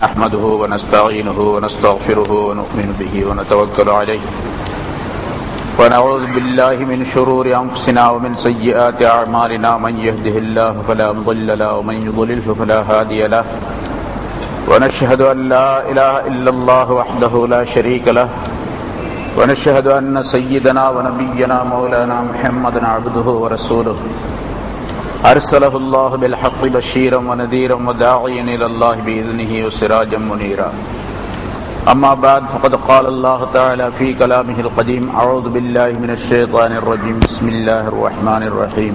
نحمده ونستعينه ونستغفره ونؤمن به ونتوكل عليه ونعوذ بالله من شرور أنفسنا ومن سيئات أعمالنا من يهده الله فلا مضل له ومن يضلل فلا هادي له ونشهد أن لا إله إلا الله وحده لا شريك له ونشهد أن سيدنا ونبينا مولانا محمدا عبده ورسوله أرسله الله بالحق بشيرا ونذيرا وداعيا إلى الله بإذنه وسراجا منيرا أما بعد فقد قال الله تعالى في كلامه القديم أعوذ بالله من الشيطان الرجيم بسم الله الرحمن الرحيم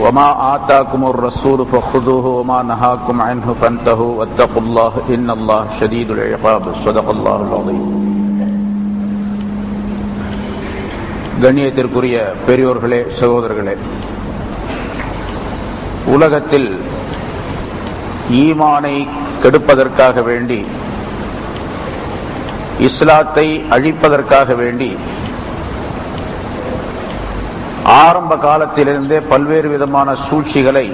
وما آتاكم الرسول فخذوه وما نهاكم عنه فانتهوا واتقوا الله إن الله شديد العقاب صدق الله العظيم. கண்ணியத்திற்குரிய பெரியோர்களே, சகோதரர்களே, உலகத்தில் ஈமானை கெடுப்பதற்காக வேண்டி, இஸ்லாத்தை அழிப்பதற்காக வேண்டி ஆரம்ப காலத்திலிருந்தே பல்வேறு விதமான சூழ்ச்சிகளை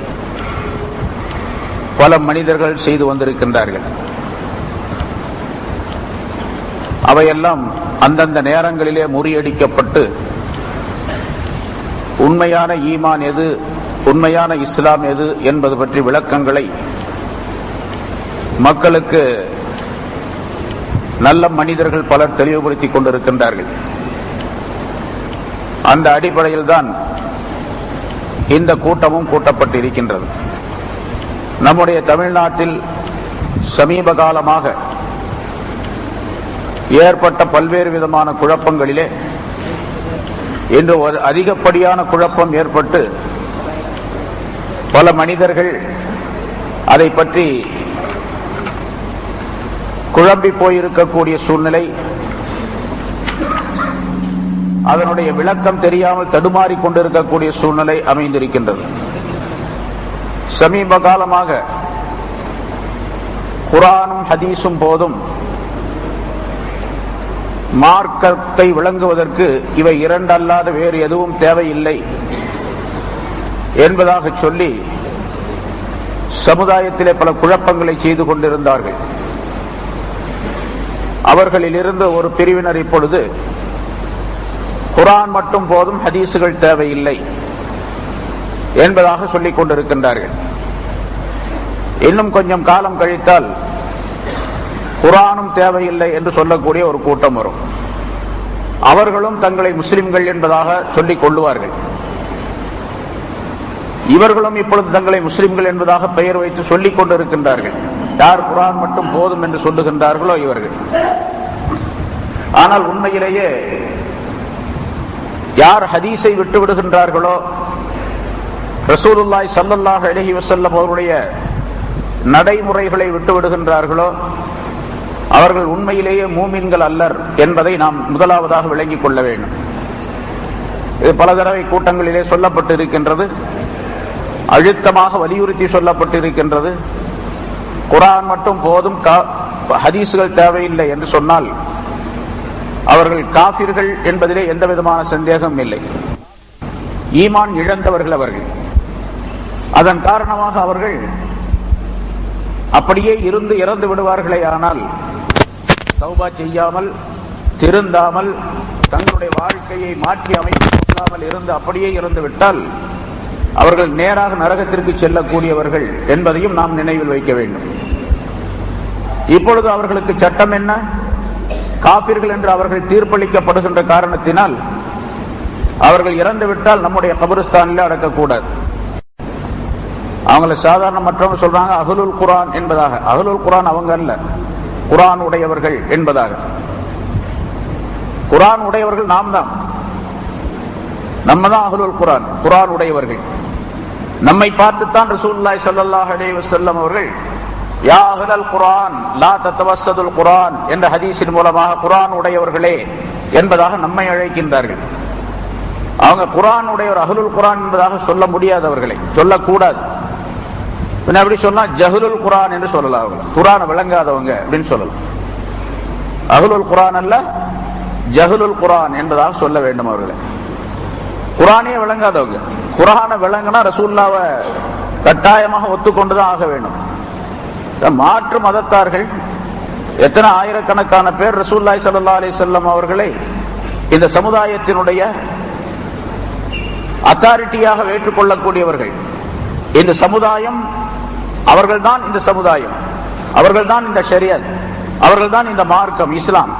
பல மனிதர்கள் செய்து வந்திருக்கின்றார்கள். அவையெல்லாம் அந்தந்த நேரங்களிலே முறியடிக்கப்பட்டு உண்மையான ஈமான் எது, உண்மையான இஸ்லாம் எது என்பது பற்றி விளக்கங்களை மக்களுக்கு நல்ல மனிதர்கள் பலர் தெளிவுபடுத்திக் கொண்டிருக்கின்றார்கள். அந்த அடிப்படையில் தான் இந்த கூட்டமும் கூட்டப்பட்டிருக்கின்றது. நம்முடைய தமிழ்நாட்டில் சமீப காலமாக ஏற்பட்ட பல்வேறு விதமான குழப்பங்களிலே இன்று அதிகப்படியான குழப்பம் ஏற்பட்டு பல மனிதர்கள் அதை பற்றி குழம்பி போயிருக்கக்கூடிய சூழ்நிலை, அதனுடைய விளக்கம் தெரியாமல் தடுமாறிக் கொண்டிருக்கக்கூடிய சூழ்நிலை அமைந்திருக்கின்றது. சமீப காலமாக குர்ஆனும் ஹதீஸும் போதும் மார்க்கத்தை விளங்குவதற்கு இவை இரண்டு அல்லாத வேறு எதுவும் தேவையில்லை என்பதாக சொல்லி சமுதாயத்திலே பல குழப்பங்களை செய்து கொண்டிருந்தார்கள். அவர்களில் இருந்து ஒரு பிரிவினர் இப்பொழுது குர்ஆன் மட்டும் போதும், ஹதீஸுகள் தேவையில்லை என்பதாக சொல்லிக் கொண்டிருக்கின்றார்கள். இன்னும் கொஞ்சம் காலம் கழித்தால் குர்ஆனும் தேவையில்லை என்று சொல்லக்கூடிய ஒரு கூட்டம் வரும். அவர்களும் தங்களை முஸ்லிம்கள் என்பதாக சொல்லிக் கொள்ளுவார்கள். இவர்களும் இப்பொழுது தங்களை முஸ்லிம்கள் என்பதாக பெயர் வைத்து சொல்லிக் கொண்டிருக்கின்றார்கள். யார் குர்ஆன் மட்டும் போதும் என்று சொல்லுகின்றார்களோ இவர்கள். ஆனால் உண்மையிலேயே யார் ஹதீஸை விட்டு விடுகின்றார்களோ, ரசூலுல்லாஹி ஸல்லல்லாஹு அலைஹி வஸல்லம் அவருடைய நடைமுறைகளை விட்டு விடுகின்றார்களோ அவர்கள் உண்மையிலேயே மூமின்கள் அல்லர் என்பதை நாம் முதலாவதாக விளங்கிக் கொள்ள வேண்டும். இது பல தடவை கூட்டங்களிலே சொல்லப்பட்டு இருக்கின்றது, அழுத்தமாக வலியுறுத்தி சொல்லப்பட்டு இருக்கின்றது. குர்ஆன் மட்டும் போதும், ஹதீஸுகள் தேவையில்லை என்று சொன்னால் அவர்கள் காஃபிர்கள் என்பதிலே எந்த விதமான சந்தேகம் இல்லை. ஈமான் இழந்தவர்கள் அவர்கள். அதன் காரணமாக அவர்கள் அப்படியே இருந்து இறந்து விடுவார்களே. ஆனால் தௌபா செய்யாமல், திருந்தாமல், தங்களுடைய வாழ்க்கையை மாற்றி அமைத்துக் கொள்ளாமல் இருந்து அப்படியே இருந்து விட்டால் அவர்கள் நேராக நரகத்திற்கு செல்லக்கூடியவர்கள் என்பதையும் நாம் நினைவில் வைக்க வேண்டும். இப்பொழுது அவர்களுக்கு சட்டம் என்ன? காபிர்கள் என்று அவர்கள் தீர்ப்பளிக்கப்படுகின்ற காரணத்தினால் அவர்கள் இறந்துவிட்டால் நம்முடைய கபரிஸ்தானில் அடக்கக்கூடாது. அவங்களை சாதாரண மற்றவங்க சொல்றாங்க அஹ்லுல் குர்ஆன் என்பதாக. அஹ்லுல் குர்ஆன் அவங்க அல்ல, குர்ஆன் உடையவர்கள் என்பதாக. குர்ஆன் உடையவர்கள் நாம் தான், நம்ம தான் அஹ்லுல் குர்ஆன், குர்ஆன் உடையவர்கள். நம்மை பார்த்துத்தான் ரசூலுல்லாஹி ஸல்லல்லாஹு அலைஹி வஸல்லம் அவர்கள் யா அஹ்லல் குர்ஆன் லா தத்தவஸ்ஸதுல் குர்ஆன் என்ற ஹதீஸின் மூலமாக குர்ஆன் உடையவர்களே என்பதாக நம்மை அழைக்கின்றார்கள். அவங்க குர்ஆன் உடையவர், அஹ்லுல் குர்ஆன் என்பதாக சொல்ல முடியாதவர்களை, சொல்லக்கூடாது. அப்படி சொன்னா ஜஹ்லுல் குர்ஆன் என்று சொல்லலாம். குர்ஆனை விளங்காதவங்க அப்படின்னு சொல்லலாம். அஹ்லுல் குர்ஆன் அல்ல, ஜஹ்லுல் குர்ஆன் என்பதாக சொல்ல வேண்டும் அவர்களை. குர்ஆனையே விளங்காதவங்க. குர்ஆனை விளங்கினா ரசூலுல்லாஹ்வை கட்டாயமாக ஒத்துக்கொண்டுதான் ஆக வேண்டும். மாற்று மதத்தார்கள் எத்தனை ஆயிரக்கணக்கான பேர் ரசூலுல்லாஹி ஸல்லல்லாஹு அலைஹி வஸல்லம் அவர்களை இந்த சமுதாயத்தினுடைய அத்தாரிட்டியாக ஏற்றுக்கொள்ளக்கூடியவர்கள். இந்த சமுதாயம் அவர்கள்தான், இந்த சமுதாயம் அவர்கள்தான், இந்த ஷரியத் அவர்கள்தான், இந்த மார்க்கம் இஸ்லாம்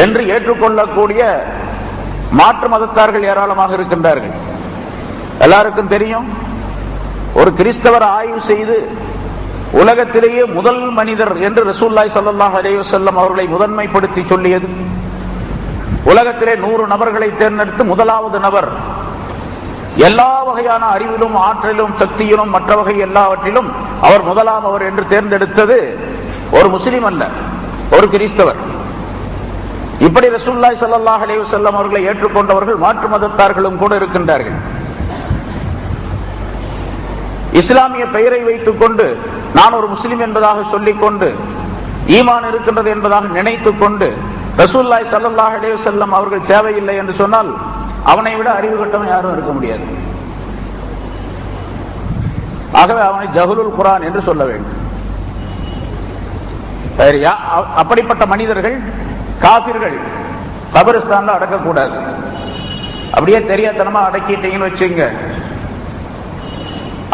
என்று ஏற்றுக்கொள்ளக்கூடிய மாற்று மதத்தார்கள் ஏராளமாக இருக்கின்றார்கள். எல்லாருக்கும் தெரியும், ஒரு கிறிஸ்தவர் ஆய்வு செய்து உலகத்திலேயே முதல் மனிதர் என்று ரசூலுல்லாஹி ஸல்லல்லாஹு அலைஹி வஸல்லம் அவர்களை முதன்மைப்படுத்தி சொல்லியது. உலகத்திலே 100 நபர்களை தேர்ந்தெடுத்து முதலாவது நபர் எல்லா வகையான அறிவிலும் ஆற்றலிலும் சக்தியிலும் மற்ற வகை எல்லாவற்றிலும் அவர் முதலாம் அவர் என்று தேர்ந்தெடுத்தது ஒரு முஸ்லிம் அல்ல, ஒரு கிறிஸ்தவர். இப்படி ரசூலுல்லாஹி ஸல்லல்லாஹு அலைஹி வஸல்லம் அவர்களை ஏற்றுக்கொண்டவர்கள் மாற்று மதத்தார்களும் கூட இருக்கின்றார்கள். இஸ்லாமிய பெயரை வைத்துக் கொண்டு நான் ஒரு முஸ்லிம் என்பதாக சொல்லிக் கொண்டு ஈமான் இருக்கின்றது என்பதாக நினைத்துக் கொண்டு ரசூலுல்லாஹி ஸல்லல்லாஹு அலைஹி வஸல்லம் அவர்கள் தேவையில்லை என்று சொன்னால் அவனை விட அறிவு கட்டவன் யாரும் இருக்க முடியாது. ஆகவே அவனை ஜஹலுல் குர்ஆன் என்று சொல்ல வேண்டும். அப்படிப்பட்ட மனிதர்கள் காபிர்கள் கபரிஸ்தான்ல அடக்கக்கூடாது. அப்படியே தெரியாதனமா அடக்கிட்டீங்கன்னு வச்சுங்க,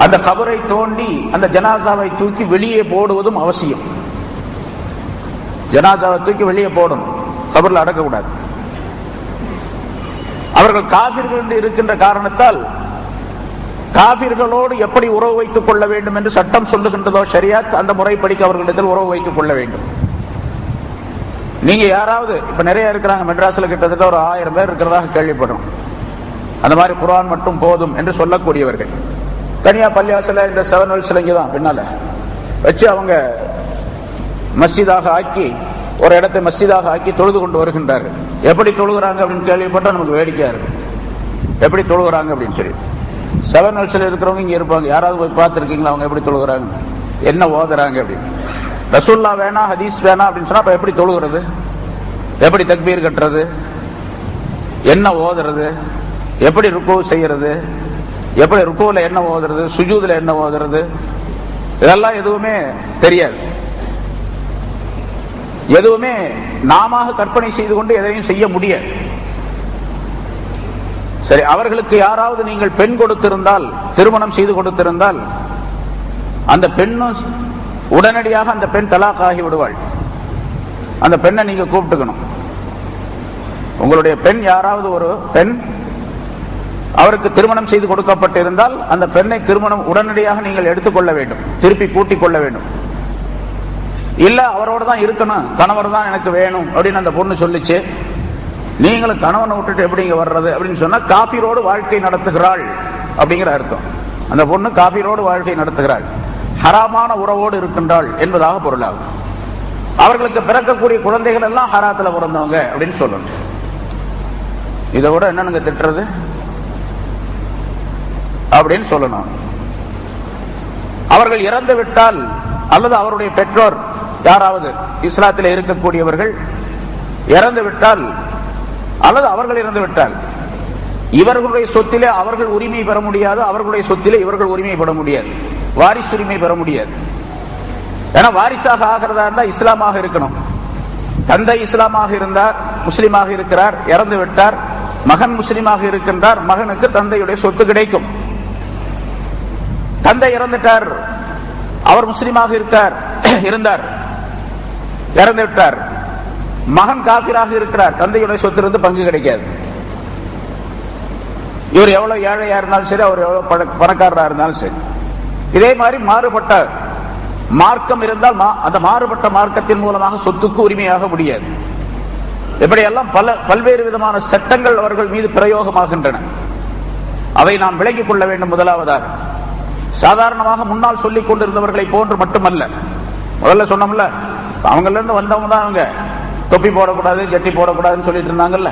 அந்த கபரை தோண்டி அந்த ஜனாசாவை தூக்கி வெளியே போடுவதும் அவசியம். ஜனாசாவை தூக்கி வெளியே போடணும், கபர்ல அடக்கக்கூடாது. அவர்கள் காபிர்கள் என்று இருக்கின்ற காரணத்தால் காபிர்களோடு எப்படி உறவு வைத்துக் கொள்ள வேண்டும் என்று சட்டம் சொல்லுகின்றதோ ஷரியத், அந்த முறைப்படிக்கு அவர்களிடத்தில் உறவு வைத்துக் கொள்ள வேண்டும். நீங்க யாராவது இப்ப நிறைய இருக்கிறாங்க, மெட்ராஸ்ல கிட்டத்தட்ட ஒரு 1000 பேர் இருக்கிறதாக கேள்விப்படுறோம். அந்த மாதிரி குர்ஆன் மட்டும் போதும் என்று சொல்லக்கூடியவர்கள் தனியா பள்ளிவாசல இந்த 7 வெல்ஸ்ல இங்கதான் பின்னால வச்சு அவங்க மஸ்ஜிதாக ஆக்கி, ஒரு இடத்தை மஸ்ஜிதாக ஆக்கி தொழுது கொண்டு வருகின்றார்கள். எப்படி தொழுகிறாங்க அப்படின்னு கேள்விப்பட்டா நமக்கு வேடிக்கையா இருக்கு. எப்படி தொழுகிறாங்க அப்படின்னு சொல்லி 7 வெல்ஸ்ல இருக்கிறவங்க இங்க இருப்பாங்க, யாராவது போய் பார்த்துருக்கீங்களா அவங்க எப்படி தொழுகிறாங்க, என்ன ஓதுறாங்க அப்படின்னு. ரசூலுல்லாஹ் வேணா ஹதீஸ் வேணா அப்படின்னு சொன்னா அப்ப எப்படி தொழுகிறது, எப்படி தக்பீர் கட்டுறது, என்ன ஓதுறது, எப்படி ருக்கு செய்யறது, எப்படி ருக்குல என்ன ஓதுறது, சுஜூதுல என்ன ஓதுறது, இதெல்லாம் எதுவுமே தெரியாது. எதுவுமே நாம கற்பனை செய்து கொண்டு எதையும் செய்ய முடியாது. சரி, அவர்களுக்கு யாராவது நீங்கள் பெண் கொடுத்திருந்தால், திருமணம் செய்து கொடுத்திருந்தால், அந்த பெண்ணும் உடனடியாக அந்த பெண் தலாக் ஆகி விடுவாள். அந்த பெண்ணை நீங்க கூப்பிட்டுக்கணும். உங்களுடைய பெண், யாராவது ஒரு பெண் அவருக்கு திருமணம் செய்து கொடுக்கப்பட்டிருந்தால் அந்த பெண்ணை திருமணம் உடனடியாக நீங்கள் எடுத்துக்கொள்ள வேண்டும், திருப்பி கூட்டிக் கொள்ள வேண்டும். இல்ல அவரோட தான் இருக்கணும், கணவர் தான் எனக்கு வேணும் அப்படின்னு அந்த பொண்ணு சொல்லிச்சு, நீங்களும் கணவனை விட்டுட்டு எப்படி இங்க வர்றது அப்படின்னு சொன்னா காபிரோடு வாழ்க்கை நடத்துகிறாள் அப்படிங்கிற அர்த்தம். அந்த பொண்ணு காபிரோடு வாழ்க்கை நடத்துகிறாள், ஹராமான உறவோடு இருக்கின்றாள் என்பதாக பொருளாகும். அவர்களுக்கு பிறக்கக்கூடிய குழந்தைகள் எல்லாம் ஹராத்துல பிறந்தவங்க அப்படின்னு சொல்லணும். இதை விட என்னன்னு திட்டுறது அப்படின்னு சொல்லணும். அவர்கள் இறந்து விட்டால் அல்லது அவருடைய பெற்றோர் யாராவது இஸ்லாத்தில் இருக்கக்கூடியவர்கள் இறந்து விட்டால் அல்லது அவர்கள் இறந்து விட்டால் இவர்களுடைய சொத்திலே அவர்கள் உரிமை பெற முடியாது, அவர்களுடைய சொத்திலே இவர்கள் உரிமை பெற முடியாது, வாரிசு உரிமை பெற முடியாது. ஏன்னா வாரிசாக ஆகிறதா இருந்தா இஸ்லாமாக இருக்கணும். தந்தை இஸ்லாமாக இருந்தார், முஸ்லிமாக இருக்கிறார், இறந்து விட்டார், மகன் முஸ்லிமாக இருக்கின்றார், மகனுக்கு தந்தையுடைய சொத்து கிடைக்கும். தந்தை இறந்துட்டார், அவர் முஸ்லிமாக இருந்தார், இறந்து விட்டார், மகன் காபிராக இருக்கிறார், தந்தையுடைய சொத்திலிருந்து பங்கு கிடைக்காது. இவர் எவ்வளவு ஏழையா இருந்தாலும் சரி, அவர் எவ்வளவு பணக்காரராக இருந்தாலும் சரி. இதே மாதிரி மாறுபட்ட மார்க்கம் இருந்தால் அந்த மாறுபட்ட மார்க்கத்தின் மூலமாக சொத்துக்கு உரிமையாக முடியாது. இப்படியெல்லாம் பல்வேறு விதமான சட்டங்கள் அவர்கள் மீது பிரயோகமாகின்றன. அதை நாம் விளங்கிக் கொள்ள வேண்டும். முதலாவதாக சாதாரணமாக முன்னால் சொல்லிக் கொண்டிருந்தவர்களை போன்று மட்டுமல்ல. முதல்ல சொன்னோம்ல, அவங்கள இருந்து வந்தவங்க தான் அவங்க தொப்பி போடக்கூடாது, ஜட்டி போடக்கூடாதுன்னு சொல்லிட்டு இருந்தாங்கல்ல.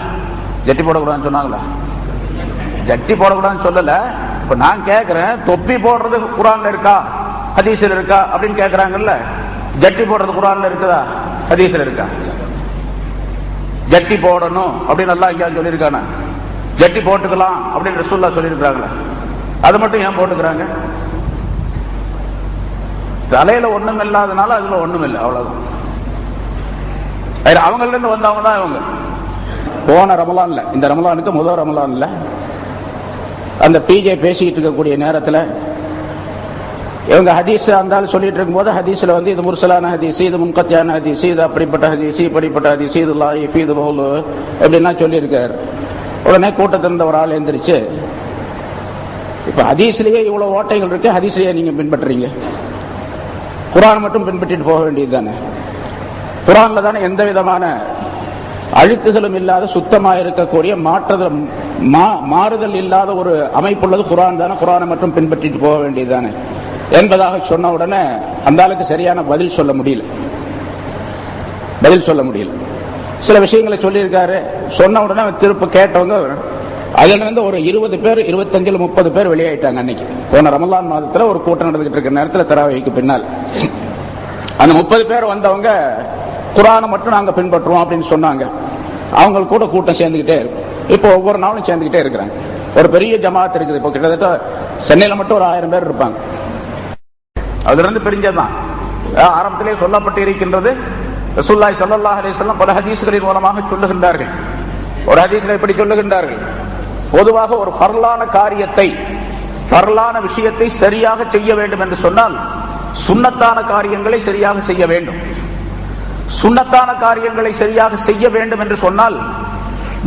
ஜட்டி போடக்கூடாதுன்னு சொன்னாங்களா? ஜட்டி போடக்கூடாதுன்னு சொல்லல. இப்ப நான் கேட்கிறேன், தொப்பி போடுறது குர்ஆன்ல இருக்கா, ஹதீஸ்ல இருக்கா அப்படின்னு கேட்கிறாங்கல்ல. ஜட்டி போடுறது குர்ஆன்ல இருக்குதா, ஹதீஸ்ல இருக்கா? ஜட்டி போடணும் அப்படின்னு அல்லாஹ் இங்க சொல்லியிருக்கானே, ஜட்டி போட்டுக்கலாம் அப்படின்னு ரசூலுல்லாஹ் சொல்லியிருக்காங்களே, அது மட்டும் ஏன் போட்டுக்கிறாங்க? தலையில ஒண்ணும் இல்லாதனால அதுல ஒண்ணும் இல்லை, அவ்வளவுதான். அவங்கள்ல இருந்து வந்தவங்க தான் இவங்க. போன ரமலான்ல, இந்த ரமலானுக்கு முதல் ரமலான்ல அந்த பிஜே பேசிக்கிட்டு இருக்கக்கூடிய நேரத்தில் இவங்க ஹதீஸ் அந்த சொல்லிட்டு இருக்கும்போது ஹதீஸ்ல வந்து இது முர்சலான ஹதீஸ், இது முன்கத்தியான ஹதீஸ், இது அப்படிப்பட்ட ஹதீஸ், இப்படிப்பட்ட ஹதீஸ், இது லாயிஃப், இது பவுல் எப்படின்னா சொல்லியிருக்காரு. உடனே கூட்டத்தில் இருந்த ஒரு ஆள் எந்திரிச்சு, இப்ப ஹதீஸ்லயே இவ்வளவு ஓட்டைகள் இருக்கு, ஹதீஸ்லயே நீங்க பின்பற்றுறீங்க, குர்ஆன் மட்டும் பின்பற்றிட்டு போக வேண்டியது தானே, குர்ஆன்ல தானே எந்த விதமான அழுக்குகளும் இல்லாத சுத்தமாக இருக்கக்கூடிய மாறுதல் இல்லாத ஒரு அமைப்புள்ளது குர்ஆன் தானே, குர்ஆனை மட்டும் பின்பற்றிட்டு போக வேண்டியது தானே என்பதாக சொன்ன உடனே அந்த ஆளுக்கு சரியான பதில் சொல்ல முடியல. சில விஷயங்களை சொல்லியிருக்காரு. சொன்ன உடனே திருப்ப கேட்டவங்க அதுல இருந்து ஒரு 20 பேர் 25 30 பேர் வெளியாயிட்டாங்க. அன்னைக்கு போன ரமலான் மாதத்துல ஒரு கூட்டம் நடந்துகிட்டு இருக்க நேரத்தில் தராவிக்கு பின்னால் அந்த 30 பேர் வந்தவங்க குர்ஆனை மட்டும் நாங்க பின்பற்றுவோம் அப்படின்னு சொன்னாங்க. அவங்க கூட கூட்டம் சேர்ந்துகிட்டே இருக்கும். இப்போ ஒவ்வொரு நாளும் சேர்ந்துகிட்டே இருக்கிறாங்க. ஒரு பெரிய ஜமாத் இருக்குது. இப்போ கிட்டத்தட்ட சென்னையில மட்டும் ஒரு 1000 பேர் இருப்பாங்க. அதுல இருந்து பிரிஞ்சதுதான். ஆரம்பத்திலே சொல்லப்பட்டு இருக்கின்றது. ரசூலுல்லாஹி ஸல்லல்லாஹு அலைஹி வஸல்லம் பல ஹதீஸ்களின் மூலமாக சொல்லுகின்றார்கள். ஒரு ஹதீஸ்ல இப்படி சொல்லுகின்றார்கள், பொதுவாக ஒரு ஃபர்லான காரியத்தை, ஃபர்லான விஷயத்தை சரியாக செய்ய வேண்டும் என்று சொன்னால் சுன்னத்தான காரியங்களை சரியாக செய்ய வேண்டும். சுன்னத்தான காரியங்களை சரியாக செய்ய வேண்டும் என்று சொன்னால்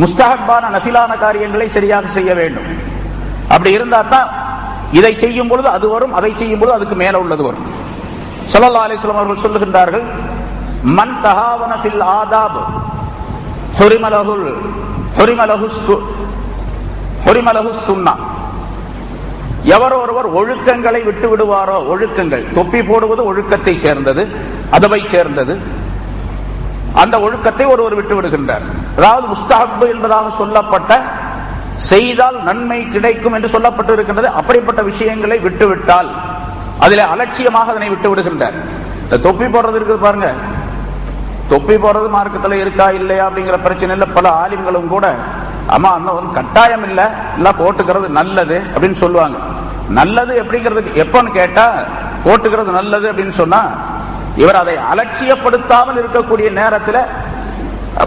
முஸ்தஹப்பான நஃபிலான காரியங்களை சரியாக செய்ய வேண்டும். அப்படி இருந்தா தான் இதை செய்யும் பொழுது அது வரும், அதை செய்யும் பொழுது அதுக்கு மேல உள்ளது வரும். ஸல்லல்லாஹு அலைஹி வஸல்லம் அவர்கள் சொல்லுகின்றார்கள், மன் தஹாவன ஃபில் ஆதாப் ஹுரிம லஹு சுன்னா. எவர் ஒருவர் ஒழுக்கங்களை விட்டு விடுவாரோ, ஒழுக்கங்கள், தொப்பி போடுவது ஒழுக்கத்தை சேர்ந்தது, அதவை சேர்ந்தது, அந்த ஒழுக்கத்தை ஒருவர் விட்டு விடுகின்றார். அதாவது முஸ்தஹப் என்பதாக சொல்லப்பட்ட செய்தால் நன்மை கிடைக்கும் என்று சொல்லப்பட்டு இருக்கின்றது. அப்படிப்பட்ட விஷயங்களை விட்டுவிட்டால் அதிலே அலட்சியமாக அதனை விட்டு விடுகின்றார். இந்த தொப்பி போடுறது இருக்குது பாருங்க, தொப்பி போடுறது மார்க்கத்தில் இருக்கா இல்லையா அப்படிங்கிற பிரச்சனை இல்லை. பல ஆலிம்களும் கூட ஆமா அந்த கட்டாயம் இல்லை, இல்ல போட்டுக்கிறது நல்லது அப்படின்னு சொல்லுவாங்க. நல்லது எப்படிங்கிறதுக்கு எப்பன்னு கேட்டா போட்டுக்கிறது நல்லது அப்படின்னு சொன்னா இவர் அதை அலட்சியப்படுத்தாமல் இருக்கக்கூடிய நேரத்தில்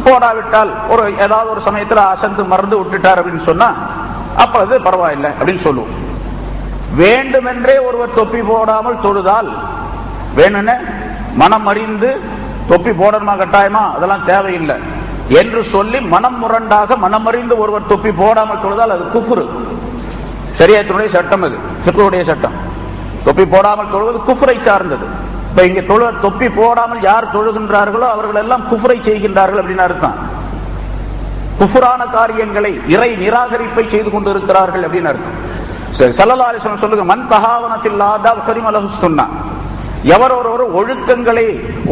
போடாவிட்டால் ஒரு ஏதாவது ஒரு சமயத்தில் அசந்து மறந்து விட்டுட்டார் அப்படின்னு சொன்னா அப்பொழுது பரவாயில்லை அப்படின்னு சொல்லுவோம். வேண்டுமென்றே ஒருவர் தொப்பி போடாமல் தொழுதால், வேணும்னு மனம் அறிந்து தொப்பி போடணுமா கட்டாயமா அதெல்லாம் தேவையில்லை என்று சொல்லி மனம் முரண்டாக மனமறிந்து ஒருவர் தொப்பி போடாமல் தொழுதால் அது குஃப்ரு. ஷரியத்துடைய சட்டம், அது ஃபிக்ஹுடைய சட்டம். தொப்பி போடாமல் தொழுவது குஃப்ரை சார்ந்தது. இப்ப இங்க தொப்பி போடாமல் யார் தொழுகின்றார்களோ அவர்கள் எல்லாம் குஃப்ரை செய்கின்றார்கள் அப்படின்னு அர்த்தம். குஃப்ரான காரியங்களை, இறை நிராகரிப்பை செய்து கொண்டிருக்கிறார்கள் அப்படின்னு அர்த்தம். ஸல்லல்லாஹு அலைஹி வஸல்லம் சொல்லுங்க, மன் தஹாவன ஃபில் ஆதாப் ஹுரிம லஹு சுன்னா. எவர் ஒருவர்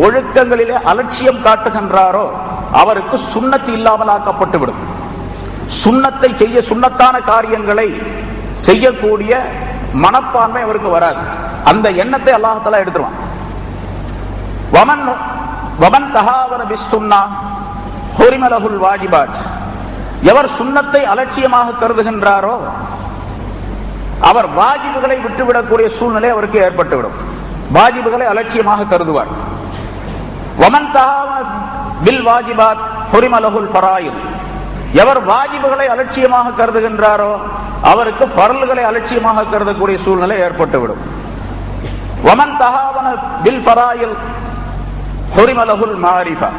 ஒழுக்கங்களிலே அலட்சியம் காட்டுகின்றாரோ அவருக்கு சுன்னத்து இல்லாமல் ஆக்கப்பட்டு விடும். சுன்னத்தை செய்ய, சுன்னத்தான காரியங்களை செய்யக்கூடிய மனப்பான்மை அவருக்கு வராது. அந்த எண்ணத்தை அல்லாஹ் தஆலா எடுத்துருவான். வமன் தஹாவன பிஸ்ஸுன்னா ஹுரிம லஹுல் வாஜிபாத். எவர் சுன்னத்தை அலட்சியமாக கருதுகின்றாரோ அவர் வாஜிபுகளை விட்டுவிடக்கூடிய சூழ்நிலை அவருக்கு ஏற்பட்டுவிடும். வாஜிபுகளை அலட்சியமாக கருதுவார். வமன் தஹாவன பில் வாஜிபாத் ஹுரிம லஹுல் ஃபராயித். எவர் வாஜிபுகளை அலட்சியமாக கருதுகின்றாரோ அவருக்கு ஃபர்லுகளை அலட்சியமாக கருதக்கூடிய சூழ்நிலை ஏற்பட்டுவிடும். வமன் தஹாவன பில் ஃபராயில் ஹுரிம லஹுல் மாரிஃபா.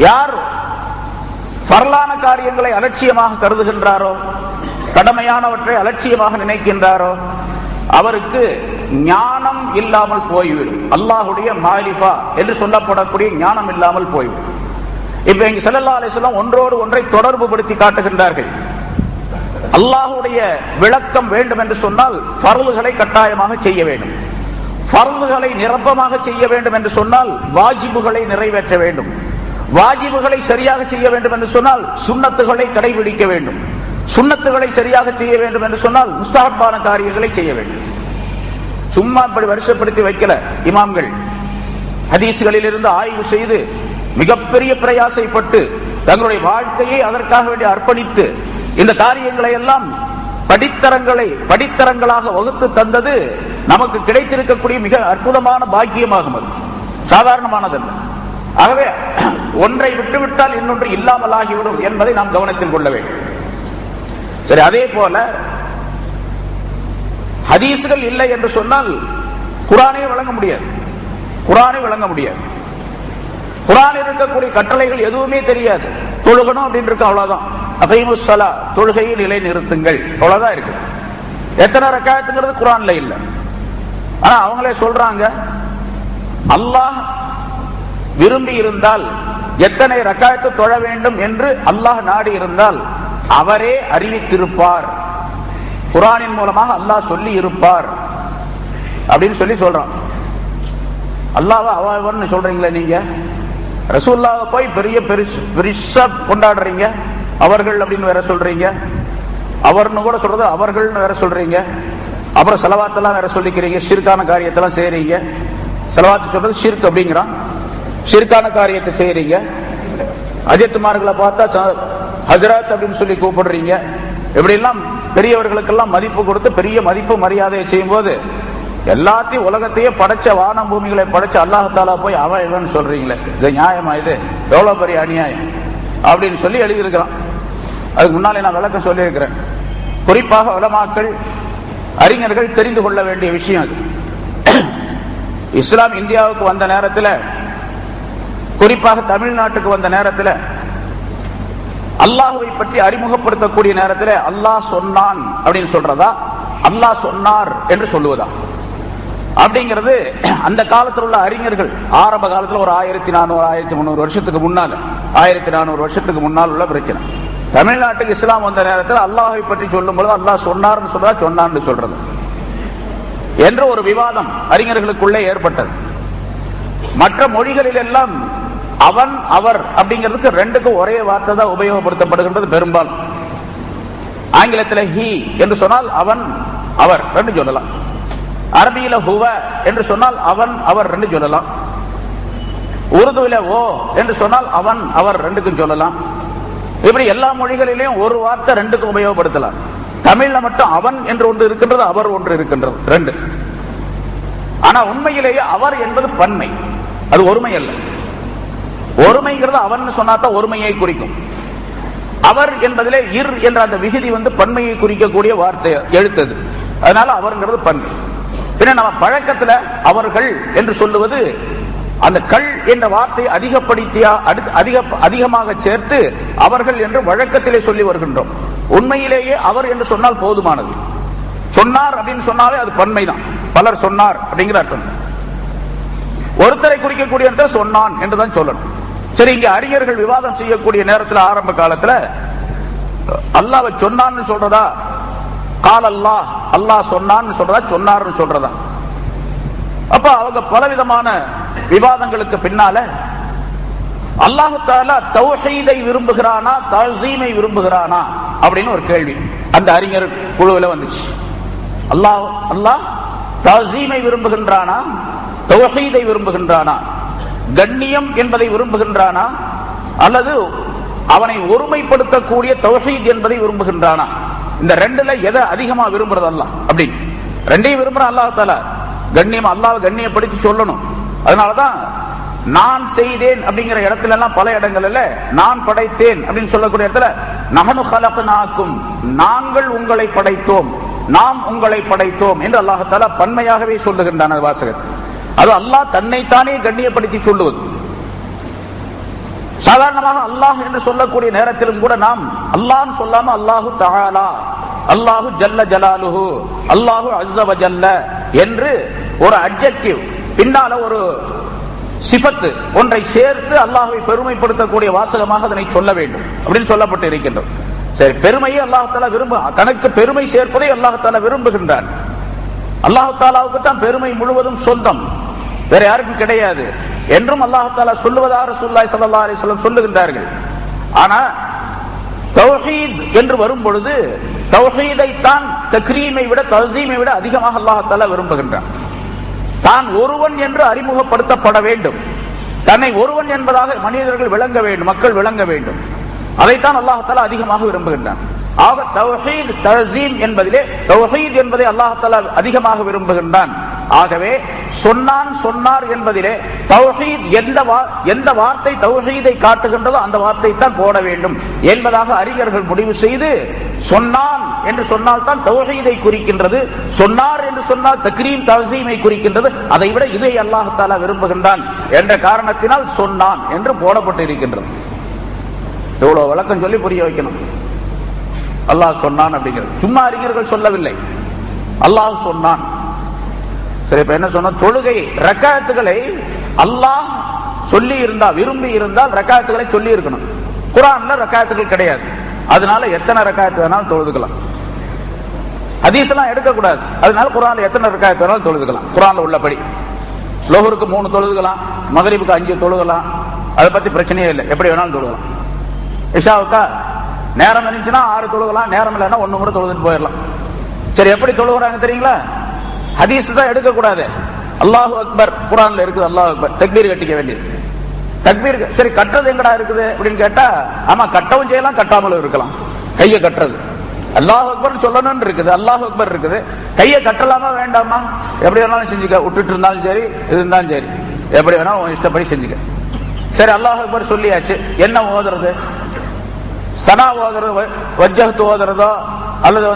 யார் ஃபர்லான காரியங்களை அலட்சியமாக கருதுகின்றாரோ, கடமையானவற்றை அலட்சியமாக நினைக்கின்றாரோ அவருக்கு ஞானம் இல்லாமல் போய்விடும். அல்லாஹுடைய மாரிஃபா என்று சொல்லப்படக்கூடிய ஞானம் இல்லாமல் போய்விடும். இப்ப இங்க ஸல்லல்லாஹு அலைஹி வஸல்லம் ஒன்றோடு ஒன்றை தொடர்பு படுத்தி காட்டுகின்றார்கள். அல்லாஹுடைய விளக்கம் வேண்டும் என்று சொன்னால் ஃபர்லுகளை கட்டாயமாக செய்ய வேண்டும். ஃபர்லுகளை நிரப்பமாக செய்ய வேண்டும் என்று சொன்னால் வாஜிபுகளை நிறைவேற்ற வேண்டும். வாஜிபுகளை சரியாக செய்ய வேண்டும் என்று சொன்னால் சுன்னத்துகளை கடைபிடிக்க வேண்டும். சுன்னத்துகளை சரியாக செய்ய வேண்டும் என்று சொன்னால் முஸ்தஹப்பான காரியங்களை செய்ய வேண்டும். சும்மா இப்படி வருஷப்படுத்தி வைக்கல இமாம்கள். ஹதீஸ்களில் இருந்து ஆய்வு செய்து மிகப்பெரிய பிரயாசைப்பட்டு தங்களுடைய வாழ்க்கையை அதற்காக வேண்டி அர்ப்பணித்து இந்த காரியங்களை எல்லாம் படித்தரங்களாக வகுத்து தந்தது நமக்கு கிடைத்திருக்கக்கூடிய மிக அற்புதமான பாக்கியமாகும். அது சாதாரணமானதல்ல. ஆகவே ஒன்றை விட்டுவிட்டால் இன்னொன்று இல்லாமல் ஆகிவிடும் என்பதை நாம் கவனத்தில் கொள்ள வேண்டும். சரி, அதே போல ஹதீஸ்கள் இல்லை என்று சொன்னால் குர்ஆனை விளங்க முடியாது. குர்ஆனில் இருக்கக்கூடிய கட்டளைகள் எதுவுமே தெரியாது. தொழுகணும் அப்படின்னு இருக்கு, அவ்வளவுதான். அகீமுஸ் ஸலா, தொழுகையை நிலை நிறுத்துங்கள், அவ்வளவுதான் இருக்கு. எத்தனை ரக்காயத்துங்கிறது குர்ஆன்ல இல்ல. ஆனா அவங்களே சொல்றாங்க, அல்லாஹ் விரும்பி இருந்தால் எத்தனை ரக்காயத்து தொழ வேண்டும் என்று அல்லாஹ் நாடி இருந்தால் அவரே அறிவித்திருப்பார், குர்ஆனின் மூலமாக அல்லாஹ் சொல்லி இருப்பார் அப்படின்னு சொல்றான். அல்லாஹ்வை அவன்னு சொல்றீங்களே நீங்க, ரசூலுல்லாஹ்வை போய் பெருசா கொண்டாடுறீங்க, அவர்கள் அப்படின்னு வேற சொல்றீங்க, அவர்னு கூட சொல்றது அவர்கள்னு வேற சொல்றீங்க, அப்புறம் ஸலவாத்தெல்லாம் வேற சொல்லிக்கிறீங்க, ஷிர்கான காரியத்தெல்லாம் செய்றீங்க. ஸலவாத் சொல்றது ஷிர்க் அப்படிங்கிறான், ஷிர்கான காரியத்தை செய்றீங்க. அஜித்துமார்களை பார்த்தா ஹஜ்ரத் அப்படின்னு சொல்லி கூப்பிடுறீங்க. இப்படி எல்லாம் பெரியவர்களுக்கெல்லாம் மதிப்பு கொடுத்து பெரிய மதிப்பு மரியாதையை செய்யும் போது எல்லாத்தையும் உலகத்தையே படைச்ச வானம் பூமிகளை படைச்ச அல்லாஹ் தஆலா போய் அவன் இவன் சொல்றீங்களே, இது நியாயமா? இது எவ்வளவு பெரிய அநியாயம் அப்படின்னு சொல்லி எழுதியிருக்கிறான். அதுக்கு முன்னாலே நான் விளக்கம் சொல்லி இருக்கிறேன். குறிப்பாக உலமாக்கள், அறிஞர்கள் தெரிந்து கொள்ள வேண்டிய விஷயம் அது. இஸ்லாம் இந்தியாவுக்கு வந்த நேரத்தில், குறிப்பாக தமிழ்நாட்டுக்கு வந்த நேரத்தில், அல்லாஹ்வை பற்றி அறிமுகப்படுத்தக்கூடிய நேரத்தில் அல்லாஹ் சொன்னான் அப்படின்னு சொல்றதா, அல்லாஹ் சொன்னார் என்று சொல்லுவதா அப்படிங்கிறது அந்த காலத்தில் உள்ள அறிஞர்கள் ஆரம்ப காலத்தில் ஒரு 1400 1300 வருஷத்துக்கு முன்னால் 1400 வருஷத்துக்கு முன்னால் உள்ள பிரச்சனை. தமிழ்நாட்டுக்கு இஸ்லாம் வந்த நேரத்தில் அல்லாஹ்வை பற்றி சொல்லும் பொழுது அல்லாஹ் சொன்னார்னு சொல்றதா சொன்னான்னு சொல்றது என்ற ஒரு விவாதம் அறிஞர்களுக்குள்ளே ஏற்பட்டது. மற்ற மொழிகளில் எல்லாம் அவன் அவர் அப்படிங்கிறதுக்கு ரெண்டுக்கும் ஒரே வார்த்தை தான் உபயோகப்படுத்தப்படுகின்றது பெரும்பாலும். ஆங்கிலத்தில் ஹி என்று சொன்னால் அவன் அவர் ரெண்டு சொல்லலாம், அரபியில ஹுவ என்று சொன்னால் அவன் அவர் ரெண்டு சொல்லலாம், உருதுவில ஓ என்று சொன்னால் அவன் அவர் ரெண்டுக்கும் சொல்லலாம். இப்படி எல்லா மொழிகளிலேயும் ஒரு வார்த்தை ரெண்டுக்கும் உபயோகப்படுத்தலாம். தமிழ்ல மட்டும் அவன் என்று ஒன்று இருக்கின்றது, அவர் ஒன்று இருக்கின்றது, ரெண்டு. ஆனா உண்மையிலேயே அவர் என்பது பன்மை, அது ஒருமை அல்ல. ஒருமைங்கிறது அவன் சொன்னாதான் ஒருமையை குறிக்கும். அவர் என்பதிலே இர் என்ற அந்த விகுதி பன்மையை குறிக்கக்கூடிய வார்த்தை எழுத்தது, அதனால அவர்ங்கிறது பன்மை. பின்ன நம்ம பழக்கத்துல அவர்கள் என்று சொல்லுவது அந்த கள் என்ற வார்த்தை அதிகமாக சேர்த்து அவர்கள் என்று வழக்கத்திலே சொல்லி வருகின்றோம். உண்மையிலேயே அவர் என்று சொன்னால் போதுமானது. சொன்னார் அப்படின்னு சொன்னாலே அது பன்மைதான், பலர் சொன்னார் அப்படிங்கிற அர்த்தம். ஒருத்தரை குறிக்கக்கூடிய சொன்னான் என்றுதான் சொல்லணும். சரி, இங்க அறிஞர்கள் விவாதம் செய்யக்கூடிய நேரத்தில் ஆரம்ப காலத்துல அல்லாஹ்வை சொன்னான்னு சொல்றதா, கால் அல்லாஹ் அல்லாஹ் சொன்னான்னு சொல்றதா, சொன்னார்னு சொல்றதா? அப்ப அவங்க பலவிதமான விவாதங்களுக்கு பின்னால அல்லாஹ் தஆலா தௌஹீதை விரும்புகிறானா தஅஸீமை விரும்புகிறானா அப்படின்னு ஒரு கேள்வி அந்த அறிஞர் குழுவில் வந்துச்சு. அல்லாஹ் தஅஸீமை விரும்புகின்றானா தௌஹீதை விரும்புகின்றானா, கண்ணியம் என்பதை விரும்புகின்றானா, அல்லது அவனை ஒருமைப்படுத்தக்கூடிய தௌஹீத் என்பதை விரும்புகின்றானா? இந்த ரெண்டுல எதை அதிகமா விரும்புறது அல்லாஹ்? அப்படின்னு ரெண்டையும் விரும்புற அல்லாஹ் தஆலா கண்ணியம், அல்லாஹ்வை கண்ணியப்படுத்தி சொல்லணும். அதனாலதான் நான் செய்தேன் அப்படிங்கிற இடத்துல எல்லாம் பல இடங்கள்ல நான் படைத்தேன் அப்படின்னு சொல்லக்கூடிய இடத்துல நஹனு ஹலக்னாக்கும், நாங்கள் உங்களை படைத்தோம், நாம் உங்களை படைத்தோம் என்று அல்லாஹ் தஆலா பன்மையாகவே சொல்லுகின்றான் வாசகத்தில். அது அல்லாஹ் தன்னைத்தானே கண்ணியப்படுத்தி சொல்லுவது. சாதாரணமாக அல்லாஹ் என்று சொல்லக்கூடிய நேரத்திலும் கூட நாம் அல்லாஹ்னு சொல்லாம அல்லாஹு தஆலா, அல்லாஹு ஜல்ல ஜலாலுஹு, அல்லாஹு அஸ்ஸ வ ஜல்ல என்று ஒரு அட்ஜெக்டிவ் பின்னால ஒரு சிபத்து ஒன்றை சேர்த்து அல்லாஹ்வை பெருமைப்படுத்தக்கூடிய வாசகமாக அதனை சொல்ல வேண்டும் அப்படின்னு சொல்லப்பட்டு இருக்கின்றது. சரி, பெருமையை அல்லாஹ் தஆலா தனக்கு பெருமை சேர்ப்பதை அல்லாஹ் தஆலா விரும்புகின்றான். அல்லாஹ் தஆலாவுக்கு தான் பெருமை முழுவதும் சொந்தம், வேற யாருக்கும் கிடையாது என்றும் அல்லாஹ் தஆலா சொல்லுவதாக ரசூலுல்லாஹி ஸல்லல்லாஹு அலைஹி வஸல்லம் சொல்லுகின்றார்கள். ஆனா தௌஹீத் என்று வரும் பொழுது தௌஹீதை தான் தக்ரீமை விட தஅஸீமை விட அதிகமாக அல்லாஹ் தஆலா விரும்புகின்றான். தான் ஒருவன் என்று அறிமுகப்படுத்தப்பட வேண்டும், தன்னை ஒருவன் என்பதாக மனிதர்கள் விளங்க வேண்டும், மக்கள் விளங்க வேண்டும். அதைத்தான் அல்லாஹ் தஆலா அதிகமாக விரும்புகின்றான். ஆக தௌஹீத் தஸீம் என்பதிலே தௌஹீத் என்பதை அல்லாஹ் தஆலா அதிகமாக விரும்புகின்றான். ஆகவே சொன்னார் என்பதிலே தௌஹீத் எந்த வார்த்தை தௌஹீதை காட்டுகின்றதோ அந்த வார்த்தை தான் போட வேண்டும் என்பதாக அறிஞர்கள் முடிவு செய்து சொன்னான் என்று சொன்னால் தான் தௌஹீதை குறிக்கின்றது, சொன்னார் என்று சொன்னால் தக்ரீம் தஸீமை குறிக்கின்றது. அதை விட இதை அல்லாஹ் தஆலா விரும்புகின்றான் என்ற காரணத்தினால் சொன்னான் என்று போடப்பட்டு இருக்கின்றது. எவ்வளவு விளக்கம் சொல்லி புரிய வைக்கணும். அல்லாஹ் சொன்னான் அப்படிங்கிறது சும்மா அறிஞர்கள் சொல்லவில்லை, அல்லாஹ் சொன்னான். சரி, இப்ப என்ன சொன்ன, தொழுகை ரக்காத்துகளை அல்லாஹ் சொல்லி இருந்தா விரும்பி இருந்தால் ரக்காத்துகளை சொல்லி இருக்கணும். குர்ஆன்ல ரக்காத்துகள் கிடையாது, அதனால எத்தனை ரக்காத்து வேணாலும் தொழுதுக்கலாம். ஹதீஸ் எல்லாம் எடுக்கக்கூடாது, அதனால குர்ஆன்ல எத்தனை ரக்காத்து வேணாலும் தொழுதுக்கலாம். குர்ஆன்ல உள்ளபடி லோஹருக்கு 3 தொழுதுக்கலாம், மகரிபுக்கு 5 தொழுகலாம், அதை பத்தி பிரச்சனையே இல்லை, எப்படி வேணாலும் தொழுகலாம். இஷாவுக்கா நேரம் இருந்துச்சுன்னா 6 தொழுகலாம், நேரம் இல்லைன்னா 1 கூட தொழுதுட்டு போயிடலாம். சரி, எப்படி தொழுகிறாங்க தெரியுங்களா? ஹதீஸ் தான் எடுக்கக்கூடாது. அல்லாஹு அக்பர் குர்ஆன்ல இருக்குது, அல்லாஹு அக்பர் தக்பீர் கட்டிக்க வேண்டியது. தக்பீர் சரி, கட்டுறது எங்கடா இருக்குது அப்படின்னு கேட்டா, ஆமா கட்டவும் செய்யலாம் கட்டாமலும் இருக்கலாம். கையை கட்டுறது அல்லாஹு அக்பர் சொல்லணும்னு இருக்குது, அல்லாஹு அக்பர் இருக்குது, கையை கட்டலாமா வேண்டாமா? எப்படி வேணாலும் செஞ்சுக்க, விட்டுட்டு இருந்தாலும் சரி, இது இருந்தாலும் சரி, எப்படி வேணாலும் இஷ்டப்படி செஞ்சுக்க. சரி, அல்லாஹு அக்பர் சொல்லியாச்சு, என்ன ஓதுறது? சனா ஓதுறது, வஜ்ஜஹ்து ஓதுறதோ அல்லது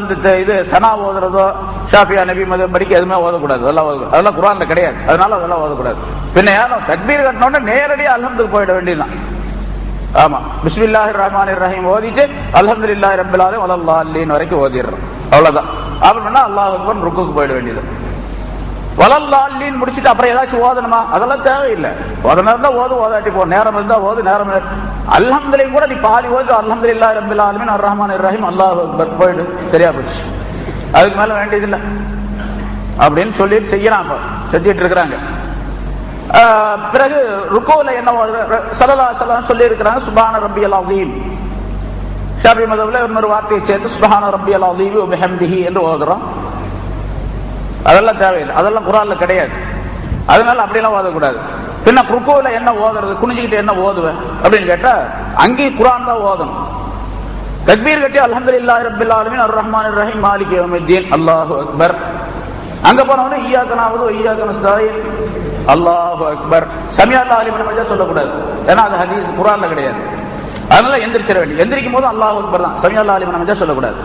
இது சனா ஓதுறதோ ஷாஃபியா நபி மதம் படிக்க எதுவுமே ஓதக்கூடாது, அதெல்லாம் குர்ஆன்ல கிடையாது, அதனால அதெல்லாம் ஓதக்கூடாது. பின்ன யாரும் தக்பீர் கட்டினோட நேரடியா அல்ஹம்துக்கு போயிட வேண்டியதுதான். ஆமா, பிஸ்மில்லாஹிர் ரஹ்மானிர் ரஹீம் ஓதிட்டு அல்ஹம்துலில்லாஹி ரப்பில் ஆலமீன் வலல்லாஹின் வரைக்கும் ஓதிடுறோம், அவ்வளவுதான். அப்படின்னா அல்லாஹ் அக்பர் ருக்குக்கு போயிட வேண்டியது. வலல்லாஹின் முடிச்சுட்டு அப்புறம் ஏதாச்சும் ஓதணுமா? அதெல்லாம் தேவையில்லை. ஓதனா ஓது, ஓதாட்டி போ, நேரம் இருந்தா ஓது, நேரம் அல்ஹம்துலில்லாஹ் கூட நீ பாதி ஓது அல்ஹம்துலில்லாஹி ரப்பில் ஆலமீன் அர் ரஹ்மானிர் ரஹீம் அல்லாஹு அக்பர் போயிடு, சரியா போச்சு. அதுக்கு மேல வேண்டியதில்லை அப்படின்னு சொல்லிட்டு செய்யறாங்க, செஞ்சிட்டு இருக்கிறாங்க. பிறகு ருக்குல என்ன ஸல்லல்லாஹு அலைஹி வஸல்லம் சொல்லி இருக்கிறாங்க, சுப்ஹான ரப்பியல் அஸீம். ஷாஃபி மذهبல இன்னொரு வார்த்தையை சேர்த்து சுப்ஹான ரப்பியல் அஸீம் வ பிஹம்திஹி என்று ஓதுறோம். அதெல்லாம் தேவையில்லை, அதெல்லாம் குர்ஆன்ல கிடையாது, அதனால அப்படியெல்லாம் ஓதக்கூடாது. பின்ன ருக்குல என்ன ஓதுறது, குனிஞ்சிக்கிட்டு என்ன ஓதுவேன் அப்படின்னு கேட்டா அங்கேயும் குர்ஆன் தான் ஓதணும். தக்பீர் கட்டி அல்ஹம்துலில்லாஹி ரப்பில் ஆலமீன் அர் ரஹ்மானிர் ரஹீம் மாலிகி யௌமித்தீன் அல்லாஹு அக்பர். அங்க போனவனே இய்யாக நஅபுது வ இய்யாக நஸ்தஈன் அல்லாஹு அக்பர். சமிஅ அல்லாஹு லிமன் ஹமிதா சொல்லக்கூடாது, ஏன்னா அது ஹதீஸ் குர்ஆன்ல கிடையாது. அதனால எந்திரிச்சிட வேண்டிய, எந்திரிக்கும் போது அல்லாஹு அக்பர் தான், சமிஅ அல்லாஹு லிமன் ஹமிதா சொல்லக்கூடாது.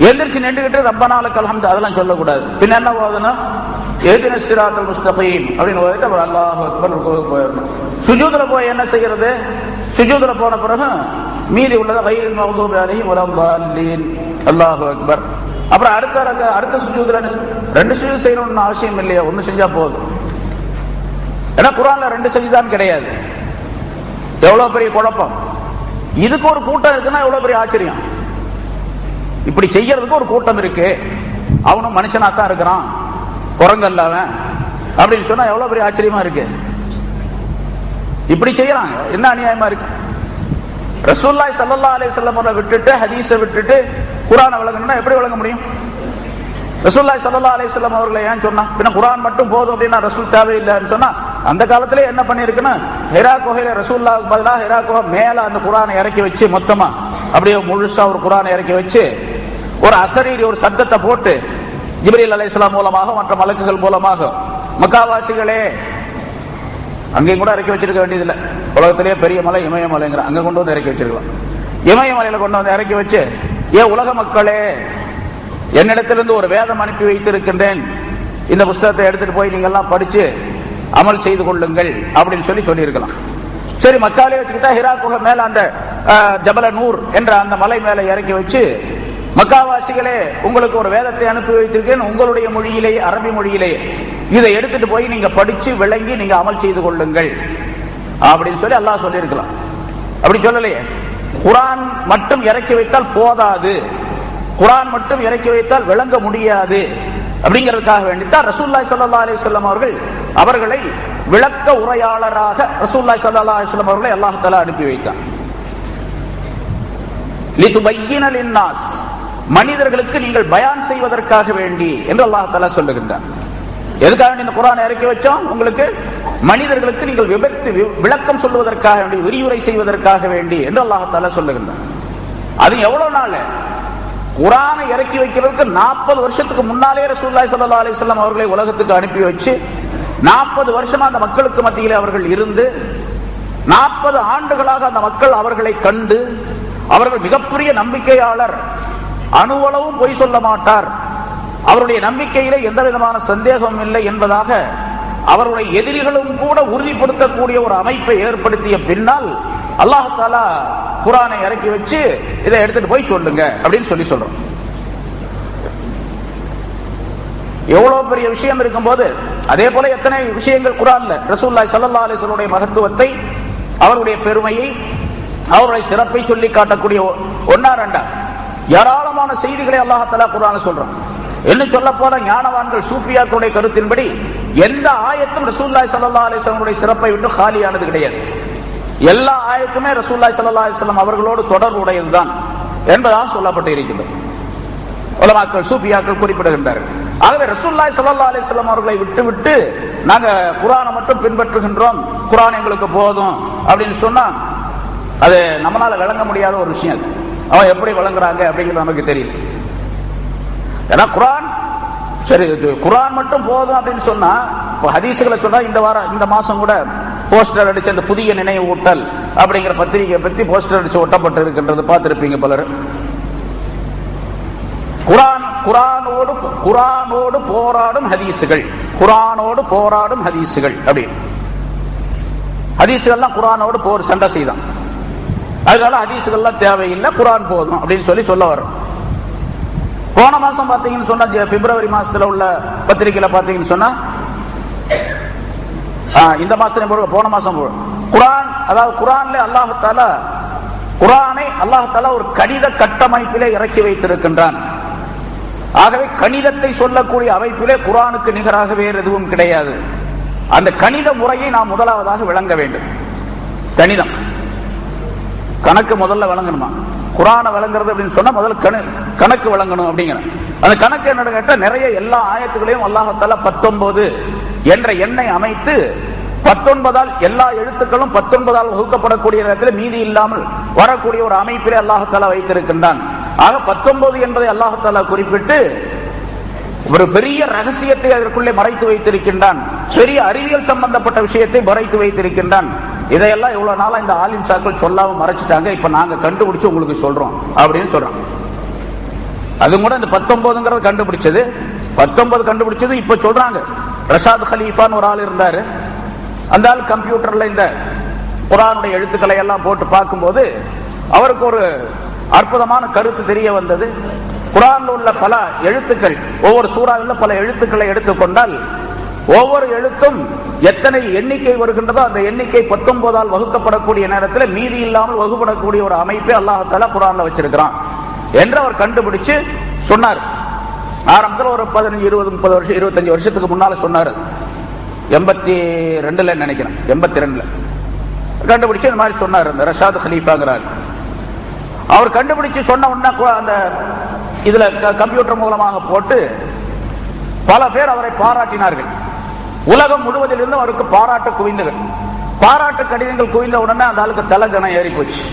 எந்திரிச்சு நின்றுகிட்டு ரப்பனா லக்கல் ஹம்து அதெல்லாம் சொல்லக்கூடாது. பின்ன என்ன ஓதணும், இஹ்தினஸ் ஸிராத்தல் முஸ்தகீம் அப்படின்னு ஓதிட்டு அப்புறம் அல்லாஹு அக்பர் ருக்குவுக்கு போயிடணும். சுஜூதுல போய் என்ன செய்யறது? சுஜூதுல போன பிறகு மீதி உள்ளது கைரில் மக்தூபி அலைஹிம் வலல்லாஹின் அல்லாஹு அக்பர். அப்புறம் அடுத்த சுஜூதுல 2 சுஜூது செய்யணும்னு அவசியம் இல்லையா, 1 செஞ்சா போதும். ஏன்னா குர்ஆன்ல 2 சஜ்தான் கிடையாது. எவ்வளவு பெரிய குழப்பம்! இதுக்கு ஒரு கூட்டம் இருக்குன்னா எவ்வளவு பெரிய ஆச்சரியம். இப்படி செய்யறதுக்கு ஒரு கூட்டம் இருக்கு, அவனும் மனுஷனா தான் இருக்கிறான், குரங்கல்ல அவன் அப்படின்னு சொன்னா எவ்வளவு பெரிய ஆச்சரியமா இருக்கு. இப்படி செய்யறாங்க, என்ன அநியாயமா இருக்கு. ரசூலுல்லாஹி ஸல்லல்லாஹு அலைஹி வஸல்லம் விட்டுட்டு ஹதீஸை விட்டுட்டு குர்ஆனை விளங்கணும்னா எப்படி விளங்க முடியும்? ரசூலுல்லாஹி ஸல்லல்லாஹு அலைஹி வஸல்லம் அவர்களை ஏன் சொன்னா, பின்ன குர்ஆன் மட்டும் போதும் அப்படின்னா ரசூல் தேவையில்லைன்னு சொன்னா, அந்த காலத்திலே என்ன பண்ணிருக்குன்னா ஹிரா குகையில ரசூலுல்லாஹ்வுக்கு பதிலாக ஹிரா குகை மேல அந்த குர்ஆனை இறக்கி வச்சு மொத்தமா அப்படியே முழுசா ஒரு குர்ஆனை இறக்கி வச்சு ஒரு அசரீரி ஒரு சத்தத்தை போட்டு ஜிப்ரீல் அலைஹிஸ்ஸலாம் மூலமாக மற்ற மலக்குகள் மூலமாக மக்காவாசிகளே, அங்கேயும் கூட இறக்கி வச்சிருக்க வேண்டியதில்லை, உலகத்திலேயே பெரிய மலை இமயமலைங்கிற அங்க கொண்டு வந்து இறக்கி வச்சிருக்கலாம். இமயமலையில கொண்டு வந்து இறக்கி வச்சு, ஏன் உலக மக்களே, என்னிடத்திலிருந்து ஒரு வேதம் அனுப்பி வைத்திருக்கின்றேன், இந்த புஸ்தகத்தை எடுத்துட்டு போய் நீங்க எல்லாம் படிச்சு அமல் செய்து கொள்ளுங்கள் அப்படின்னு சொல்லி இருக்கலாம். சரி, மக்காலே வச்சுக்கிட்டா ஹிரா குகை மேல அந்த ஜபல நூர் என்ற அந்த மலை மேல இறக்கி வச்சு, மக்காவாசிகளே உங்களுக்கு ஒரு வேதத்தை அனுப்பி வைத்திருக்கேன் உங்களுடைய மொழியிலேயே, அரபி மொழியிலேயே, இதை எடுத்துட்டு போய் நீங்க படிச்சு விளங்கி நீங்க அமல் செய்து கொள்ளுங்கள் அப்படின்னு சொல்லி அல்லாஹ் சொல்லி இருக்கலாம். அப்படி சொல்லலையே. குர்ஆன் மட்டும் இறக்கி வைத்தால் போதாது, குர்ஆன் மட்டும் இறக்கி வைத்தால் விளங்க முடியாது அப்படிங்கிறதுக்காக வேண்டித்தான் ரசூலுல்லாஹி ஸல்லல்லாஹு அலைஹி வஸல்லம் அவர்களை விளக்க உரையாளராக ரசூலுல்லாஹி ஸல்லல்லாஹு அலைஹி வஸல்லம் அவர்களை அல்லாஹ் தஆலா அனுப்பி வைத்தான். லிதுபய்யின லின்னாஸ், மனிதர்களுக்கு நீங்கள் பயான் செய்வதற்காக வேண்டி என்று அல்லாஹ் தஆலா சொல்லுகின்றான். எதுக்காக இந்த குர்ஆனை இறக்கி வச்சோம்? உங்களுக்கு மனிதர்களுக்கு நீங்கள் விளக்கம் சொல்வதற்காக வேண்டி, விரிவுரை செய்வதற்காக வேண்டி என்று அல்லாஹ் தஆலா சொல்லுகின்றான். அது எவ்வளவு நாள்? குர்ஆனை இறக்கி வைக்கிறதுக்கு 40 வருஷத்துக்கு முன்னாலே ரசூலுல்லாஹி ஸல்லல்லாஹு அலைஹி வஸல்லம் அவர்களை உலகத்துக்கு அனுப்பி வச்சு 40 வருஷமா அந்த மக்களுக்கு மத்தியிலே அவர்கள் இருந்து 40 ஆண்டுகளாக அந்த மக்கள் அவர்களை கண்டு அவர்கள் மிகப்பெரிய நம்பிக்கையாளர், அணுவளவும் பொய் சொல்ல மாட்டார், அவருடைய நம்பிக்கையிலே எந்த விதமான சந்தேகமும் இல்லை என்பதாக அவருடைய எதிரிகளும் கூட உறுதிப்படுத்தக்கூடிய ஒரு அமைப்பை ஏற்படுத்திய பின்னால் அல்லாஹ் தஆலா குர்ஆனை இறக்கி வச்சு இதை எடுத்துட்டு போய் சொல்லுங்க அப்படின்னு சொல்றோம். எவ்வளவு பெரிய விஷயம் இருக்கும்போது அதே போல எத்தனை விஷயங்கள் குர்ஆன்ல ரசூலுல்லாஹி ஸல்லல்லாஹு அலைஹி வஸல்லம் மகத்துவத்தை, அவருடைய பெருமையை, அவருடைய சிறப்பை சொல்லி காட்டக்கூடிய ஒன்னா ரெண்டா ஏராளமான செய்திகளை அல்லாஹ் தஆலா குர்ஆன்ல சொல்றான். என்ன சொல்ல போல ஞானவான்கள் சூஃபியாக்களுடைய கருத்தின்படி எந்த ஆயத்தும் ரசூலுல்லாஹி ஸல்லல்லாஹு அலைஹி வஸல்லம் சிறப்பை விட்டு காலியானது கிடையாது. எல்லா ஆயத்துமே ரசூலுல்லாஹி ஸல்லல்லாஹு அலைஹி வஸல்லம் அவர்களோடு தொடர்புடையதுதான் என்பதாக சொல்லப்பட்டு இருக்கின்றது. உலமாக்கள் சூஃபியாக்கள் குறிப்பிடுகின்றார்கள். ஆகவே ரசூலுல்லாஹி ஸல்லல்லாஹு அலைஹி வஸல்லம் அவர்களை விட்டு நாங்க குர்ஆனை மட்டும் பின்பற்றுகின்றோம், குர்ஆன் எங்களுக்கு போதும் அப்படின்னு சொன்னா அது நம்மளால விளங்க முடியாத ஒரு விஷயம். அவன் எப்படி விளங்குறாங்க அப்படிங்கிறது நமக்கு தெரியும். ஏன்னா குர்ஆன் சரி, குர்ஆன் மட்டும் போதும் அப்படின்னு சொன்னா, ஹதீஸ்களை சொன்னா இந்த மாசம் கூட போஸ்டர் அடிச்சு அந்த புதிய நினைவு ஊட்டல் அப்படிங்கிற பத்திரிகை பற்றி போஸ்டர் அடிச்சு ஒட்டப்பட்டு இருக்கின்றது, பார்த்திருப்பீங்க பலர். குர்ஆனோடு போராடும் ஹதீசுகள், குர்ஆனோடு போராடும் ஹதீசுகள் அப்படி ஹதீசுகள்லாம் குர்ஆனோடு போர் சண்டை செய்தான். அதனால ஹதீசுகள்லாம் தேவையில்லை, குர்ஆன் போதும் அப்படின்னு சொல்ல வரும். போன மாசம் பாத்தீங்கன்னு சொன்னா, பிப்ரவரி மாசத்துல உள்ள பத்திரிகையில பாத்தீங்கன்னு சொன்னா, இந்த மாசத்துல போன மாசம் குர்ஆன், அதாவது குர்ஆன்ல அல்லாஹ் தஆலா குர்ஆனை அல்லாஹ் தஆலா ஒரு கணித கட்டமைப்பிலே இறக்கி வைத்திருக்கின்றான். ஆகவே கணிதத்தை சொல்லக்கூடிய அமைப்பிலே குர்ஆனுக்கு நிகராக வேறு எதுவும் கிடையாது. அந்த கணித முறையை நாம் முதலாவதாக விளங்க வேண்டும். கணிதம் கணக்கு முதல்ல விளங்கணுமா? குர்ஆனை விளங்குறது அப்படின்னு சொன்னா முதல்ல கணக்கு விளங்கணும் அப்படிங்கிற அந்த கணக்கு என்ன கேட்டா, நிறைய எல்லா ஆயத்துகளையும் அல்லாஹ் தஆலா 19 என்ற எண்ணை அமைத்து 19ஆல் எல்லா எழுத்துக்களும் 19ஆல் வகுக்கப்படக்கூடிய நேரத்தில் மீதி இல்லாமல் வரக்கூடிய ஒரு அமைப்பிலே அல்லாஹ் தஆலா வைத்திருக்கின்றான். ஆக 19 என்பதை அல்லாஹ் தஆலா குறிப்பிட்டு ஒரு பெரிய ரகசியத்தை அதற்குள்ளே மறைத்து வைத்திருக்கின்றான். பெரிய அறிவியல் சம்பந்தப்பட்ட விஷயத்தை மறைத்து வைத்திருக்கின்றான். இதையெல்லாம் இவ்வளவு நாளா இந்த ஆலிம் சாக்கள் சொல்லாம மறைச்சிட்டாங்க, இப்ப நாங்க கண்டுபிடிச்சு உங்களுக்கு சொல்றோம் அப்படின்னு சொல்றாங்க. அது கூட இந்த 19 கண்டுபிடிச்சது, 19 கண்டுபிடிச்சது இப்ப சொல்றாங்க. ரஷாத் ஹலீஃபான்னு ஒரு ஆள் இருந்தாரு. அந்த ஆள் கம்ப்யூட்டர்ல இந்த குர்ஆனுடைய எழுத்துக்களை எல்லாம் போட்டு பார்க்கும்போது அவருக்கு ஒரு அற்புதமான கருத்து தெரிய வந்தது. குர்ஆன்ல உள்ள பல எழுத்துக்கள், ஒவ்வொரு சூறாவில் பல எழுத்துக்களை எடுத்துக்கொண்டால் ஒவ்வொரு எழுத்தும் எத்தனை எண்ணிக்கை வருகின்றதோ அந்த எண்ணிக்கை 19ஆல் வகுக்கப்படக்கூடிய நேரத்தில் மீதி இல்லாமல் வகுப்படக்கூடிய ஒரு அமைப்பை அல்லாஹ் தஆலா குர்ஆன்ல வச்சிருக்கிறான் என்று அவர் கண்டுபிடிச்சு சொன்னார். ஆரம்பத்தில் ஒரு 15, 20, 30 வருஷம் 25 வருஷத்துக்கு முன்னால சொன்னார். 82ல நினைக்கிறேன், 82ல கண்டுபிடிச்சு இந்த மாதிரி சொன்னார். இந்த ரஷாத் ஹலீஃபாங்கிறார். அவர் கண்டுபிடிச்சு சொன்ன உடனே அந்த இதுல கம்ப்யூட்டர் மூலமாக போட்டு பல பேர் அவரை பாராட்டினார்கள். உலகம் முழுவதிலிருந்து அவருக்கு பாராட்டு குவிந்தது. பாராட்டு கடிதங்கள் குவிந்த உடனே அந்த ஆளுக்கு தலகணம் ஏறி போச்சு.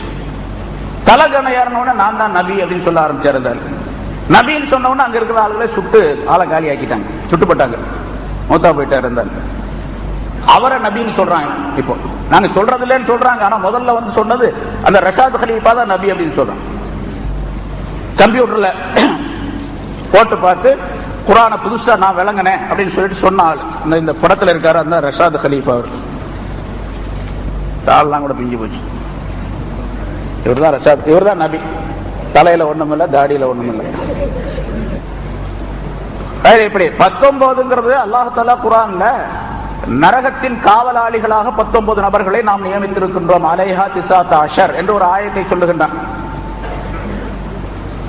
தலகணம் ஏறின உடனே நான் தான் நபி அப்படின்னு சொல்ல ஆரம்பிச்சாரு. நபின்னு சொன்ன உடனே அங்க இருக்கிற ஆளுகளை சுட்டு ஆளை காலி ஆக்கிட்டாங்க, சுட்டுப்பட்டாங்க, மூத்தா போயிட்டாரு இருந்தாரு. அவரை நபின்னு சொல்றாங்க. இப்போ நாங்க சொல்றது இல்லைன்னு சொல்றாங்க, ஆனா முதல்ல வந்து சொன்னது அந்த ரஷாத் ஹலீஃபா தான் நபி அப்படின்னு சொல்றாங்க. கம்ப்யூட்டர்ல போட்டு பார்த்து குர்ஆனை புதுசா நான் விளங்கினேன் அப்படின்னு சொல்லிட்டு சொன்ன ஆள் இந்த படத்துல இருக்காரு, அந்த ரஷாத் ஹலீஃபா. அவர் தாள்லாம் கூட பிஞ்சு போச்சு. இவர்தான் ரஷாத், இவர்தான் நபி. தலையில ஒண்ணுமில்ல, தாடியில ஒண்ணுமில்ல. இப்படி 19ங்கிறது அல்லாஹ் தஆலா குர்ஆன்ல நரகத்தின் காவலாளிகளாக 19 நபர்களை நாம் நியமித்திருக்கின்றோம். அலைஹா 19 என்று ஒரு ஆயத்தை சொல்லுகின்றான்.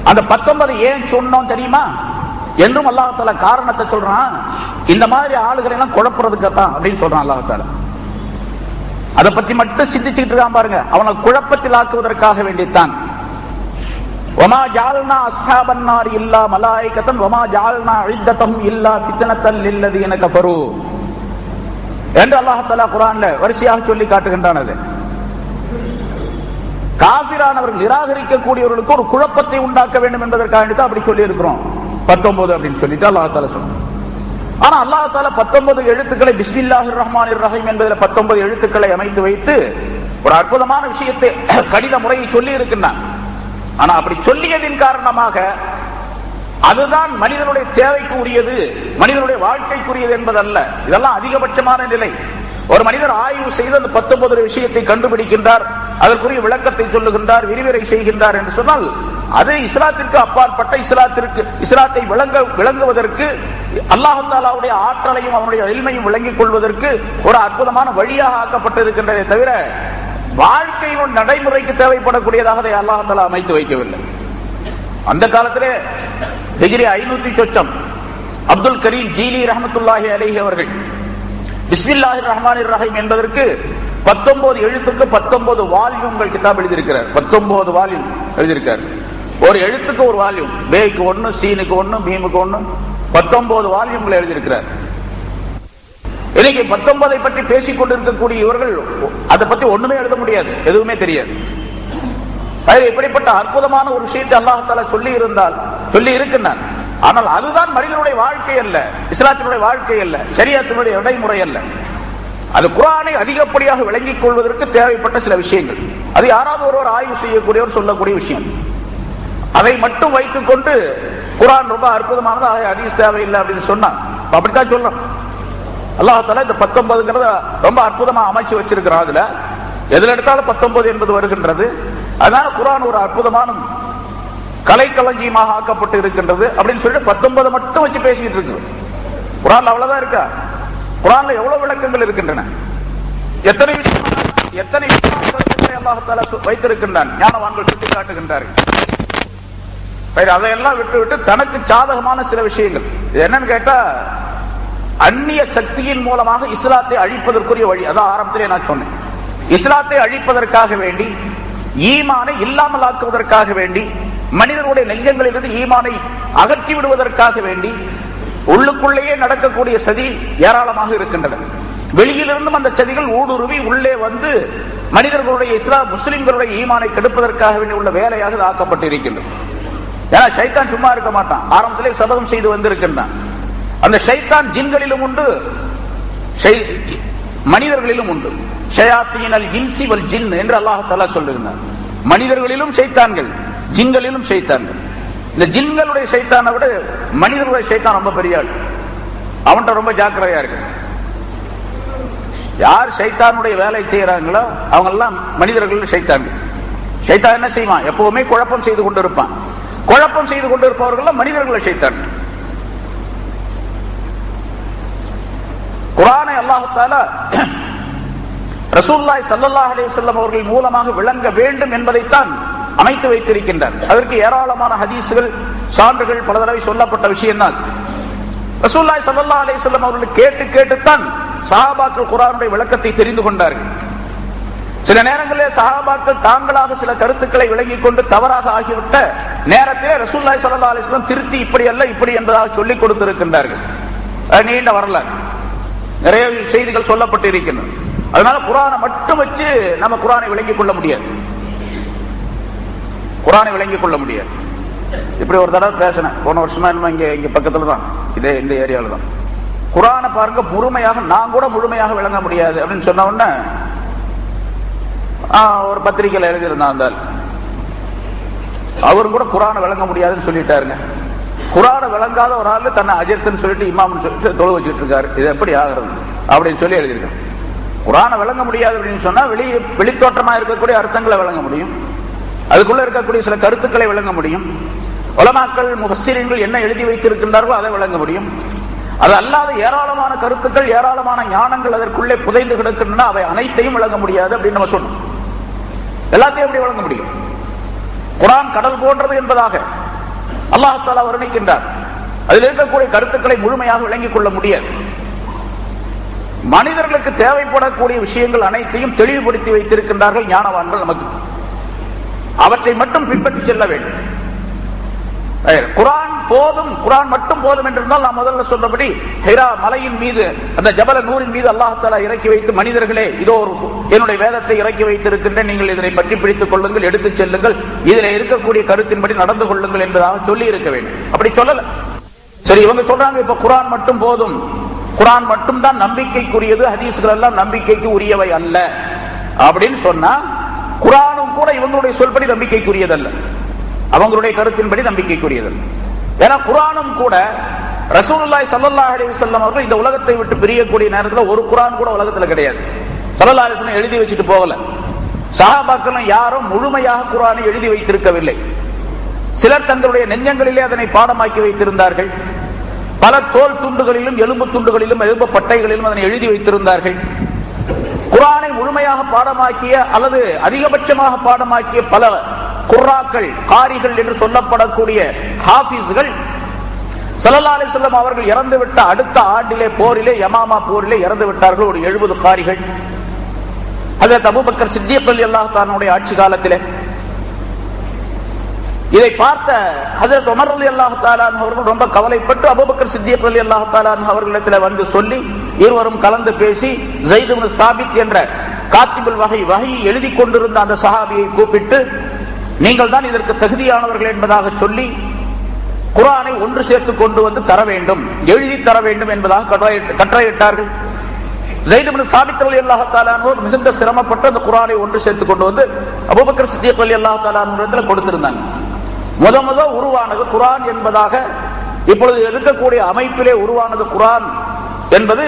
அந்த 19 ஏன் சொன்னோம் தெரியுமா என்றும் அல்லாஹ் தஆலா காரணத்தை சொல்றான். இந்த மாதிரி ஆளுகளை எல்லாம் குழப்பறதுக்குத்தான் அப்படின்னு சொல்றான் அல்லாஹ் தஆலா. அதை பற்றி மட்டும் சிந்திச்சுட்டு இருக்கான் பாருங்க. அவனை குழப்பத்தில் ஆக்குவதற்காக வேண்டித்தான். வமா ஜஅல்னா அஸ்ஹாபன் நார் இல்லா மலாயிகத்தன் வமா ஜஅல்னா இத்ததஹும் இல்லா ஃபித்னத்தல் லில்லதீன கஃபரு என்று அல்லாஹ் தஆலா குர்ஆன்ல வரிசையாக சொல்லி காட்டுகின்றான். அது காபிரானவர்கள் நிராகரிக்கக்கூடியவர்களுக்கு ஒரு குழப்பத்தை உண்டாக்க வேண்டும் என்பதற்காக அப்படி சொல்லி இருக்கிறோம் 19 அப்படின்னு சொல்லிட்டு அல்லாஹ் தஆலா சொல்றான். ஆனா அல்லாஹ் தஆலா 19 எழுத்துக்களை பிஸ்மில்லாஹிர் ரஹ்மானிர் ரஹீம் என்பதில் 19 எழுத்துக்களை அமைத்து வைத்து ஒரு அற்புதமான விஷயத்தை கடித முறையை சொல்லி இருக்கின்றான். ஆனா அப்படி சொல்லியதின் காரணமாக அதுதான் மனிதனுடைய தேவைக்கு உரியது, மனிதனுடைய வாழ்க்கைக்குரியது என்பதல்ல. இதெல்லாம் அதிகபட்சமான நிலை. ஒரு மனிதர் ஆய்வு செய்து அந்த 19 விஷயத்தை கண்டுபிடிக்கின்றார், அதற்குரிய விளக்கத்தை சொல்லுகின்றார், விரிவுரை செய்கின்றார் என்று சொன்னால் அது இஸ்லாத்திற்கு அப்பாற்பட்ட இஸ்லாத்தை விளங்குவதற்கு அல்லாஹ் தஆலாவுடைய ஆற்றலையும் அவனுடைய இல்மையும் விளங்கிக் கொள்வதற்கு ஒரு அற்புதமான வழியாக ஆக்கப்பட்டிருக்கின்றதை தவிர வாழ்க்கையின் நடைமுறைக்கு தேவைப்படக்கூடியதாக அதை அல்லாஹ் தஆலா அமைத்து வைக்கவில்லை. அந்த காலத்திலே ஹிஜ்ரி 500 சொச்சம் அப்துல் கரீம் ஜீலி ரஹ்மத்துல்லாஹி அலைஹி அவர்கள் பிஸ்மில்லாஹிர் ரஹ்மானிர் ரஹீம் என்பதற்கு 19 எழுத்துக்கு 19 வால்யூம்கள் கிதாப் எழுதியிருக்கிறார். 19 வால்யூம் எழுதியிருக்கார். ஒரு எழுத்துக்கு ஒரு வால்யூம், பேக்கு 1, சீனுக்கு 1, மீமுக்கு 1, 19 வால்யூம்கள் எழுதியிருக்கிறார். இன்னைக்கு 19 பற்றி பேசிக் கொண்டிருக்கக்கூடிய இவர்கள் அதை பற்றி ஒண்ணுமே எழுத முடியாது, எதுவுமே தெரியாது. இப்படிப்பட்ட அற்புதமான ஒரு விஷயத்தை அல்லாஹ் தஆலா சொல்லி இருக்கின்றான். ஆனால் அதுதான் மனிதனுடைய வாழ்க்கை அல்ல, இஸ்லாத்தினுடைய வாழ்க்கை அல்ல, ஷரியத்தினுடைய நடைமுறை அல்ல. அது குர்ஆனை அதிகப்படியாக விளங்கிக் கொள்வதற்கு தேவைப்பட்ட சில விஷயங்கள். அது யாராவது ஒருவர் ஆய்வு செய்யக்கூடியவர் சொல்லக்கூடிய விஷயம். அதை மட்டும் வைத்துக் கொண்டு குர்ஆன் ரொம்ப அற்புதமானது, ஹதீஸ் தேவையில்லை அப்படின்னு சொன்னான். அப்படித்தான் சொல்றோம். அல்லாஹ் தஆலா இந்த 19 ரொம்ப அற்புதமா அமைச்சு வச்சிருக்கிறான். அதுல எதுல எடுத்தாலும் 19 என்பது வருகின்றது. அதனால குர்ஆன் ஒரு அற்புதமான கலைக்களஞ்சியமாக ஆக்கப்பட்டு இருக்கின்றது அப்படின்னு சொல்லிட்டு 19 மட்டும் வச்சு பேசிட்டு இருக்கு. குர்ஆன்ல அவ்வளவுதான் இருக்கா? குர்ஆன்ல எவ்வளவு விளக்கங்கள் இருக்கின்றன, எத்தனை விஷயங்களை அல்லாஹ் தஆலா வைத்திருக்கின்றான், ஞானவான்கள் சுட்டி காட்டுகின்றார்கள். அதையெல்லாம் விட்டு தனக்கு சாதகமான சில விஷயங்கள். இது என்னன்னு கேட்டா, அந்நிய சக்தியின் மூலமாக இஸ்லாத்தை அழிப்பதற்குரிய வழி. அதான் ஆரம்பத்திலே நான் சொன்னேன். இஸ்லாத்தை அழிப்பதற்காக வேண்டி, ஈமானை இல்லாமல் ஆக்குவதற்காக வேண்டி, மனிதனுடைய நெஞ்சங்களிலிருந்து ஈமானை அகற்றி விடுவதற்காக வேண்டி உள்ளுக்குள்ளேயே நடக்கக்கூடிய சதி ஏராளமாக இருக்கின்றன. வெளியிலிருந்தும் அந்த சதிகள் ஊடுருவி உள்ளே வந்து மனிதர்களுடைய முஸ்லிம்களுடைய ஈமானை கெடுப்பதற்காக வேண்டி உள்ள வேலையாக ஆக்கப்பட்டு இருக்கின்றது. ஏன்னா ஷைத்தான் சும்மா இருக்க மாட்டான். ஆரம்பத்திலே சபதம் செய்து வந்திருக்கின்றான். அந்த ஷைத்தான் ஜின்களிலும் உண்டு, மனிதர்களிலும் உண்டு. ஷயாத்தீனல் இன்சி வல் ஜின் என்று அல்லாஹ் தஆலா சொல்லுகிறார். மனிதர்களிலும் ஷைத்தான்கள், ஜின்களிலும் ஷைத்தான்கள். இந்த ஜின்களுடைய ஷைத்தானை விட மனிதர்களுடைய ஷைத்தான் ரொம்ப பெரிய ஆள். அவன்கிட்ட ரொம்ப ஜாக்கிரதையா இருக்கு. யார் ஷைத்தானுடைய வேலை செய்யறாங்களோ அவங்க எல்லாம் மனிதர்கள் ஷைத்தான்கள். ஷைத்தான் என்ன செய்வான்? எப்பவுமே குழப்பம் செய்து கொண்டிருப்பான். குழப்பம் செய்து கொண்டிருப்பவர்கள் மனிதர்கள் ஷைத்தான்கள். குர்ஆனை அல்லாஹ் தஆலா ரசூலுல்லாஹி ஸல்லல்லாஹு அலைஹி வஸல்லம் அவர்கள் மூலமாக விளங்க வேண்டும் என்பதைத்தான் அமைத்து வைத்திருக்கின்றார். அதற்கு ஏராளமான ஹதீஸ்கள், சான்றுகள் பல தடவை சொல்லப்பட்ட விஷயம்தான். ரசூலுல்லாஹி ஸல்லல்லாஹு அலைஹி வஸல்லம் அவர்கள் கேட்டுத்தான் சஹாபாக்கள் குர்ஆனுடைய விளக்கத்தை தெரிந்து கொண்டார்கள். சில நேரங்களில் சஹாபாக்கள் தாங்களாக சில கருத்துக்களை விளங்கிக் கொண்டு தவறாக ஆகிவிட்ட நேரத்திலே ரசூலுல்லாஹி ஸல்லல்லாஹு அலைஹி வஸல்லம் திருத்தி இப்படி அல்ல இப்படி என்பதாக சொல்லிக் கொடுத்திருக்கின்றார்கள். நீண்ட வரலாறு, நிறைய செய்திகள் சொல்லப்பட்டு இருக்கின்றன. அதனால குர்ஆனை மட்டும் வச்சு நம்ம குர்ஆனை விளங்கிக் கொள்ள முடியாது. குர்ஆனை விளங்கிக் கொள்ள முடியாது. இப்படி ஒரு தடவை பேசினேன், போன வருஷமா இங்க பக்கத்துல தான், இதே இந்த ஏரியாவில் தான். குர்ஆனை பாருங்க, முழுமையாக நான் கூட முழுமையாக விளங்க முடியாது அப்படின்னு சொன்ன உடனே ஒரு பத்திரிகையில் எழுதியிருந்தான். அவரும் கூட குர்ஆனை விளங்க முடியாதுன்னு சொல்லிட்டாருங்க. குர்ஆனை விளங்காத ஒரு ஆள் தன்னை அஜர்த்துன்னு சொல்லிட்டு இமாம்னு சொல்லிட்டு தொழு வச்சுட்டு இருக்காரு. இது எப்படி ஆகிறது அப்படின்னு சொல்லி எழுதியிருக்காரு. குர்ஆனை விளங்க முடியாது அப்படின்னு சொன்னா வெளித்தோற்றமா இருக்கக்கூடிய அர்த்தங்களை விளங்க முடியும், அதுக்குள்ள இருக்கக்கூடிய சில கருத்துக்களை விளங்க முடியும், உலமாக்கள் முஃபஸ்ஸிரீன்கள் என்ன எழுதி வைத்திருக்கின்றார்களோ அதை விளங்க முடியும். அது அல்லாத ஏராளமான கருத்துக்கள், ஏராளமான ஞானங்கள் அதற்குள்ளே புதைந்து கிடக்கின்றன. அவை அனைத்தையும் விளங்க முடியாது அப்படின்னு நம்ம சொன்னோம். எல்லாத்தையும் எப்படி விளங்க முடியும்? குர்ஆன் கடல் போன்றது என்பதாக அல்லாஹ் தஆலா வர்ணிக்கின்றார். அதில் இருக்கக்கூடிய கருத்துக்களை முழுமையாக விளங்கிக் கொள்ள முடியாது. மனிதர்களுக்கு தேவைப்படக்கூடிய விஷயங்கள் அனைத்தையும் தெளிவுபடுத்தி வைத்திருக்கின்றார்கள் ஞானவான்கள். நமக்கு அவற்றை மட்டும் பின்பற்றி செல்ல வேண்டும். குர்ஆன் போதும், குர்ஆன் மட்டும் போதும் என்றிருந்தால் நான் முதல்ல சொன்னபடி ஹிரா மலையின் மீது, அந்த ஜபல நூரின் மீது அல்லாஹ் தஆலா இறக்கி வைத்து, மனிதர்களே இதோ என்னுடைய வேதத்தை இறக்கி வைத்திருக்கின்றேன், நீங்கள் இதனை பற்றி பிடித்துக் கொள்ளுங்கள், எடுத்துச் செல்லுங்கள், இதில் இருக்கக்கூடிய கருத்தின்படி நடந்து கொள்ளுங்கள் என்பதாக சொல்லி இருக்க வேண்டும். அப்படி சொல்லல. சரி, இவங்க சொல்றாங்க இப்ப குர்ஆன் மட்டும் போதும், குர்ஆன் மட்டும் தான் நம்பிக்கைக்குரியது, ஹதீஸ்கள் எல்லாம் நம்பிக்கைக்கு உரியவை அல்ல அப்படின்னு சொன்னா, குர்ஆனும் கூட இவங்களுடைய சொல்படி நம்பிக்கைக்குரியதல்ல, அவங்களுடைய கருத்தின்படி நம்பிக்கைக்குரியதல்ல. ஏன்னா குர்ஆனும் கூட ரசூலுல்லாஹி ஸல்லல்லாஹு அலைஹி வஸல்லம் அவர்கள் இந்த உலகத்தை விட்டு பிரியக்கூடிய நேரத்தில் ஒரு குர்ஆன் கூட உலகத்துல கிடையாது. ஸல்லல்லாஹு அலைஹி வஸல்லம் எழுதி வச்சுட்டு போகல. சஹாபாக்கள் யாரும் முழுமையாக குர்ஆனை எழுதி வைத்திருக்கவில்லை. சிலர் தங்களுடைய நெஞ்சங்களிலே அதனை பாடமாக்கி வைத்திருந்தார்கள். பல தோல் துண்டுகளிலும் எலும்பு துண்டுகளிலும் எலும்பு பட்டைகளிலும் அதனை எழுதி வைத்திருந்தார்கள். குர்ஆனை முழுமையாக பாடமாக்கிய அல்லது அதிகபட்சமாக பாடமாக்கிய பல குர்ராக்கள், காரிகள் என்று சொல்லப்படக்கூடிய ஹாஃபிஸ்கள் ஸல்லல்லாஹு அலைஹி வஸல்லம் அவர்கள் இறந்துவிட்ட அடுத்த ஆண்டிலே போரிலே, யமாமா போரிலே இறந்து விட்டார்கள். ஒரு 70 காரிகள். ஹஜ்ரத் அபூபக்கர் சித்திக் ரலியல்லாஹு தஆலாவுடைய ஆட்சி காலத்திலே இதை பார்த்த ஹஜ்ரத் உமர் ரலியல்லாஹு தஆலா அவர்கள் ரொம்ப கவலைப்பட்டு அபூபக்கர் சித்திக் ரலியல்லாஹு தஆலா அவர்களிடத்தில் வந்து சொல்லி, இருவரும் கலந்து பேசி, ஸைத் இப்னு சாபித் என்ற காத்திபுல் வஹி எழுதி கொண்டிருந்த அந்த சஹாபியை கூப்பிட்டு, நீங்கள் தான் இதற்கு தகுதியானவர்கள் என்பதாக சொல்லி குர்ஆனை ஒன்று சேர்த்து கொண்டு வந்து தர வேண்டும், எழுதி தர வேண்டும் என்பதாக கட்டளையிட்டார்கள். ஸைத் இப்னு சாபித் ரலியல்லாஹு தஆலா அவர்கள் மிகுந்த சிரமப்பட்டு அந்த குர்ஆனை ஒன்று சேர்த்து கொண்டு வந்து அபூபக்கர் சித்திக் ரலியல்லாஹு தஆலா அவர்களிடத்தில் கொடுத்திருந்தாங்க. முத உருவானது குர்ஆன் என்பதாக இப்பொழுது இருக்கக்கூடிய அமைப்பிலே உருவானது குர்ஆன் என்பது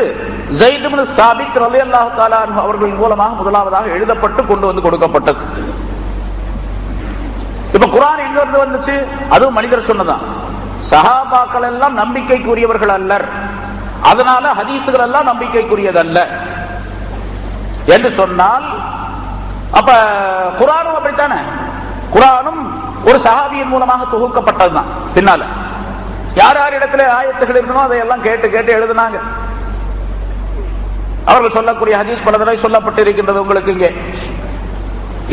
ஸைத் இப்னு சாபித் ரலியல்லாஹு தஆலா அவர்களின் மூலமாக முதலாவதாக எழுதப்பட்டு கொண்டு வந்து கொடுக்கப்பட்டது. இப்ப குர்ஆன் எங்க இருந்து வந்துச்சு? அதுவும் மனிதர் சொன்னதான். சஹாபாக்கள் எல்லாம் நம்பிக்கைக்குரியவர்கள் அல்லர், அதனால ஹதீஸ்கள் எல்லாம் நம்பிக்கைக்குரியதல்ல என்று சொன்னால், அப்ப குர்ஆனும் அப்படித்தானே? குர்ஆனும் ஒரு சஹாபியின் மூலமாக தொகுக்கப்பட்டதுதான். பின்னால யார் யார் இடத்துல ஆயத்துகள் இருந்தனோ அதையெல்லாம் கேட்டு கேட்டு எழுதினாங்க. அவர்கள் சொல்லக்கூடிய ஹதீஸ் பல தடவை சொல்லப்பட்டு இருக்கின்றது உங்களுக்கு. இங்கே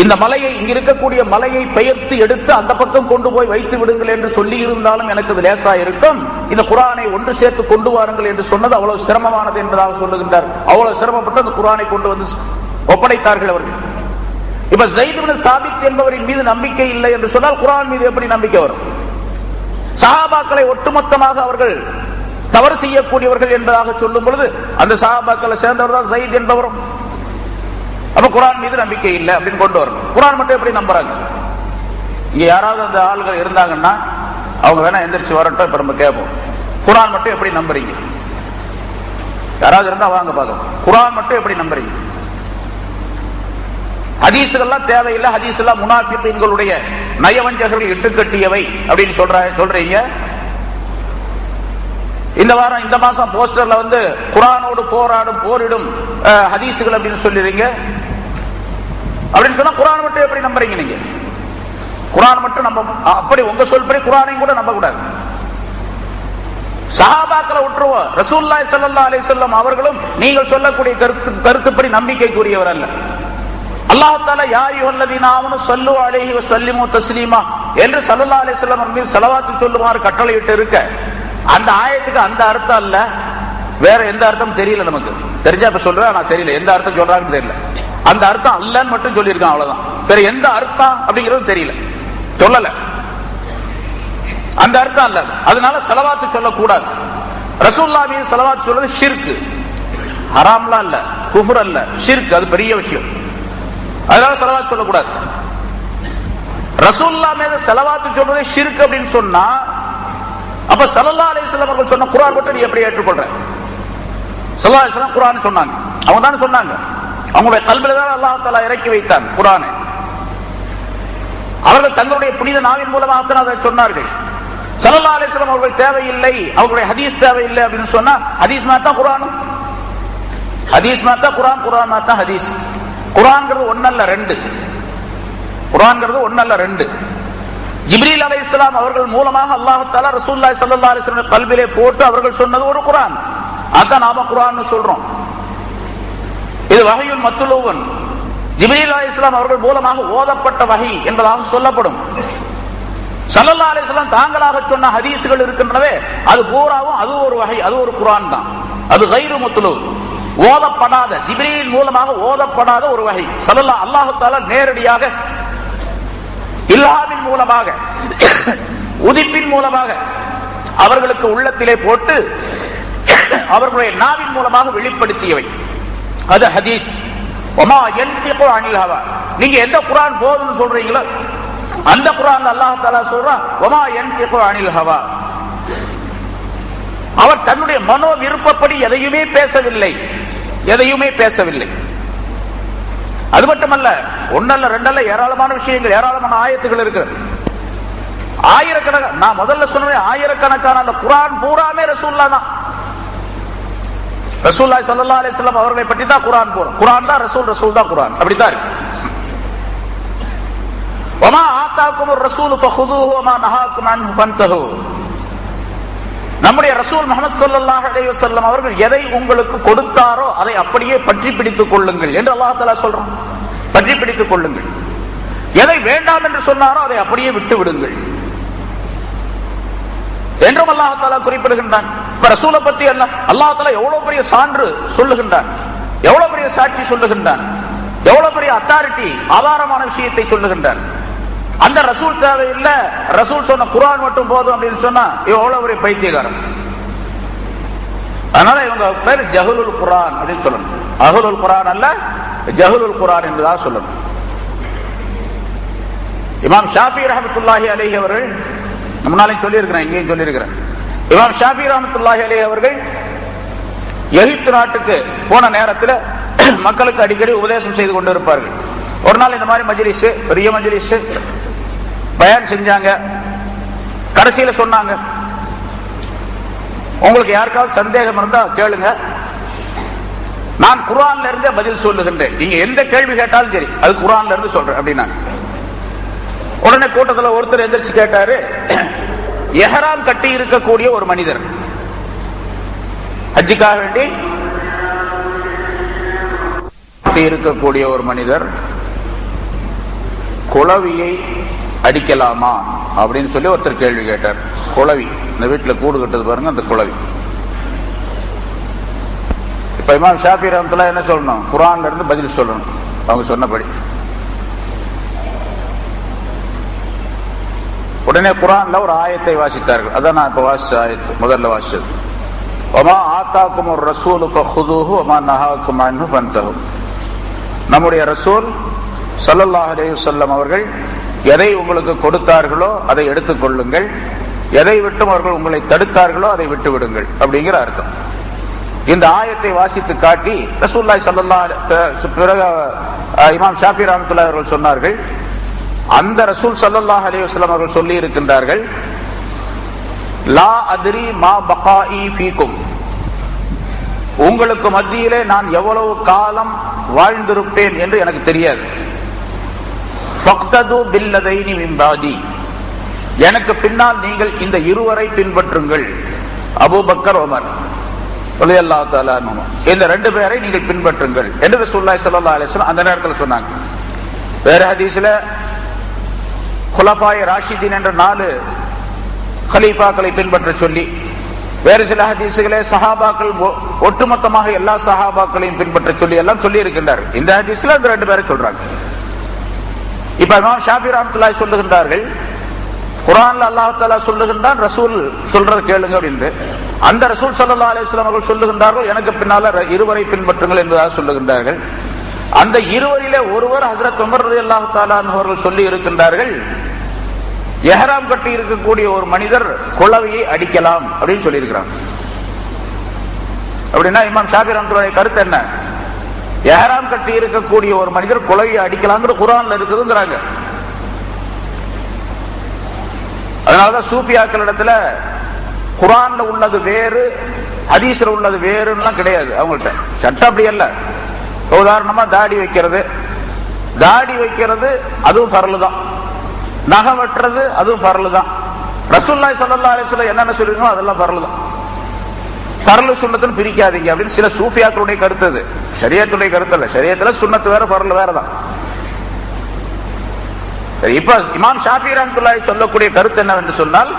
இந்த மலையை, இங்க இருக்கக்கூடிய மலையை பெயர்த்து எடுத்து அந்த பக்கம் கொண்டு போய் வைத்து விடுங்கள் என்று சொல்லி இருந்தாலும் எனக்கு அது லேசா இருக்கும். இந்த குர்ஆனை ஒன்று சேர்த்து கொண்டு வாருங்கள் என்று சொன்னது அவ்வளவு சிரமமானது என்பதாக சொல்லுகின்றார். அவ்வளவு சிரமப்பட்டு அந்த குர்ஆனை கொண்டு வந்து ஒப்படைத்தார்கள் அவர்கள். இப்ப ஸைத் இப்னு சாபித் என்பவரின் மீது நம்பிக்கை இல்லை என்று சொன்னால் குர்ஆன் மீது எப்படி நம்பிக்கை வரும்? சஹாபாக்களை ஒட்டுமொத்தமாக அவர்கள் தவறு செய்யக்கூடியவர்கள் என்பதாக சொல்லும் பொழுது அந்த சஹாபாக்களை சேர்ந்தவர் தான் ஸைத் என்பவரும். அப்ப குர்ஆன் மீது நம்பிக்கை இல்லை அப்படின்னு கொண்டு வரணும். குர்ஆன் மட்டும் எப்படி நம்புறாங்க? இங்க யாராவது அந்த ஆள்கள் இருந்தாங்கன்னா அவங்க வேணா எந்திரிச்சு வரட்டும், இப்ப நம்ம கேட்போம். குர்ஆன் மட்டும் எப்படி நம்புறீங்க? யாராவது இருந்தா வாங்க பார்க்கலாம். குர்ஆன் மட்டும் எப்படி நம்புறீங்க? ஹதீஸ்கள்லாம் தேவையில்லை, ஹதீஸ் எல்லாம் முனாஃபிகீன்களுடைய நயவஞ்சகர்கள் இட்டுக்கட்டியவை அப்படின்னு சொல்றீங்க. இந்த வாரம் இந்த மாசம் போஸ்டர்ல வந்து குர்ஆனோடு போரிடும் ஹதீஸ்கள் அப்படின்னு சொல்லிடுறீங்க. அப்படின்னு சொன்னா குர்ஆன் மட்டும் எப்படி நம்புறீங்க நீங்க? குர்ஆன் மட்டும் நம்ப, அப்படி உங்க சொல்படி குர்ஆனையும் கூட நம்ப கூடாது. சஹாபாக்களை விட்டுருவோம். ரசூலுல்லாஹி ஸல்லல்லாஹு அலைஹி வஸல்லம் அவர்களும் நீங்கள் சொல்லக்கூடிய கருத்துப்படி நம்பிக்கைக்குரியவர் அல்ல. அல்லாஹ் தஆலா யா அய்யுஹல்லதீன ஆமனு ஸல்லு அலைஹி வஸல்லிமு தஸ்லீமா என்று ஸல்லல்லாஹு அலைஹி வஸல்லம் மீது ஸலவாத் சொல்லுமாறு கட்டளையிட்டு இருக்க, அந்த ஆயத்துக்கு அந்த அர்த்தம் அல்ல, வேற எந்த அர்த்தம் தெரியல. நமக்கு தெரிஞ்சா இப்ப சொல்றேன், நான் தெரியல எந்த அர்த்தம் சொல்றாங்கன்னு தெரியல. அந்த அர்த்தம் அல்லன்னு மட்டும் சொல்லியிருக்கான், அவ்வளவுதான். வேற எந்த அர்த்தம் அப்படிங்கிறது தெரியல, சொல்லல. அந்த அர்த்தம் அல்ல. அதனால ஸலவாத் சொல்லக்கூடாது. ரசூலுல்லாஹ் மீது ஸலவாத் சொல்றது ஷிர்க், ஹராம்லாம் இல்ல, குஃப்ர் அல்ல, ஷிர்க். அது பெரிய விஷயம். அதனால ஸலவாத் சொல்லக்கூடாது. ரசூலுல்லாஹ் மீது ஸலவாத் சொல்றது ஷிர்க் அப்படின்னு சொன்னா, அப்ப ஸல்லல்லாஹு அலைஹி வஸல்லம் அவர்கள் சொன்ன குர்ஆன் மட்டும் நீ எப்படி ஏற்றுக்கொள்ற? ஸல்லல்லாஹு அலைஹி வஸல்லம் குர்ஆன் சொன்னாங்க, அவங்க தானே சொன்னாங்க. அவங்களுடைய கல்வில தான் அல்லாஹ் தஆலா இறக்கி வைத்தான் குர்ஆனை. அவர்கள் தங்களுடைய புனித நாவின் மூலமாக அதை சொன்னார்கள். ஸல்லல்லாஹு அலைஹி வஸல்லம் அவர்கள் தேவையில்லை, அவங்களுடைய ஹதீஸ் தேவையில்லை அப்படின்னு சொன்னா, ஹதீஸ் மாத்தா குர்ஆன், ஹதீஸ் மாத்தா குர்ஆன், குர்ஆன் மாத்தா ஹதீஸ். குர்ஆன்ங்கிறது ஒன்னல்ல ரெண்டு. குர்ஆன்ங்கிறது ஒன்னல்ல ரெண்டு. ஜிப்ரீல் அலைஹிஸ்ஸலாம் அவர்கள் மூலமாக அல்லாஹ் தஆலா ரசூலுல்லாஹி ஸல்லல்லாஹு அலைஹி வஸல்லம் கல்விலே போட்டு அவர்கள் சொன்னது ஒரு குர்ஆன். அதான் நாம குர்ஆன்னு சொல்றோம். இது வஹயுல் மத்லூவன், ஜிப்ரீல் அலைஹிஸ்ஸலாம் அவர்கள் மூலமாக ஓதப்பட்ட வஹி என்பதாக சொல்லப்படும். ஸல்லல்லாஹு அலைஹி வஸல்லம் தாங்களாக சொன்ன ஹதீஸ்கள் இருக்கின்றனவே, அது பூராவும் அது ஒரு வகை, அது ஒரு குர்ஆன் தான். அது கைரு முத்லு, ஓதப்படாத, ஜிப்ரீல் மூலமாக ஓதப்படாத ஒரு வகை. அல்லாஹ் தஆலா நேரடியாக இல்ஹாமின் மூலமாக, உதிப்பின் மூலமாக அவர்களுக்கு உள்ளத்திலே போட்டு அவர்களுடைய நாவின் மூலமாக வெளிப்படுத்தியவை. அது ஹதீஸ். வமா யன்திகு அனில் ஹவா. நீங்க எந்த குர்ஆன் போதும்னு சொல்றீங்களோ அந்த குர்ஆன்ல அல்லாஹ் தஆலா சொல்றான், வமா யன்திகு அனில் ஹவா. அவர் தன்னுடைய மனோ விருப்பப்படி எதையுமே பேசவில்லை, எதையுமே பேசவில்லை. அது மட்டுமல்ல, ஒன்னல்ல ரெண்டல்ல, ஏராளமான விஷயங்கள், ஏராளமான ஆயத்துகள் இருக்கு. ஆயிரக்கணக்கான, நான் முதல்ல சொன்னேன், ஆயிரக்கணக்கான அந்த குர்ஆன் பூராமே ரசூலுல்லாஹ் தான். ரசூலுல்லாஹி ஸல்லல்லாஹு அலைஹி வஸல்லம் அவர்களை பற்றி தான் குர்ஆன் பூரா. குர்ஆன் தான் ரசூல், ரசூல் தான் குர்ஆன். அப்படித்தான் இருக்கு. வமா ஆதாகுமுர் ரசூலு ஃபஹுதுஹு வமா நஹாகும் அன்ஹு ஃபன்தஹு. நம்முடைய ரசூல் முஹம்மது ஸல்லல்லாஹு அலைஹி வஸல்லம் அவர்கள் எதை உங்களுக்கு கொடுத்தாரோ அதை அப்படியே பற்றி பிடித்துக் கொள்ளுங்கள் என்று அல்லாஹ் தஆலா சொல்றான். பற்றி பிடித்துக் கொள்ளுங்கள். எதை வேண்டாம் என்று சொன்னாரோ அதை அப்படியே விட்டு விடுங்கள் என்றும் அல்லாஹ் தஆலா குறிப்பிடுகின்றான். இப்ப ரசூலை பத்தி அல்லாஹ் தஆலா எவ்வளவு பெரிய சான்று சொல்லுகின்றான், எவ்வளவு பெரிய சாட்சி சொல்லுகின்றான், எவ்வளவு பெரிய அத்தாரிட்டி, ஆதாரமான விஷயத்தை சொல்லுகின்றான். அந்த ரசூல் தேவையில்லை, ரசூல் சொன்ன குர்ஆன் மட்டும் போதும் அப்படின்னு சொன்னா எவ்வளவு பெரிய பைத்தியக்காரன். அதனால இவங்க பேர் ஜஹலுல் குர்ஆன் அப்படின்னு சொல்லணும். அஹ்லுல் குர்ஆன் அல்ல, ஜஹலுல் குர்ஆன் என்றுதான் சொல்லணும். இமாம் ஷாஃபி ரஹ்மத்துல்லாஹி அலைஹி அவர்கள், முன்னாலே சொல்லியிருக்கிறேன், இங்கேயும் சொல்லியிருக்கிறேன். இமாம் ஷாஃபி ரஹ்மத்துல்லாஹி அலைஹி அவர்கள் எகிப்து நாட்டுக்கு போன நேரத்தில் மக்களுக்கு அடிக்கடி உபதேசம் செய்து கொண்டு இருப்பார்கள். ஒரு நாள் இந்த மாதிரி மஜ்லிஸ், பெரிய மஜ்லிஸ் பயான் செஞ்சாங்க. கடைசியில சொன்னாங்க, உங்களுக்கு யாருக்காவது சந்தேகம் இருந்தா கேளுங்க, நான் குர்ஆன்ல இருந்தே பதில் சொல்லுகின்றேன், நீங்க எந்த கேள்வி கேட்டாலும் சரி அது குர்ஆன்ல இருந்து சொல்றேன் அப்படின்னாங்க. உடனே கூட்டத்தில் ஒருத்தர் எந்திரிச்சு கேட்டாரு, எஹ்ராம் கட்டி இருக்கக்கூடிய ஒரு மனிதர், ஹஜ்ஜுக்காக வேண்டி இருக்கக்கூடிய ஒரு மனிதர் குளவியை அடிக்கலாமா அப்படின்னு சொல்லி ஒருத்தர் கேள்வி கேட்டார். குளவி, இந்த வீட்டில் கூடு கட்டது பாருங்க, அந்த குளவி. இப்ப இமாம் ஷாஃபி ரஹ்மத்துல்லாஹி என்ன சொல்லணும்? குர்ஆன்ல இருந்து பதில் சொல்லணும் அவங்க சொன்னபடி. உடனே குர்ஆன்ல ஒரு ஆயத்தை வாசித்தார்கள். அதான் நான் இப்ப வாசிச்ச ஆயத்து, முதல்ல வாசிச்சது. வமா ஆதாகுமுர் ரசூலு ஃபஹுதுஹு வமா நஹாகும் அன்ஹு ஃபன்தஹு. நம்முடைய ரசூல் ஸல்லல்லாஹு அலைஹி வஸல்லம் அவர்கள் எதை உங்களுக்கு கொடுத்தார்களோ அதை எடுத்துக் கொள்ளுங்கள், எதை விட்டும் அவர்கள் உங்களை தடுத்தார்களோ அதை விட்டு விடுங்கள் அப்படிங்கிற அர்த்தம். இந்த ஆயத்தை வாசித்து காட்டி ரசூலுல்லாஹி ஸல்லல்லாஹு அலைஹி பிறகு இமாம் ஷாஃபி ரஹ்மத்துல்லாஹி அவர்கள் சொன்னார்கள், அந்த ரசூல் ஸல்லல்லாஹு அலைஹி வஸல்லம் அவர்கள் சொல்லி இருக்கின்றார்கள், லா அத்ரி மா பகாஇ ஃபீக்கும். உங்களுக்கு மத்தியிலே நான் எவ்வளவு காலம் வாழ்ந்திருப்பேன் என்று எனக்கு தெரியாது. ஃபக்தது பில்லதைனி மின் பாதி. எனக்கு பின்னால் நீங்கள் இந்த இருவரை பின்பற்றுங்கள், அபூபக்கர், உமர் ரலியல்லாஹு தஆலா அன்ஹும். இந்த ரெண்டு பேரை நீங்கள் பின்பற்றுங்கள் என்று ரசூலுல்லாஹி ஸல்லல்லாஹு அலைஹி வஸல்லம் அந்த நேரத்தில் சொன்னாங்க. வேற ஹதீஸ்ல குலஃபாய் ராஷிதீன் என்ற 4 கலீஃபாக்களை பின்பற்ற சொல்லி, வேறு சில ஹதீஸ்களே சஹாபாக்கள் ஒட்டுமொத்தமாக எல்லா சஹாபாக்களையும் பின்பற்ற சொல்லி எல்லாம் சொல்லி இருக்கின்றார்கள். இந்த ஹதீஸ்ல அந்த 2 பேரை சொல்றாங்க. இப்ப இமாம் ஷாஃபி ரஹ்மத்துல்லாஹி சொல்லுகின்றார்கள், குர்ஆன்ல அல்லாஹ் தஆலா சொல்லுகின்றான், ரசூல் சொல்றது கேளுங்க அப்படின்னு. அந்த ரசூல் ஸல்லல்லாஹு அலைஹி வஸல்லம் அவர்கள் சொல்லுகின்றார்கள், எனக்கு பின்னால இருவரை பின்பற்றுங்கள் என்பதாக சொல்லுகின்றார்கள். அந்த இருவரிலே ஒருவர் ஹஜ்ரத் உமர் ரலியல்லாஹு தஆலா அன்ஹு அவர்கள் சொல்லி இருக்கின்றார்கள், எஹ்ராம் கட்டி இருக்கக்கூடிய ஒரு மனிதர் குளவியை அடிக்கலாம் அப்படின்னு சொல்லி இருக்கிறாங்க. அப்படின்னா இமாம் ஷாஃபி ரஹ்மத்துல்லாஹி கருத்து என்ன? எஹ்ராம் கட்டி இருக்கக்கூடிய ஒரு மனிதர் குளவியை அடிக்கலாங்கிற குர்ஆன்ல இருக்குதுங்கிறாங்க. அதனாலதான் சூஃபியாக்கள் இடத்துல குர்ஆன்ல உள்ளது வேறு, ஹதீஸ்ல உள்ளது வேறுன்னா கிடையாது அவங்கள்ட்ட. சட்டம் அப்படி அல்ல. உதாரணமா தாடி வைக்கிறது, தாடி வைக்கிறது அதுவும் ஃபர்லு தான், நகை வெட்டுறது அதுவும் ஃபர்லு தான். ரசூலுல்லாஹி ஸல்லல்லாஹு அலைஹி வஸல்லம் என்னென்ன சொல்றீங்களோ அதெல்லாம் ஃபர்லு தான். ஃபர்லு சுன்னத்துன்னு பிரிக்காதீங்க அப்படின்னு சில சூஃபியாக்களுடைய கருத்து. அது ஷரியத்துடைய கருத்து அல்ல. ஷரியத்துல சுன்னத்து வேற, ஃபர்லு வேற தான். இப்ப இமாம் ஷாஃபி ரஹ்மத்துல்லாஹி சொல்லக்கூடிய கருத்து என்னவென்று சொன்னால்,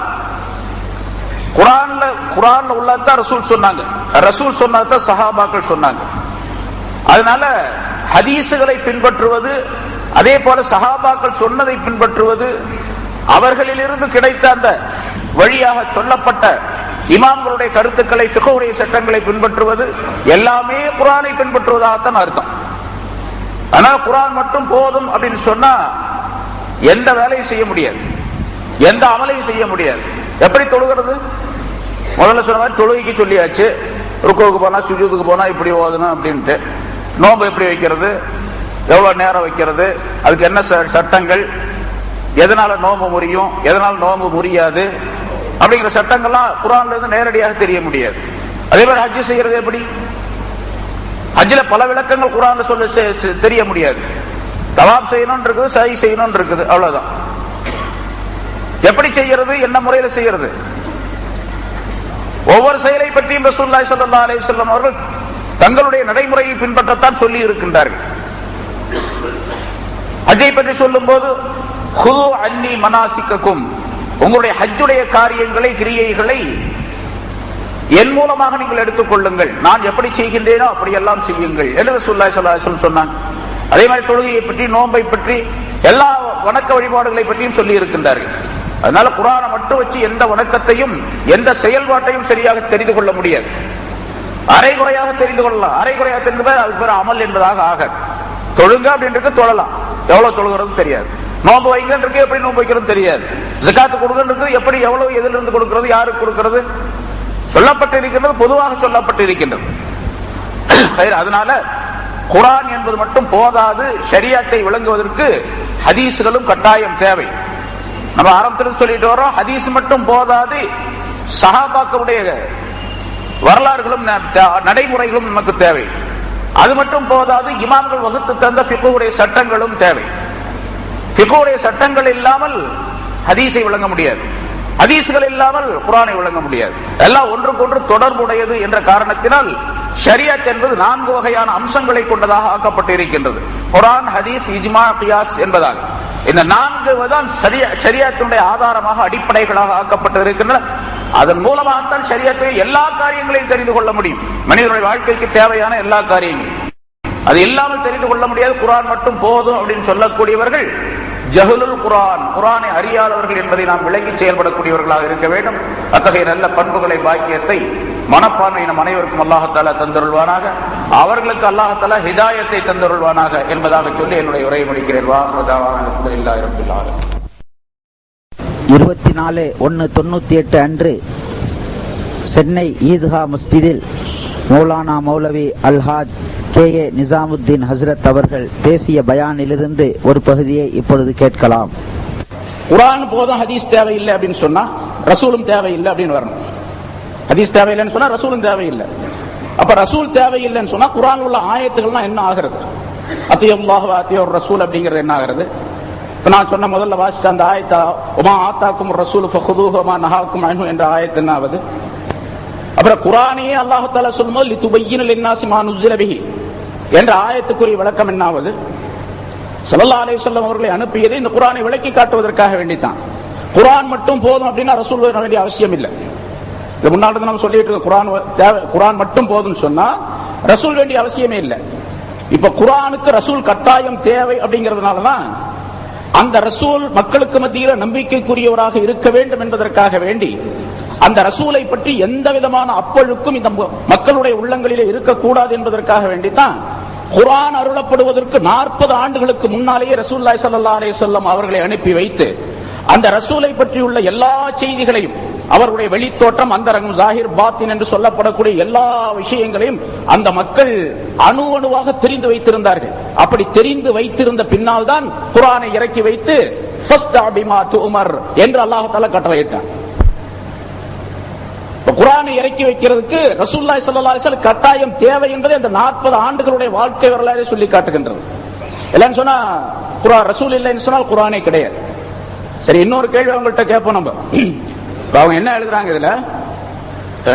குர்ஆன்ல உள்ளதான் ரசூல் சொன்னாங்க, ரசூல் சொன்னதான் சஹாபாக்கள் சொன்னாங்க. அதனால ஹதீசுகளை பின்பற்றுவது, அதே போல சஹாபாக்கள் சொன்னதை பின்பற்றுவது, அவர்களிலிருந்து கிடைத்த அந்த வழியாக சொல்லப்பட்ட இமாம்களுடைய கருத்துக்களை, ஃபிக்ஹுடைய சட்டங்களை பின்பற்றுவது எல்லாமே குர்ஆனை பின்பற்றுவதாகத்தான் அர்த்தம். ஆனால் குர்ஆன் மட்டும் போதும் அப்படின்னு சொன்னா எந்த வேலையும் செய்ய முடியாது, எந்த அமலையும் செய்ய முடியாது. எப்படி தொழுகிறது? முதல்ல சொன்ன மாதிரி தொழுகைக்கு சொல்லியாச்சு, ருக்குவுக்கு போனா சுஜூதுக்கு போனா இப்படி ஓதணும் அப்படின்ட்டு. நோன்பு எப்படி வைக்கிறது, எவ்வளவு நேரம் வைக்கிறது, அதுக்கு என்ன சட்டங்கள், எதனால நோன்பு முறியும், எதனால நோன்பு முறியாது அப்படிங்கிற சட்டங்கள்லாம் குர்ஆன்ல இருந்து நேரடியாக தெரிய முடியாது. அதே மாதிரி ஹஜ் செய்யறது எப்படி, ஹஜ்ல பல விளக்கங்கள் குர்ஆன்ல சொல்ல தெரிய முடியாது. தவாப் செய்யணும் இருக்குது, சை செய்யணும் இருக்குது, அவ்வளவுதான். எப்படி செய்யறது, என்ன முறையில செய்யறது, ஒவ்வொரு செயலை பற்றியும் ரசூலுல்லாஹி ஸல்லல்லாஹு அலைஹி வஸல்லம் அவர்கள் தங்களுடைய நடைமுறையை பின்பற்றத்தான் சொல்லி இருக்கின்றார்கள். ஹஜ்ஜை பற்றி சொல்லும் போது குது அன்னி மனாசிக்கக்கும், உங்களுடைய ஹஜ்ஜுடைய காரியங்களை, கிரியைகளை என் மூலமாக நீங்கள் எடுத்துக் கொள்ளுங்கள், நான் எப்படி செய்கின்றேனோ அப்படியெல்லாம் செய்யுங்கள் என்று ரசூலுல்லாஹி ஸல்லல்லாஹு அலைஹி வஸல்லம் சொன்னாங்க. அதே மாதிரி தொழுகையை பற்றி, நோன்பை பற்றி, எல்லா வணக்க வழிபாடுகளை பற்றியும் சொல்லி இருக்கின்றார்கள். அதனால குர்ஆனை மட்டும் வச்சு எந்த வணக்கத்தையும் எந்த செயல்பாட்டையும் சரியாக தெரிந்து கொள்ள முடியாது. அரைகுறையாக தெரிந்து கொள்ளலாம், அரைகுறையாக தெரிந்து அதுக்கு பேர் அமல் என்பதாக ஆகாது. தொழுங்க அப்படின்றது தொழலாம், எவ்வளவு தொழுகிறது தெரியாது. நோன்பு வைங்கன்றது எப்படி நோன்பு வைக்கிறது தெரியாது. ஜகாத் கொடுங்கன்றது எப்படி, எவ்வளவு, எதிலிருந்து கொடுக்கிறது, யாருக்கு கொடுக்கிறது சொல்லப்பட்டு இருக்கின்றது, பொதுவாக சொல்லப்பட்டு இருக்கின்றது. அதனால குர்ஆன் என்பது மட்டும் போதாது, ஷரியத்தை விளங்குவதற்கு ஹதீஸ்களும் கட்டாயம் தேவை. நம்ம ஆரம்பத்தில் சொல்லிட்டு வரோம், ஹதீஸ் மட்டும் போதாது, சஹாபாக்களுடைய வரலாறுகளும் நடைமுறைகளும் நமக்கு தேவை. அது மட்டும் போதாது, இமாம்கள் வகுத்து தந்த ஃபிக்ஹுடைய சட்டங்களும் தேவை. ஃபிக்ஹுடைய சட்டங்கள் இல்லாமல் ஹதீஸை விளங்க முடியாது, ஹதீஸ்கள் இல்லாமல் குர்ஆனை விளங்க முடியாது. எல்லாம் ஒன்றுக்கொன்று தொடர்புடையது என்ற காரணத்தினால் ஷரியத் என்பது 4 வகையான அம்சங்களை கொண்டதாக ஆக்கப்பட்டு இருக்கின்றது. குர்ஆன், ஹதீஸ், இஜ்மா, கியாஸ் என்பதாக இந்த 4 தான் ஷரியத்துடைய ஆதாரமாக, அடிப்படைகளாக ஆக்கப்பட்டு இருக்கின்றன. அதன் மூலமாகத்தான் ஷரியத்தில் எல்லா காரியங்களையும் தெரிந்து கொள்ள முடியும். மனிதனுடைய வாழ்க்கைக்கு தேவையான எல்லா காரியங்களும் அது இல்லாமல் தெரிந்து கொள்ள முடியாது. குர்ஆன் மட்டும் போதும் அப்படின்னு சொல்லக்கூடியவர்கள் ஜஹலுல் குர்ஆன், குர்ஆனை அறியாதவர்கள் என்பதை நாம் விளங்கி செயல்படக்கூடியவர்களாக இருக்க வேண்டும். அத்தகைய நல்ல பண்புகளை, பாக்கியத்தை, மனப்பான்மை நம் அனைவருக்கும் அல்லாஹ் தஆலா தந்தருள்வானாக. அவர்களுக்கு அல்லாஹ் தஆலா ஹிதாயத்தை தந்தருள்வானாக என்பதாக சொல்லி என்னுடைய உரையை முடிக்கிறேன். வாஹிரு தஅவானா அல்ஹம்துலில்லாஹி ரப்பில் ஆலமீன். 24/1/98 அன்று சென்னை ஈத்கா மஸ்ஜிதில் மௌலானா மௌலவி அல்ஹாஜ் KA நிசாமுத்தீன் ஹஸ்ரத் அவர்கள் பேசிய பயானிலிருந்து ஒரு பகுதியை இப்பொழுது கேட்கலாம். குர்ஆன் போதும், ஹதீஸ் தேவையில்லை அப்படின்னு சொன்னா ரசூலும் தேவையில்லை அப்படின்னு வரணும். ஹதீஸ் தேவையில்லைன்னு சொன்னா ரசூலும் தேவையில்லை. அப்ப ரசூல் தேவையில்லைன்னு சொன்னா குர்ஆன் உள்ள ஆயத்துகள்லாம் என்ன ஆகிறது, அத்தியுல்லாஹ் வ அத்தியுர் ரசூல் அப்படிங்கிறது என்ன ஆகிறது? நான் சொன்ன முதல்ல வாசிச்ச அந்த ஆயத்தா உமா ஆத்தாக்கும் ரசூல் ஃபஹுதுஹு வமா நஹாக்கும் அன்ஹு என்ற ஆயத்து என்ன ஆகுது? அப்புறம் குர்ஆனையே அல்லாஹ் தஆலா சொல்லும்போது லிதுபய்யின லின்னாஸி மா நுஸில பிஹி என்ற ஆயத்துக்குரிய விளக்கம் என்ன ஆகுது? ஸல்லல்லாஹு அலைஹி வஸல்லம் அவர்களை அனுப்பியது இந்த குர்ஆனை விளக்கி காட்டுவதற்காக வேண்டித்தான். குர்ஆன் மட்டும் போதும் அப்படின்னா ரசூல் வர வேண்டிய அவசியம் இல்லை. இது முன்னாடி நம்ம சொல்லிட்டு இருக்கோம், குர்ஆன் மட்டும் போதும்னு சொன்னா ரசூல் வேண்டிய அவசியமே இல்லை. இப்ப குர்ஆனுக்கு ரசூல் கட்டாயம் தேவை அப்படிங்கிறதுனாலதான் அந்த ரசூல் மக்களுக்கு மத்தியில் நம்பிக்கைக்குரியவராக இருக்க வேண்டும் என்பதற்காக வேண்டி அந்த ரசூலை பற்றி எந்த விதமான அப்பழுக்கும் இந்த மக்களுடைய உள்ளங்களிலே இருக்கக்கூடாது என்பதற்காக வேண்டித்தான் குர்ஆன் அருளப்படுவதற்கு 40 ஆண்டுகளுக்கு முன்னாலேயே ரசூலுல்லாஹி ஸல்லல்லாஹு அலைஹி வஸல்லம் அவர்களை அனுப்பி வைத்து அந்த ரசூலை பற்றியுள்ள எல்லா செய்திகளையும், அவருடைய வெளித்தோற்றம், அந்தரங்கம், ஜாஹிர், பாத்தின் என்று சொல்லப்படக்கூடிய எல்லா விஷயங்களையும் அந்த மக்கள் அணு அணுவாக தெரிந்து வைத்திருந்தார்கள். அப்படி தெரிந்து வைத்திருந்த பின்னால் தான் குர்ஆனை இறக்கி வைத்து ஃபஸ்தா பிமா துமர் என்று அல்லாஹ் தஆலா கட்டளையிட்டான். குர்ஆனை இறக்கி வைக்கிறதுக்கு ரசூலுல்லாஹி ஸல்லல்லாஹு அலைஹி வஸல்லம் கட்டாயம் தேவை என்பதை அந்த 40 ஆண்டுகளுடைய வாழ்க்கை வரலாறு சொல்லி காட்டுகின்றது. இல்லைன்னு சொன்னா குர்ஆன் ரசூல் இல்லைன்னு சொன்னால் குர்ஆனே கிடையாது. சரி, இன்னொரு கேள்வி அவங்கள்ட்ட கேட்போம். நம்ம அவங்க என்ன எழுதுறாங்க, இதுல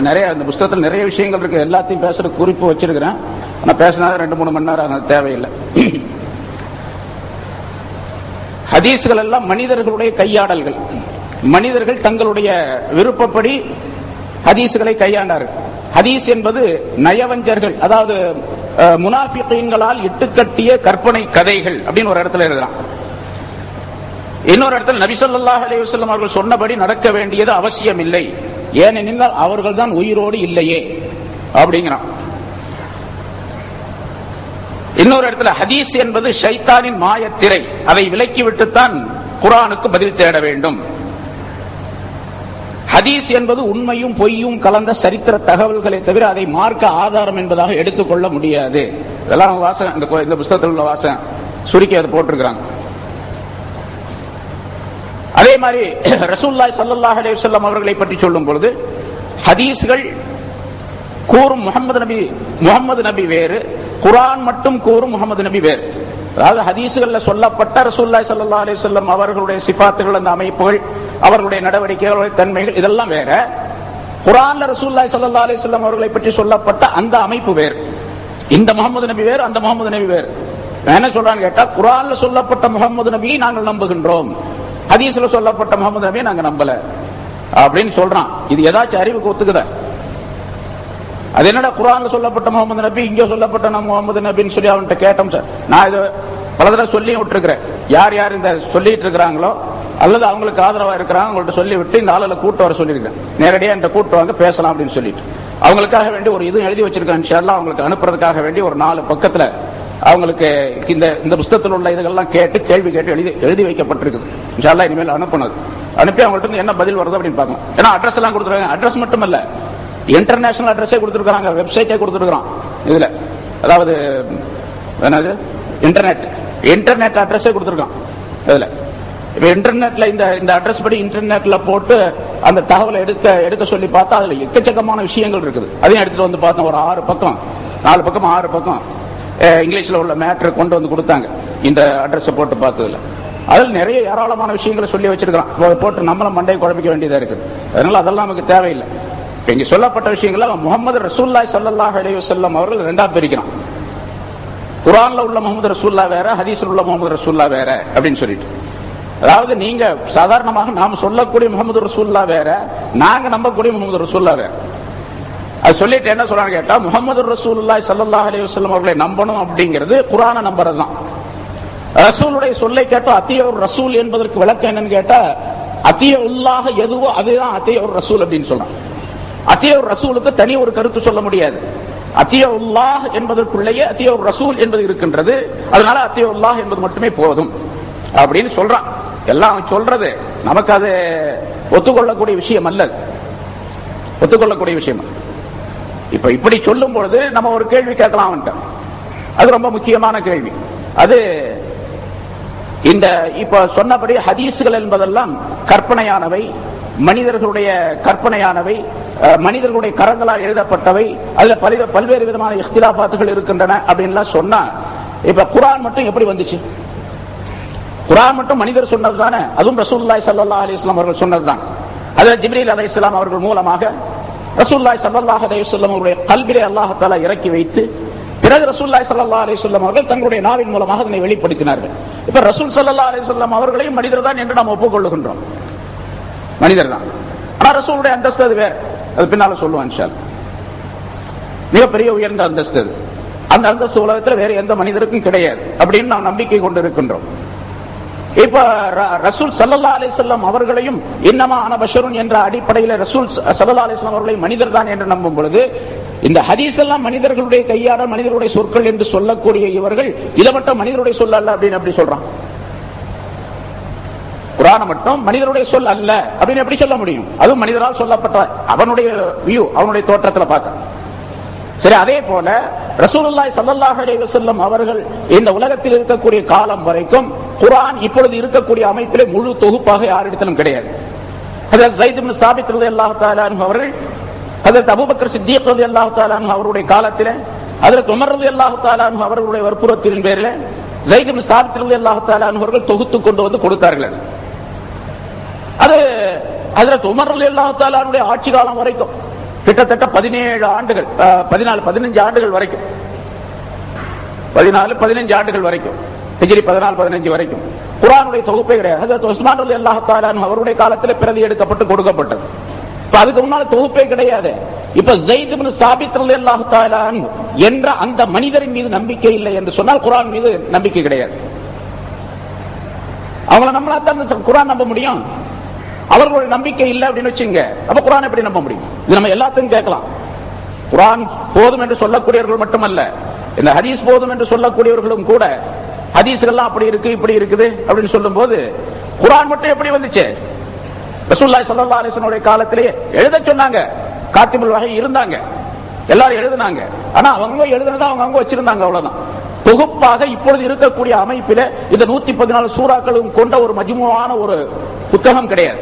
நிறைய இந்த புத்தகத்தில் நிறைய விஷயங்கள் இருக்கு, எல்லாத்தையும் பேசுற குறிப்பு வச்சிருக்கிறேன். ஆனா பேசினா 2-3 மணி நேரம் தேவையில்லை. ஹதீஸ்கள் எல்லாம் மனிதர்களுடைய கையாடல்கள். மனிதர்கள் தங்களுடைய விருப்பப்படி ஹதீஸ்களை கையாண்டார்கள். ஹதீஸ் என்பது நயவஞ்சர்கள், அதாவது முனாஃபிகீன்களால் இட்டுக்கட்டிய கற்பனை கதைகள் அப்படின்னு ஒரு இடத்துல எழுதலாம். இன்னொரு இடத்துல நபி ஸல்லல்லாஹு அலைஹி வஸல்லம் அவர்கள் சொன்னபடி நடக்க வேண்டியது அவசியம் இல்லை, ஏனெனில் அவர்கள் தான் உயிரோடு இல்லையே அப்படிங்கிறான். இன்னொரு இடத்துல ஹதீஸ் என்பது ஷைத்தானின் மாயத்திரை, அதை விலக்கிவிட்டுத்தான் குர்ஆனுக்கு பதில் தேட வேண்டும். ஹதீஸ் என்பது உண்மையும் பொய்யும் கலந்த சரித்திர தகவல்களை தவிர அதை மார்க்க ஆதாரம் என்பதாக எடுத்துக்கொள்ள முடியாது. இதெல்லாம் வாசகம், இந்த புத்தகத்தில் உள்ள வாசகம் சுருக்கி அதை போட்டிருக்கிறாங்க. அதே மாதிரி ரசூலுல்லாஹி ஸல்லல்லாஹு அலைஹி வஸல்லம் அவர்களை பற்றி சொல்லும் பொழுது ஹதீஸ்கள் கூறும் முஹம்மது நபி வேறு, குர்ஆன் மட்டும் கூறும் முஹம்மது நபி வேறு. அதாவது ஹதீஸ்கள்ல சொல்லப்பட்ட ரசூலுல்லாஹி ஸல்லல்லாஹு அலைஹி வஸல்லம் அவர்களுடைய சிஃபாத்துகள், அந்த அமைப்புகள், அவர்களுடைய நடவடிக்கைகள், தன்மைகள் இதெல்லாம் வேற. குர்ஆன்ல ரசூலுல்லாஹி ஸல்லல்லாஹு அலைஹி வஸல்லம் அவர்களை பற்றி சொல்லப்பட்ட அந்த அமைப்பு வேறு. இந்த முஹம்மது நபி வேறு, அந்த முஹம்மது நபி வேறு. என்ன சொல்றான்னு கேட்டா, குர்ஆன்ல சொல்லப்பட்ட முஹம்மது நபியை நாங்கள் நம்புகின்றோம், ஹதீஸ்ல சொல்லப்பட்ட முஹம்மது நபியை நாங்க நம்பல அப்படின்னு சொல்றான். இது ஏதாச்சும் அறிவுக்கு ஒத்துக்குதா? அது என்னடா குர்ஆன்ல சொல்லப்பட்ட முகமது நபி, இங்க சொல்லப்பட்ட முகமது நபின்னு சொல்லி அவன்கிட்ட கேட்டோம் சார். நான் இது பல தடவை சொல்லி விட்டுருக்கிறேன். யார் யார் இந்த சொல்லிட்டு இருக்கிறாங்களோ அல்லது அவங்களுக்கு ஆதரவா இருக்கிறாங்க அவங்கள்ட்ட சொல்லி விட்டு இந்த ஆளுல கூட்டு வர சொல்லியிருக்கேன். நேரடியா இந்த கூட்டு வாங்க பேசலாம் அப்படின்னு சொல்லிட்டு அவங்களுக்காக வேண்டி ஒரு இது எழுதி வச்சிருக்கேன். இன்ஷாஅல்லாஹ் அவங்களுக்கு அனுப்புறதுக்காக வேண்டி ஒரு 4 பக்கத்துல அவங்களுக்கு இந்த புத்தகத்தில் உள்ள இதெல்லாம் கேட்டு கேள்வி கேட்டு எழுதி வைக்கப்பட்டிருக்குது. இன்ஷாஅல்லாஹ் இனிமேல் அனுப்புனது அனுப்பி அவங்கள்ட்ட என்ன பதில் வருது அப்படின்னு பார்க்கலாம். ஏன்னா அட்ரஸ் எல்லாம் கொடுத்துருக்காங்க. அட்ரஸ் மட்டும் இல்ல, இன்டர்நேஷனல் அட்ரஸே கொடுத்துருக்காங்க, வெப்சைட்டே கொடுத்துருக்கான். இதுல அதாவது என்னது இன்டர்நெட் அட்ரஸே கொடுத்துருக்கான். இதுல இப்ப இன்டர்நெட்ல இந்த அட்ரஸ் படி இன்டர்நெட்ல போட்டு அந்த தகவலை எடுக்க சொல்லி பார்த்தா அதுல எக்கச்சக்கமான விஷயங்கள் இருக்குது. அதையும் எடுத்துட்டு வந்து பார்த்தோம். ஒரு 4 பக்கம் இங்கிலீஷ்ல உள்ள மேட்டர் கொண்டு வந்து கொடுத்தாங்க. இந்த அட்ரஸ் போட்டு பார்த்ததுல அதில் நிறைய ஏராளமான விஷயங்களை சொல்லி வச்சிருக்கான். போட்டு நம்மளும் மண்டை குழம்பிக்க வேண்டியதா இருக்குது. அதனால அதெல்லாம் நமக்கு தேவையில்லை. இங்க சொல்லப்பட்ட விஷயங்கள முஹம்மது ரசூலுல்லாஹி ஸல்லல்லாஹு அலைஹி வஸல்லம் அவர்கள் 2ஆ பிரிக்கிறான். குர்ஆன்ல உள்ள முஹம்மது ரசூலுல்லாஹ் வேற, ஹதீஸ்ல உள்ள முஹம்மது ரசூலுல்லாஹ் வேற அப்படின்னு சொல்லிட்டு. அதாவது நீங்க சாதாரணமாக நாம் சொல்லக்கூடிய முஹம்மது ரசூலுல்லாஹ் வேற, நாங்க நம்பக்கூடிய முஹம்மது ரசூலுல்லாஹ் வேற. அது சொல்லிட்டு என்ன சொல்றாங்க கேட்டா, முஹம்மது ரசூலுல்லாஹி ஸல்லல்லாஹு அலைஹி வஸல்லம் அவர்களை நம்பணும் அப்படிங்கிறது குர்ஆனை நம்புறதுதான். ரசூலுடைய சொல்லை கேட்டா அத்தியர் ரசூல் என்பதற்கு விளக்கம் என்னன்னு கேட்டா, அத்தியுல்லாஹ் எதுவோ அதுதான் அத்தியர் ரசூல் அப்படின்னு சொல்றான். அத்தியர் ரசூலுக்கு தனி ஒரு கருத்து சொல்ல முடியாது. அத்தியுல்லாஹ் என்பதற்குள்ளேயே அத்தியர் ரசூல் என்பது இருக்கின்றது. அதனால அத்தியுல்லாஹ் என்பது மட்டுமே போதும் அப்படின்னு சொல்றான். எல்லாம் சொல்றது நமக்கு அது ஒத்துக்கொள்ளக்கூடிய விஷயம் அல்ல, ஒத்துக்கொள்ளக்கூடிய விஷயம். இப்ப இப்படி சொல்லும் பொழுது நம்ம ஒரு கேள்வி கேட்கலாம். அது ரொம்ப முக்கியமான கேள்வி. அது இந்த இப்ப சொன்னபடி ஹதீஸ்கள் என்பதெல்லாம் கற்பனையானவை, மனிதர்களுடைய கற்பனையானவை, மனிதர்களுடைய கரங்களால் எழுதப்பட்டவை, அதுல பல்வேறு விதமான இஹ்திலாஃபாத்துகள் இருக்கின்றன அப்படின்லாம் சொன்னா, இப்ப குர்ஆன் மட்டும் எப்படி வந்துச்சு? குர்ஆன் மட்டும் மனிதர் சொன்னது தானே, அதுவும் ரசூலுல்லாஹி ஸல்லல்லாஹு அலைஹி வஸல்லம் அவர்கள் சொன்னதுதான். அது ஜிப்ரீல் அலைஹிஸ்ஸலாம் அவர்கள் மூலமாக ரசூலுல்லாஹி ஸல்லல்லாஹு அலைஹி வஸல்லம் அவருடைய கல்பிலே அல்லாஹ் தஆலா இறக்கி வைத்து, பிறகு ரசூலுல்லாஹி ஸல்லல்லாஹு அலைஹி வஸல்லம் அவர்கள் தங்களுடைய நாவின் மூலமாக அதனை வெளிப்படுத்தினார்கள். இப்ப ரசூல் ஸல்லல்லாஹு அலைஹி வஸல்லம் அவர்களையும் மனிதர் தான் என்று நாம் ஒப்புக்கொள்ளுகின்றோம். மனிதர் தான். ஆனா ரசூலுடைய அந்தஸ்து அது வேற, அது பின்னால சொல்லுவான் இன்ஷாஅல்லாஹ். மிகப்பெரிய உயர்ந்த அந்தஸ்து. அந்த அந்தஸ்து உலகத்தில் வேற எந்த மனிதருக்கும் கிடையாது அப்படின்னு நாம் நம்பிக்கை கொண்டு இருக்கின்றோம். இப்ப ரசூல் ஸல்லல்லாஹு அலைஹி வஸல்லம் அவர்களையும் இன்னமா அன பஷருன் என்ற அடிப்படையில் ரசூல் ஸல்லல்லாஹு அலைஹி வஸல்லம் அவர்களை மனிதர் தான் என்று நம்பும் பொழுது, இந்த ஹதீஸ் எல்லாம் மனிதர்களுடைய கையாடல், மனிதர்களுடைய சொற்கள் என்று சொல்லக்கூடிய இவர்கள் இதை மட்டும் மனிதருடைய சொல் அல்ல அப்படின்னு எப்படி சொல்றான்? குர்ஆன் மட்டும் மனிதருடைய சொல் அல்ல அப்படின்னு எப்படி சொல்ல முடியும்? அதுவும் மனிதரால் சொல்லப்பட்ட அவனுடைய வியூ, அவனுடைய தோற்றத்தில் பார்க்க. சரி, அதே போல ரசூலுல்லாஹி ஸல்லல்லாஹு அலைஹி வஸல்லம் அவர்கள் இந்த உலகத்தில் இருக்கக்கூடிய காலம் வரைக்கும் குர்ஆன் இப்பொழுது இருக்கக்கூடிய அமைப்பிலே முழு தொகுப்பாக யாரிடத்திலும் கிடையாது. ஹஜ்ரத் ஸைத் இப்னு சாபித் ரலியல்லாஹு தஆலா அன்ஹு அவர்கள், ஹஜ்ரத் அபூபக்கர் சித்தீக் ரலியல்லாஹு தஆலா அன்ஹு அவருடைய காலத்திலே, ஹஜ்ரத் உமர் ரலியல்லாஹு தஆலா அன்ஹு அவர்களுடைய வற்புறுத்தலின் பேரில் ஸைத் இப்னு சாபித் ரலியல்லாஹு தஆலா அன்ஹு அவர்கள் தொகுத்து கொண்டு வந்து கொடுத்தார்கள். அது ஹஜ்ரத் உமர் ரலியல்லாஹு தஆலா அன்ஹுடைய ஆட்சி காலம் வரைக்கும் கிட்டத்தட்ட 17 ஆண்டுகள், 14-15 ஆண்டுகள் வரைக்கும், 14-15 ஆண்டுகள் வரைக்கும் ஹிஜ்ரி 14-15 வரைக்கும் குர்ஆனுடைய தொகுப்பே கிடையாது. ஹஜ்ரத் உஸ்மான் ரலியல்லாஹு தஆலா அன்ஹு அவருடைய காலத்தில் பிரதி எடுக்கப்பட்டு கொடுக்கப்பட்டது. அதுக்கு முன்னால தொகுப்பே கிடையாது. இப்ப ஸைத் இப்னு சாபித் ரலியல்லாஹு தஆலா அன்ஹு என்ற அந்த மனிதரின் மீது நம்பிக்கை இல்லை என்று சொன்னால் குர்ஆன் மீது நம்பிக்கை கிடையாது. அவங்கள நம்மளாத்தான் குர்ஆன் நம்ப முடியும். அவர்களுடைய நம்பிக்கை இல்லை அப்படின்னு வச்சுங்க, அப்ப குர்ஆன் எப்படி நம்ப முடியும்? இது நம்ம எல்லாத்தையும் கேட்கலாம். குர்ஆன் போதும் என்று சொல்லக்கூடியவர்கள் மட்டுமல்ல, இந்த ஹதீஸ் போதும் என்று சொல்லக்கூடியவர்களும் கூட ஹதீஸ்கள்லாம் அப்படி இருக்கு இப்படி இருக்குது அப்படின்னு சொல்லும் போது குர்ஆன் மட்டும் எப்படி வந்துச்சு? ரசூலுல்லாஹி ஸல்லல்லாஹு அலைஹி வஸல்லம் காலத்திலேயே எழுத சொன்னாங்க. காத்திபுல் வஹி இருந்தாங்க, எல்லாரும் எழுதுனாங்க. ஆனா அவங்க எழுதுனதை அவங்க வச்சிருந்தாங்க, அவ்வளவுதான். தொகுப்பாக இப்பொழுது இருக்கக்கூடிய அமைப்பில இந்த 114 சூறாக்களும் கொண்ட ஒரு மஜ்மூஆன ஒரு புத்தகம் கிடையாது.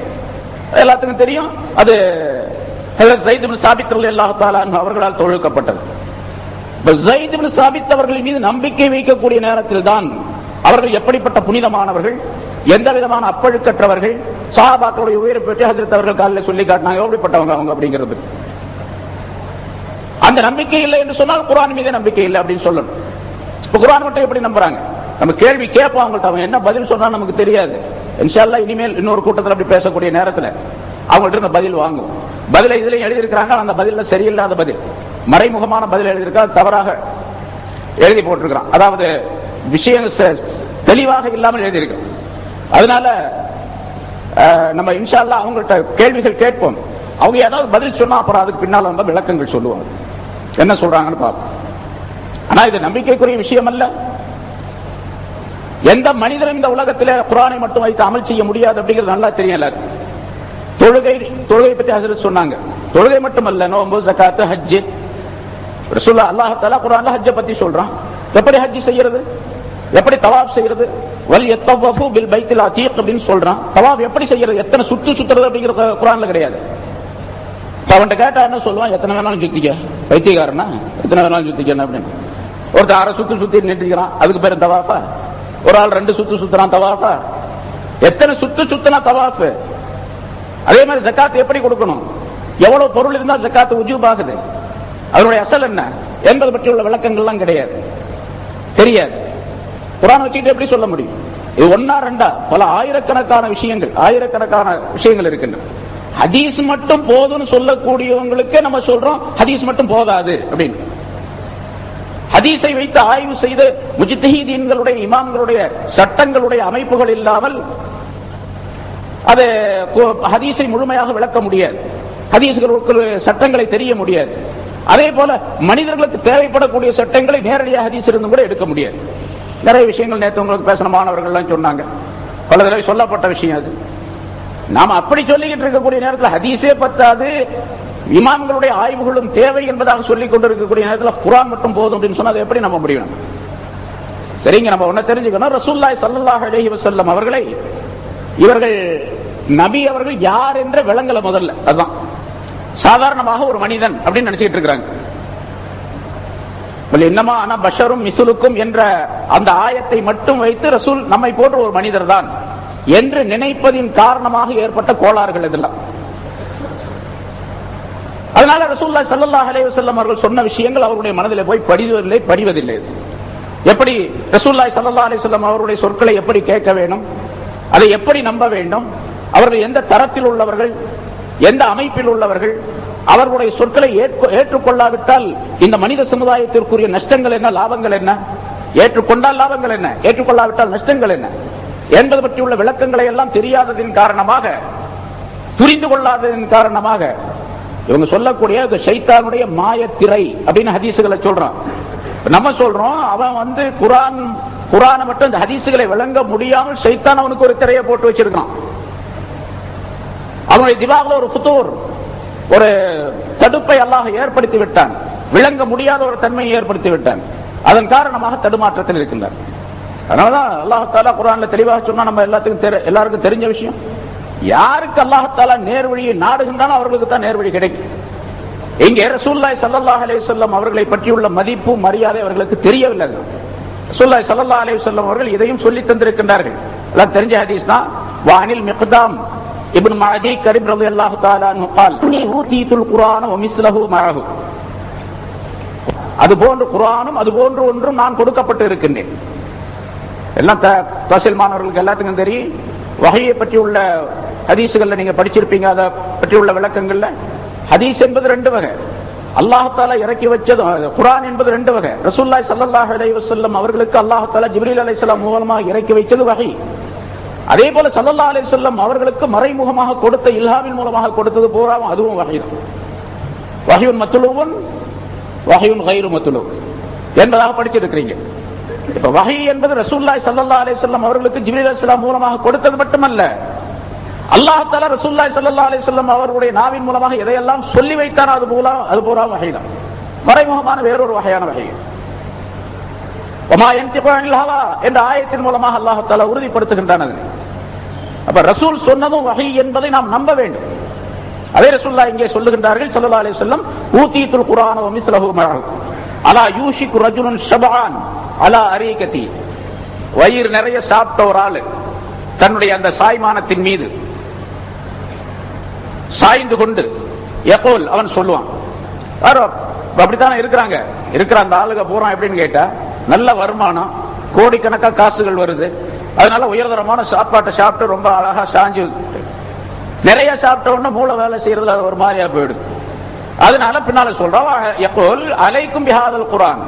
எல்லாத்துக்கும் தெரியும், அது ஹஜ்ரத் ஸைத் இப்னு சாபித் ரலியல்லாஹு தஆலா அன்ஹு அவர்களால் தொழுவிக்கப்பட்டது. ஸைத் இப்னு சாபித் அவர்கள் மீது நம்பிக்கை வைக்கக்கூடிய நேரத்தில் தான் அவர்கள் எப்படிப்பட்ட புனிதமானவர்கள், எந்த விதமான அப்பழுக்கற்றவர்கள், சஹாபாக்களுடைய உயிரை பற்றி ஹஜ்ரத் அவர்கள் காலையில் சொல்லி காட்டினாங்க, எப்படிப்பட்டவங்க அவங்க அப்படிங்கிறது. அந்த நம்பிக்கை இல்லை என்று சொன்னால் குர்ஆன் மீது நம்பிக்கை இல்லை அப்படின்னு சொல்லணும். குர்ஆன் மட்டும் எப்படி நம்புறாங்க? நம்ம கேள்வி கேட்போம் அவங்கள்ட்ட, அவங்க என்ன பதில் சொன்னா நமக்கு தெரியாது. இன்ஷா அல்லாஹ் இனிமேல் இன்னொரு கூட்டத்தில் அப்படி பேசக்கூடிய நேரத்தில் அவங்கள்ட்ட இந்த பதில் வாங்குவோம். பதில இதுல எழுதியிருக்கிறாங்க, அந்த பதில சரியில்லாத பதில், மறைமுகமான பதில் எழுதியிருக்காங்க, தவறாக எழுதி போட்டிருக்கிறான். அதாவது விஷயம் தெளிவாக இல்லாமல் எழுதியிருக்கிறோம். அதனால நம்ம இன்ஷா அல்லாஹ் அவங்கள்ட்ட கேள்விகள் கேட்போம். அவங்க ஏதாவது பதில் சொன்னா அப்புறம் அதுக்கு பின்னால் நம்ம விளக்கங்கள் சொல்லுவாங்க, என்ன சொல்றாங்கன்னு பார்ப்போம். ஆனா இது நம்பிக்கைக்குரிய விஷயம் அல்ல. எந்த மனிதனும் இந்த உலகத்திலே குர்ஆனை மட்டும் வைத்து அமல் செய்ய முடியாது அப்படிங்கிறது நல்லா தெரியல. தொழுகை பற்றி ஹஜ்ரத் சொன்னாங்க. தொழுகை மட்டுமல்ல, நோன்பு, ஜகாத், ஹஜ். ரசூலுல்லாஹ் அல்லாஹ் தஆலா குர்ஆன்ல ஹஜ் பத்தி சொல்றான். எப்படி ஹஜ் செய்யறது, எப்படி தவாஃப் செய்யறது, வல் யத்தவஃபு பில் பைத்தில் அதீக் அப்படின்னு சொல்றான். தவாஃப் எப்படி செய்யறது, எத்தனை சுத்துறது அப்படிங்கிறது குர்ஆன்ல கிடையாது. அவன்கிட்ட கேட்டா என்ன சொல்லுவான், எத்தனை வேணாலும் சுத்திக்க, பைத்தியக்காரனா எத்தனை வேணாலும் சுத்திக்க அப்படின்னு. ஒருத்தர் 6 சுத்தி நிறுத்திக்கிறான், அதுக்கு பேரு தவாஃபா? ஒரு ஆள் 2 சுத்துறான், தவாஃபா? எத்தனை சுத்துனா தவாஃப்? அதே மாதிரி ஜகாத் எப்படி கொடுக்கணும், எவ்வளவு பொருள் இருந்தா ஜகாத் உஜூப் ஆகுது, அதனுடைய அசல் என்ன என்பது பற்றி உள்ள விளக்கங்கள்லாம் கிடையாது, தெரியாது. குர்ஆன் வச்சுக்கிட்டு எப்படி சொல்ல முடியும்? இது ஒன்னா ரெண்டா, பல ஆயிரக்கணக்கான விஷயங்கள் இருக்கின்றன. ஹதீஸ் மட்டும் போதும்னு சொல்லக்கூடியவங்களுக்கு நம்ம சொல்றோம் ஹதீஸ் மட்டும் போதாது அப்படின்னு. ஹதீஸை வைத்து ஆய்வு செய்து முஜ்தஹீதீன்களுடைய, இமாம்களுடைய சட்டங்களுடைய அமைப்புகள் இல்லாமல் அது ஹதீஸை முழுமையாக விளக்க முடியாது, ஹதீஸ்களுக்கு சட்டங்களை தெரிய முடியாது. அதே போல மனிதர்களுக்கு தேவைப்படக்கூடிய சட்டங்களை நேரடியாக ஹதீஸ் இருந்தும் கூட எடுக்க முடியாது. நிறைய விஷயங்கள் நேற்று உங்களுக்கு பேசின மாணவர்கள் சொன்னாங்க, பல தடவை சொல்லப்பட்ட விஷயம். அது நாம அப்படி சொல்லிக்கிட்டு இருக்கக்கூடிய நேரத்தில் ஹதீஸே பத்தாது, இமாம்களுடைய ஆய்வுகளும் தேவை என்பதாக சொல்லிக் கொண்டிருக்கக்கூடிய நேரத்தில் குர்ஆன் மட்டும் போதும் அப்படின்னு சொன்னா எப்படி நம்ப முடியும்? சரிங்க, நம்ம ஒன்ன தெரிஞ்சுக்கணும், ரசூலுல்லாஹி ஸல்லல்லாஹு அலைஹி வஸல்லம் அவர்களை இவர்கள் நபி அவர்கள் யார் என்ற விளங்கல முதல்ல. அதுதான் சாதாரணமாக ஒரு மனிதன் அப்படின்னு நினைச்சிட்டு இருக்காங்க. இன்னமா ஆனா பஷரும் மிசுலுக்கும் என்ற அந்த ஆயத்தை மட்டும் வைத்து ரசூல் நம்மை போன்ற ஒரு மனிதர் தான் என்று நினைப்பதின் காரணமாக ஏற்பட்ட கோளாறுகள் இதெல்லாம். அதனால ரசூலுல்லாஹி ஸல்லல்லாஹு அலைஹி வஸல்லம் அவர்கள் சொன்ன விஷயங்கள் அவருடைய மனதிலே போய் படிவதில்லை. எப்படி ரசூலுல்லாஹி ஸல்லல்லாஹு அலைஹி வஸல்லம் அவருடைய சொற்களை எப்படி கேட்க வேண்டும், அதை எப்படி நம்ப வேண்டும், அவர்கள் எந்த தரத்தில் உள்ளவர்கள், எந்த அமைப்பில் உள்ளவர்கள், அவர்களுடைய சொற்களை ஏற்றுக்கொள்ளாவிட்டால் இந்த மனித சமுதாயத்திற்குரிய நஷ்டங்கள் என்ன, லாபங்கள் என்ன, ஏற்றுக்கொண்டால் லாபங்கள் என்ன, ஏற்றுக்கொள்ளாவிட்டால் நஷ்டங்கள் என்ன என்பது பற்றி உள்ள விளக்கங்களை எல்லாம் தெரியாததின் காரணமாக, புரிந்து கொள்ளாததின் காரணமாக இவங்க சொல்லக்கூடிய ஷைத்தானுடைய மாயத்திரை அப்படின்னு ஹதீசுகளை சொல்றான். நம்ம சொல்றோம் அவன் குர்ஆனை மட்டும் இந்த ஹதீசுகளை விளங்க முடியாமல் ஷைத்தான் அவனுக்கு ஒரு திரையை போட்டு வச்சிருக்கான். அவனுடைய திவாகல ஒரு ஃபுதூர், ஒரு தடுப்பை அல்லாஹ் ஏற்படுத்தி விட்டான், விளங்க முடியாத ஒரு தன்மையை ஏற்படுத்தி விட்டான். அதன் காரணமாக தடுமாற்றத்தில் இருக்கின்றார். அதனாலதான் அல்லாஹ் தஆலா குர்ஆன்ல தெளிவாக சொன்னா, நம்ம எல்லாருக்கும் தெரிஞ்ச விஷயம், யாருக்கு அல்லாஹ் தஆலா நேர்வழியை நாடுகின்றானோ அவர்களுக்கு தான் நேர்வழி கிடைக்கும். இங்கே ரசூலுல்லாஹி ஸல்லல்லாஹு அலைஹி வஸல்லம் அவர்களை பற்றியுள்ள மதிப்பு மரியாதை அவர்களுக்கு தெரியவில்லை. ரசூலுல்லாஹி ஸல்லல்லாஹு அலைஹி வஸல்லம் அவர்கள் இதையும் சொல்லி தந்திருக்கின்றார்கள். எல்லாம் தெரிஞ்ச ஹதீஸ் தான். வானில் மிக்தாம் இப்னு மஅதி கரீம் ரலியல்லாஹு தஆலா அன்ஹு قال اني اوتيت القرآن ومثله معه. அதுபோன்று குர்ஆனும் அதுபோன்று ஒன்றும் நான் கொடுக்கப்பட்டு இருக்கின்றேன். எல்லாம் தஹ்சீல் மாணவர்களுக்கு எல்லாத்துக்கும் தெரியும். வஹீயை பற்றி உள்ள ஹதீஸுகள்ல நீங்க படிச்சிருப்பீங்க. அதை பற்றி உள்ள விளக்கங்கள்ல ஹதீஸ் என்பது ரெண்டு வகை, அல்லாஹ் தஆலா இறக்கி வச்சது. குர்ஆன் என்பது ரெண்டு வகை. ரசூலுல்லாஹி ஸல்லல்லாஹு அலைஹி வஸல்லம் அவர்களுக்கு அல்லாஹ் தஆலா ஜிப்ரீல் அலைஹிஸ்ஸலாம் மூலமாக இறக்கி வைத்தது வஹீ. அதே போல ஸல்லல்லாஹு அலைஹி வஸல்லம் அவர்களுக்கு மறைமுகமாக கொடுத்த இல்ஹாமின் மூலமாக கொடுத்தது பூரா அதுவும் வஹீ தான். வஹீயுன் மத்லூபுன் வஹீயுன் கைரு மத்லூப் என்பதாக படிச்சிருக்கிறீங்க. இப்ப வஹீ என்பது ரசூலுல்லாஹி ஸல்லல்லாஹு அலைஹி வஸல்லம் அவர்களுக்கு ஜிப்ரீல் அலைஹிஸ்ஸலாம் மூலமாக கொடுத்தது மட்டுமல்ல, அல்லாஹ் தஆலா ரசூலுல்லாஹி ஸல்லல்லாஹு அலைஹி வஸல்லம் அவர்களுடைய நாவின் மூலமாக எதையெல்லாம் சொல்லி வைத்தானோ அது பூரா வஹீ தான். மறைமுகமான வேறொரு வகையான வஹீ. வமா யன்திகு அனில் ஹவா என்ற ஆயத்தின் மூலமாக அல்லாஹ் தஆலா உறுதிப்படுத்துகின்றான். அப்ப ரசூல் சொன்னதும் வஹீ என்பதை நாம் நம்ப வேண்டும். அதே ரசூலுல்லாஹ் இங்கே சொல்லுகின்றார்கள் ஸல்லல்லாஹு அலைஹி வஸல்லம், ஊதீதுல் குர்ஆன வ மிஸ்லஹு மஅஹு அலா யூஷிகு ரஜுலுன் ஷபஆன் அலா அரீகதி. வயிறு நிறைய சாப்பிட்ட ஒரு ஆளு தன்னுடைய அந்த சாய்மானத்தின் மீது சாய்ந்து கொண்டு யகூல் அவன் சொல்லுவான். அப்படித்தானே இருக்கிற அந்த ஆளுக பூரா எப்படின்னு கேட்டா, நல்ல வருமானம், கோடிக்கணக்கா காசுகள் வருது, அதனால உயர்தரமான சாப்பாட்டை சாப்பிட்டு ரொம்ப அழகா சாஞ்சு நிறைய சாப்பிட்ட உடனே மூளை வேலை செய்யறதுல ஒரு மாதிரியா போயிடுது. அதனால பின்னால சொல்றான், யகூல் அலைக்கும் பிஹாதல் குர்ஆன்,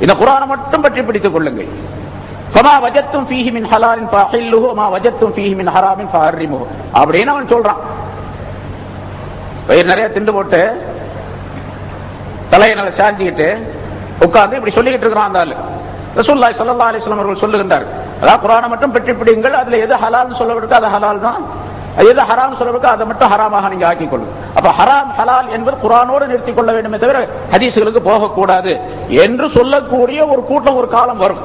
இந்த குர்ஆனை மட்டும் பற்றி பிடித்துக் கொள்ளுங்கள். ஃபமா வஜத்தும் ஃபீஹி மின் ஹலாலின் ஃபஹில்லுஹு வமா வஜத்தும் ஃபீஹி மின் ஹராமின் ஃபஹர்ரிமுஹு அப்படின்னு அவன் சொல்றான். வயிறு நிறைய திண்டு போட்டு தலையை நல்லா சாஞ்சிக்கிட்டு உட்கார்ந்து இப்படி சொல்லிக்கிட்டு இருக்கிறான் அந்த ஆளு. ரசூலுல்லாஹி ஸல்லல்லாஹு அலைஹி வஸல்லம் அவர்கள் சொல்லுகின்றார், அதாவது குர்ஆனை மட்டும் பற்றி பிடிங்கள், அதுல எது ஹலால்னு சொல்லப்படுதோ அது ஹலால் தான், எது ஹராம் சொல்லப்படுதோ அதை மட்டும் ஹராமாக நீங்க ஆக்கிக் கொள்ளுங்க. அப்ப ஹராம் ஹலால் என்பது குர்ஆனோடு நிறுத்திக் கொள்ள வேண்டுமே தவிர ஹதீஸ்களுக்கு போகக்கூடாது என்று சொல்லக்கூடிய ஒரு கூட்டம் ஒரு காலம் வரும்,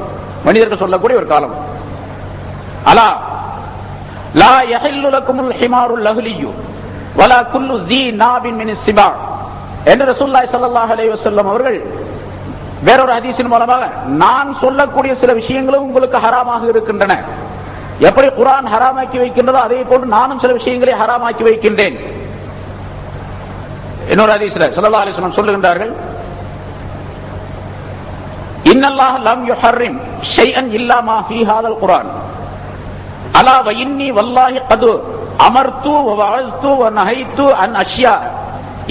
மனிதர்கள் சொல்லக்கூடிய ஒரு காலம். அலா லா யஹில்லு லக்குமுல் ஹிமாருல் லஹ்லியு வலா குல்லு ஸீ நாபின் மினஸ் ஸிபா என்று ரசூலுல்லாஹி ஸல்லல்லாஹு அலைஹி வஸல்லம் அவர்கள் வேறொரு ஹதீஸின் மூலமாக நான் சொல்லக்கூடிய சில விஷயங்களும் உங்களுக்கு ஹராமாக இருக்கின்றன. எப்படி குர்ஆன் ஹராமாக்கி வைக்கின்றதோ அதே போன்று நானும் சில விஷயங்களை ஹராமாக்கி வைக்கின்றேன். இன்னொரு ஹதீஸ்ல ஸல்லல்லாஹு அலைஹி வஸல்லம் சொல்லுகின்றார்கள், இன்னல்லாஹ லம் யுஹர்ரிம் ஷைஅன் இல்லா மா ஃபீ ஹாதல் குர்ஆன் அலா வ இன்னி வல்லாஹி கது அமர்து வ வஅஸ்து வ நஹைது அன் அஷ்யா